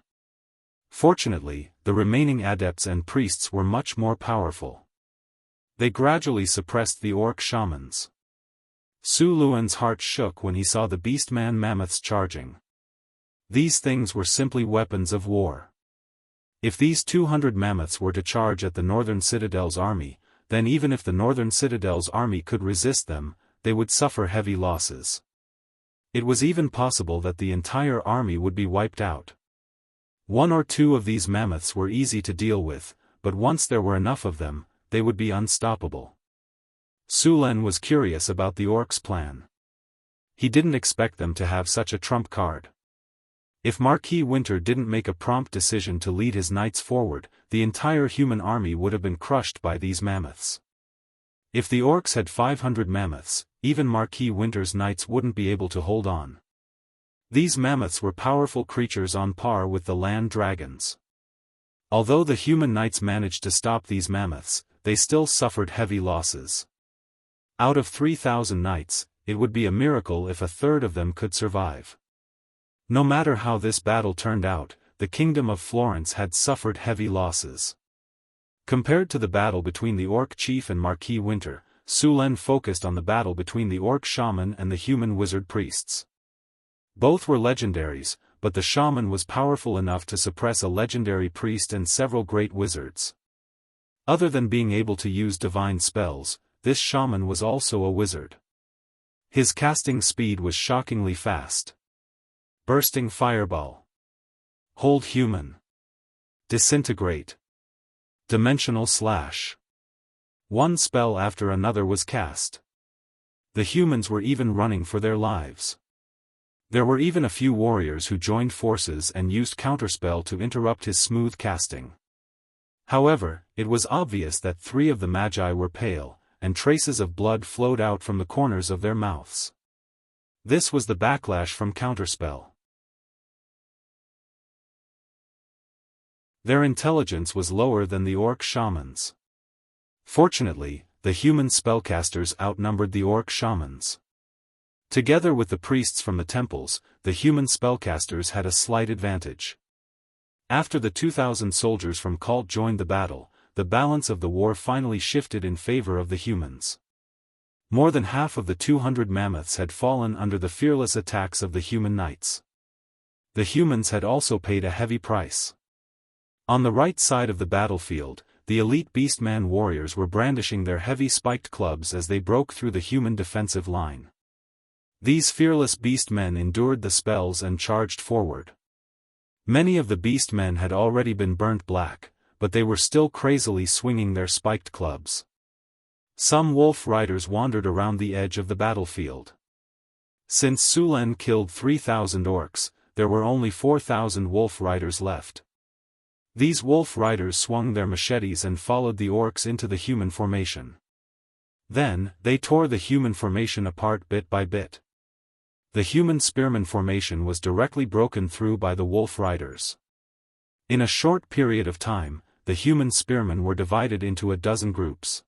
Fortunately, the remaining adepts and priests were much more powerful. They gradually suppressed the orc shamans. Su Luan's heart shook when he saw the beastman mammoths charging. These things were simply weapons of war. If these 200 mammoths were to charge at the Northern Citadel's army, then even if the Northern Citadel's army could resist them, they would suffer heavy losses. It was even possible that the entire army would be wiped out. 1 or 2 of these mammoths were easy to deal with, but once there were enough of them, they would be unstoppable. Sulan was curious about the orcs' plan. He didn't expect them to have such a trump card. If Marquis Winter didn't make a prompt decision to lead his knights forward, the entire human army would have been crushed by these mammoths. If the orcs had 500 mammoths, even Marquis Winter's knights wouldn't be able to hold on. These mammoths were powerful creatures on par with the land dragons. Although the human knights managed to stop these mammoths, they still suffered heavy losses. Out of 3,000 knights, it would be a miracle if a third of them could survive. No matter how this battle turned out, the Kingdom of Florence had suffered heavy losses. Compared to the battle between the orc chief and Marquis Winter, Sulan focused on the battle between the orc shaman and the human wizard priests. Both were legendaries, but the shaman was powerful enough to suppress a legendary priest and several great wizards. Other than being able to use divine spells, this shaman was also a wizard. His casting speed was shockingly fast. Bursting Fireball. Hold Human. Disintegrate. Dimensional Slash. One spell after another was cast. The humans were even running for their lives. There were even a few warriors who joined forces and used counterspell to interrupt his smooth casting. However, it was obvious that 3 of the magi were pale, and traces of blood flowed out from the corners of their mouths. This was the backlash from counterspell. Their intelligence was lower than the orc shamans. Fortunately, the human spellcasters outnumbered the orc shamans. Together with the priests from the temples, the human spellcasters had a slight advantage. After the 2,000 soldiers from Cult joined the battle, the balance of the war finally shifted in favor of the humans. More than half of the 200 mammoths had fallen under the fearless attacks of the human knights. The humans had also paid a heavy price. On the right side of the battlefield, the elite beastman warriors were brandishing their heavy spiked clubs as they broke through the human defensive line. These fearless beastmen endured the spells and charged forward. Many of the beastmen had already been burnt black, but they were still crazily swinging their spiked clubs. Some wolf riders wandered around the edge of the battlefield. Since Sulen killed 3,000 orcs, there were only 4,000 wolf riders left. These wolf riders swung their machetes and followed the orcs into the human formation. Then, they tore the human formation apart bit by bit. The human spearman formation was directly broken through by the wolf riders. In a short period of time, the human spearmen were divided into a dozen groups.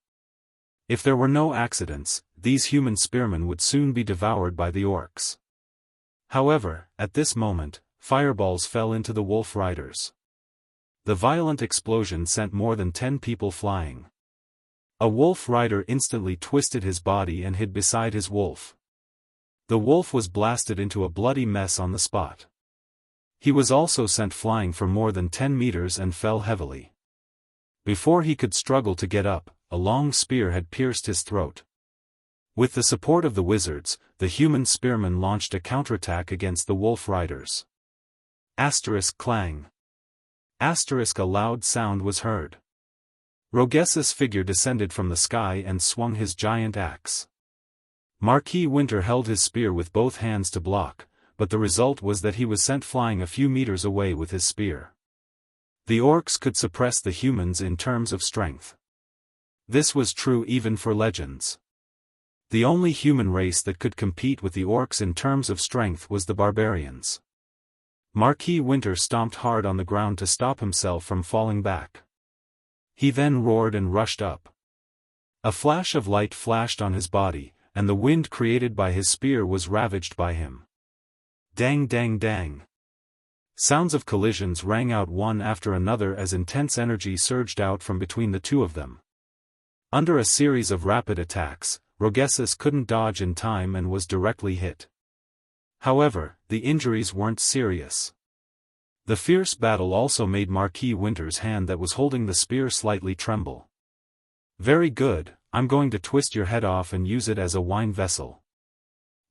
If there were no accidents, these human spearmen would soon be devoured by the orcs. However, at this moment, fireballs fell into the wolf riders. The violent explosion sent more than 10 people flying. A wolf rider instantly twisted his body and hid beside his wolf. The wolf was blasted into a bloody mess on the spot. He was also sent flying for more than 10 meters and fell heavily. Before he could struggle to get up, a long spear had pierced his throat. With the support of the wizards, the human spearmen launched a counterattack against the wolf riders. Asterisk clang. Asterisk a loud sound was heard. Roges's figure descended from the sky and swung his giant axe. Marquis Winter held his spear with both hands to block, but the result was that he was sent flying a few meters away with his spear. The orcs could suppress the humans in terms of strength. This was true even for legends. The only human race that could compete with the orcs in terms of strength was the barbarians. Marquis Winter stomped hard on the ground to stop himself from falling back. He then roared and rushed up. A flash of light flashed on his body, and the wind created by his spear was ravaged by him. Dang dang dang. Sounds of collisions rang out one after another as intense energy surged out from between the two of them. Under a series of rapid attacks, Rogessus couldn't dodge in time and was directly hit. However, the injuries weren't serious. The fierce battle also made Marquis Winter's hand that was holding the spear slightly tremble. Very good, I'm going to twist your head off and use it as a wine vessel.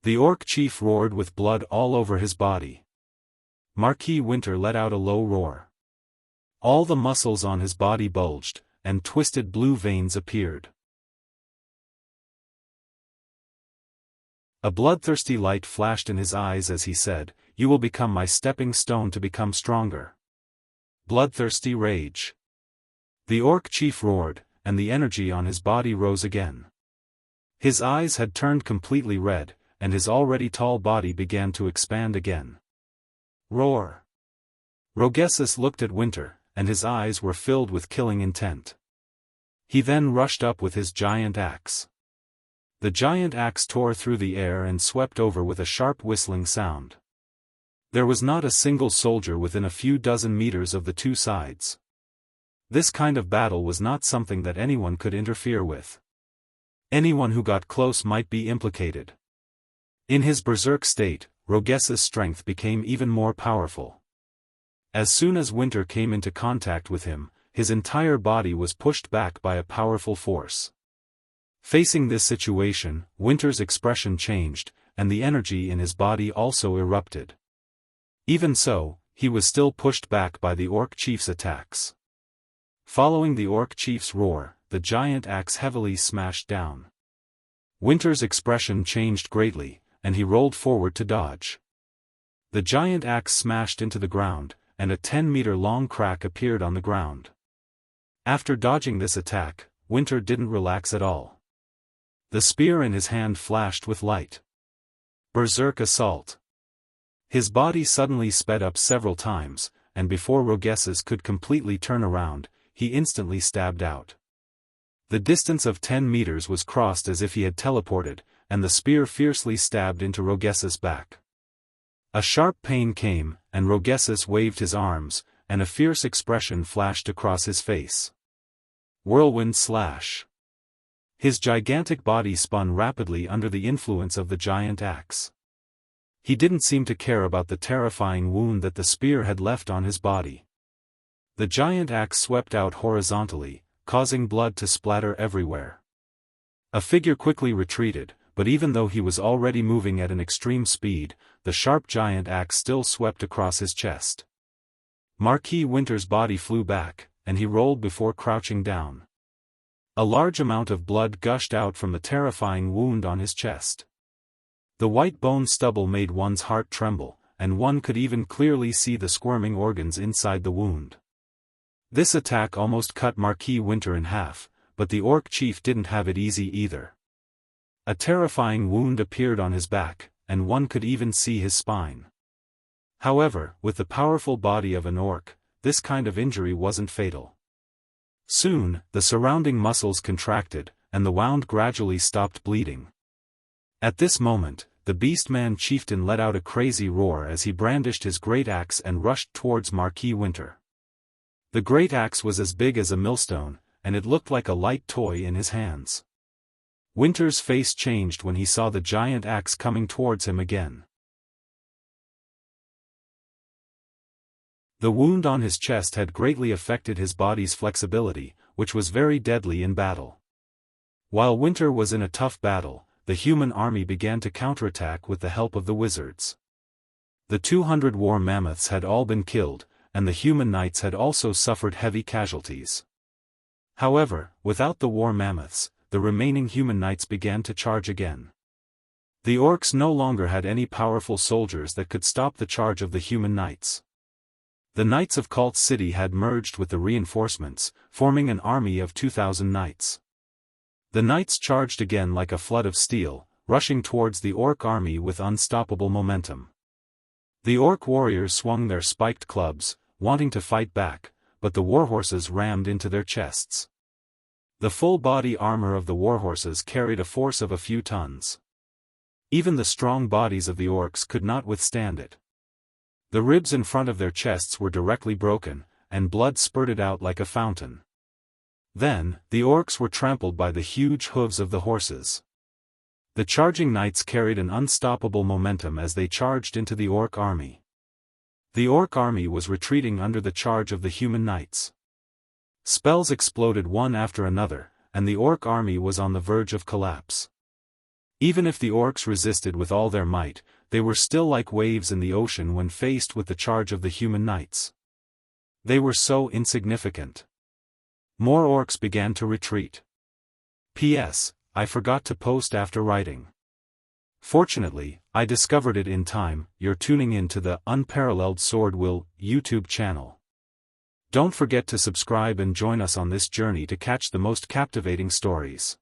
The orc chief roared with blood all over his body. Marquis Winter let out a low roar. All the muscles on his body bulged, and twisted blue veins appeared. A bloodthirsty light flashed in his eyes as he said, "You will become my stepping stone to become stronger." Bloodthirsty rage. The orc chief roared, and the energy on his body rose again. His eyes had turned completely red, and his already tall body began to expand again. Roar. Rogessus looked at Winter, and his eyes were filled with killing intent. He then rushed up with his giant axe. The giant axe tore through the air and swept over with a sharp whistling sound. There was not a single soldier within a few dozen meters of the two sides. This kind of battle was not something that anyone could interfere with. Anyone who got close might be implicated. In his berserk state, Rogessus' strength became even more powerful. As soon as Winter came into contact with him, his entire body was pushed back by a powerful force. Facing this situation, Winter's expression changed, and the energy in his body also erupted. Even so, he was still pushed back by the orc chief's attacks. Following the orc chief's roar, the giant axe heavily smashed down. Winter's expression changed greatly, and he rolled forward to dodge. The giant axe smashed into the ground, and a 10-meter-long crack appeared on the ground. After dodging this attack, Winter didn't relax at all. The spear in his hand flashed with light. Berserk assault. His body suddenly sped up several times, and before Rogessus could completely turn around, he instantly stabbed out. The distance of 10 meters was crossed as if he had teleported, and the spear fiercely stabbed into Rogessus' back. A sharp pain came, and Rogessus waved his arms, and a fierce expression flashed across his face. Whirlwind slash. His gigantic body spun rapidly under the influence of the giant axe. He didn't seem to care about the terrifying wound that the spear had left on his body. The giant axe swept out horizontally, causing blood to splatter everywhere. A figure quickly retreated, but even though he was already moving at an extreme speed, the sharp giant axe still swept across his chest. Marquis Winter's body flew back, and he rolled before crouching down. A large amount of blood gushed out from the terrifying wound on his chest. The white bone stubble made one's heart tremble, and one could even clearly see the squirming organs inside the wound. This attack almost cut Marquis Winter in half, but the orc chief didn't have it easy either. A terrifying wound appeared on his back, and one could even see his spine. However, with the powerful body of an orc, this kind of injury wasn't fatal. Soon, the surrounding muscles contracted, and the wound gradually stopped bleeding. At this moment, the Beastman chieftain let out a crazy roar as he brandished his great axe and rushed towards Marquis Winter. The great axe was as big as a millstone, and it looked like a light toy in his hands. Winter's face changed when he saw the giant axe coming towards him again. The wound on his chest had greatly affected his body's flexibility, which was very deadly in battle. While Winter was in a tough battle, the human army began to counterattack with the help of the wizards. The 200 war mammoths had all been killed, and the human knights had also suffered heavy casualties. However, without the war mammoths, the remaining human knights began to charge again. The orcs no longer had any powerful soldiers that could stop the charge of the human knights. The knights of Cult City had merged with the reinforcements, forming an army of 2,000 knights. The knights charged again like a flood of steel, rushing towards the orc army with unstoppable momentum. The orc warriors swung their spiked clubs, wanting to fight back, but the warhorses rammed into their chests. The full-body armor of the warhorses carried a force of a few tons. Even the strong bodies of the orcs could not withstand it. The ribs in front of their chests were directly broken, and blood spurted out like a fountain. Then, the orcs were trampled by the huge hooves of the horses. The charging knights carried an unstoppable momentum as they charged into the orc army. The orc army was retreating under the charge of the human knights. Spells exploded one after another, and the orc army was on the verge of collapse. Even if the orcs resisted with all their might, they were still like waves in the ocean when faced with the charge of the human knights. They were so insignificant. More orcs began to retreat. P.S. I forgot to post after writing. Fortunately, I discovered it in time. You're tuning in to the Unparalleled SwordWill YouTube channel. Don't forget to subscribe and join us on this journey to catch the most captivating stories.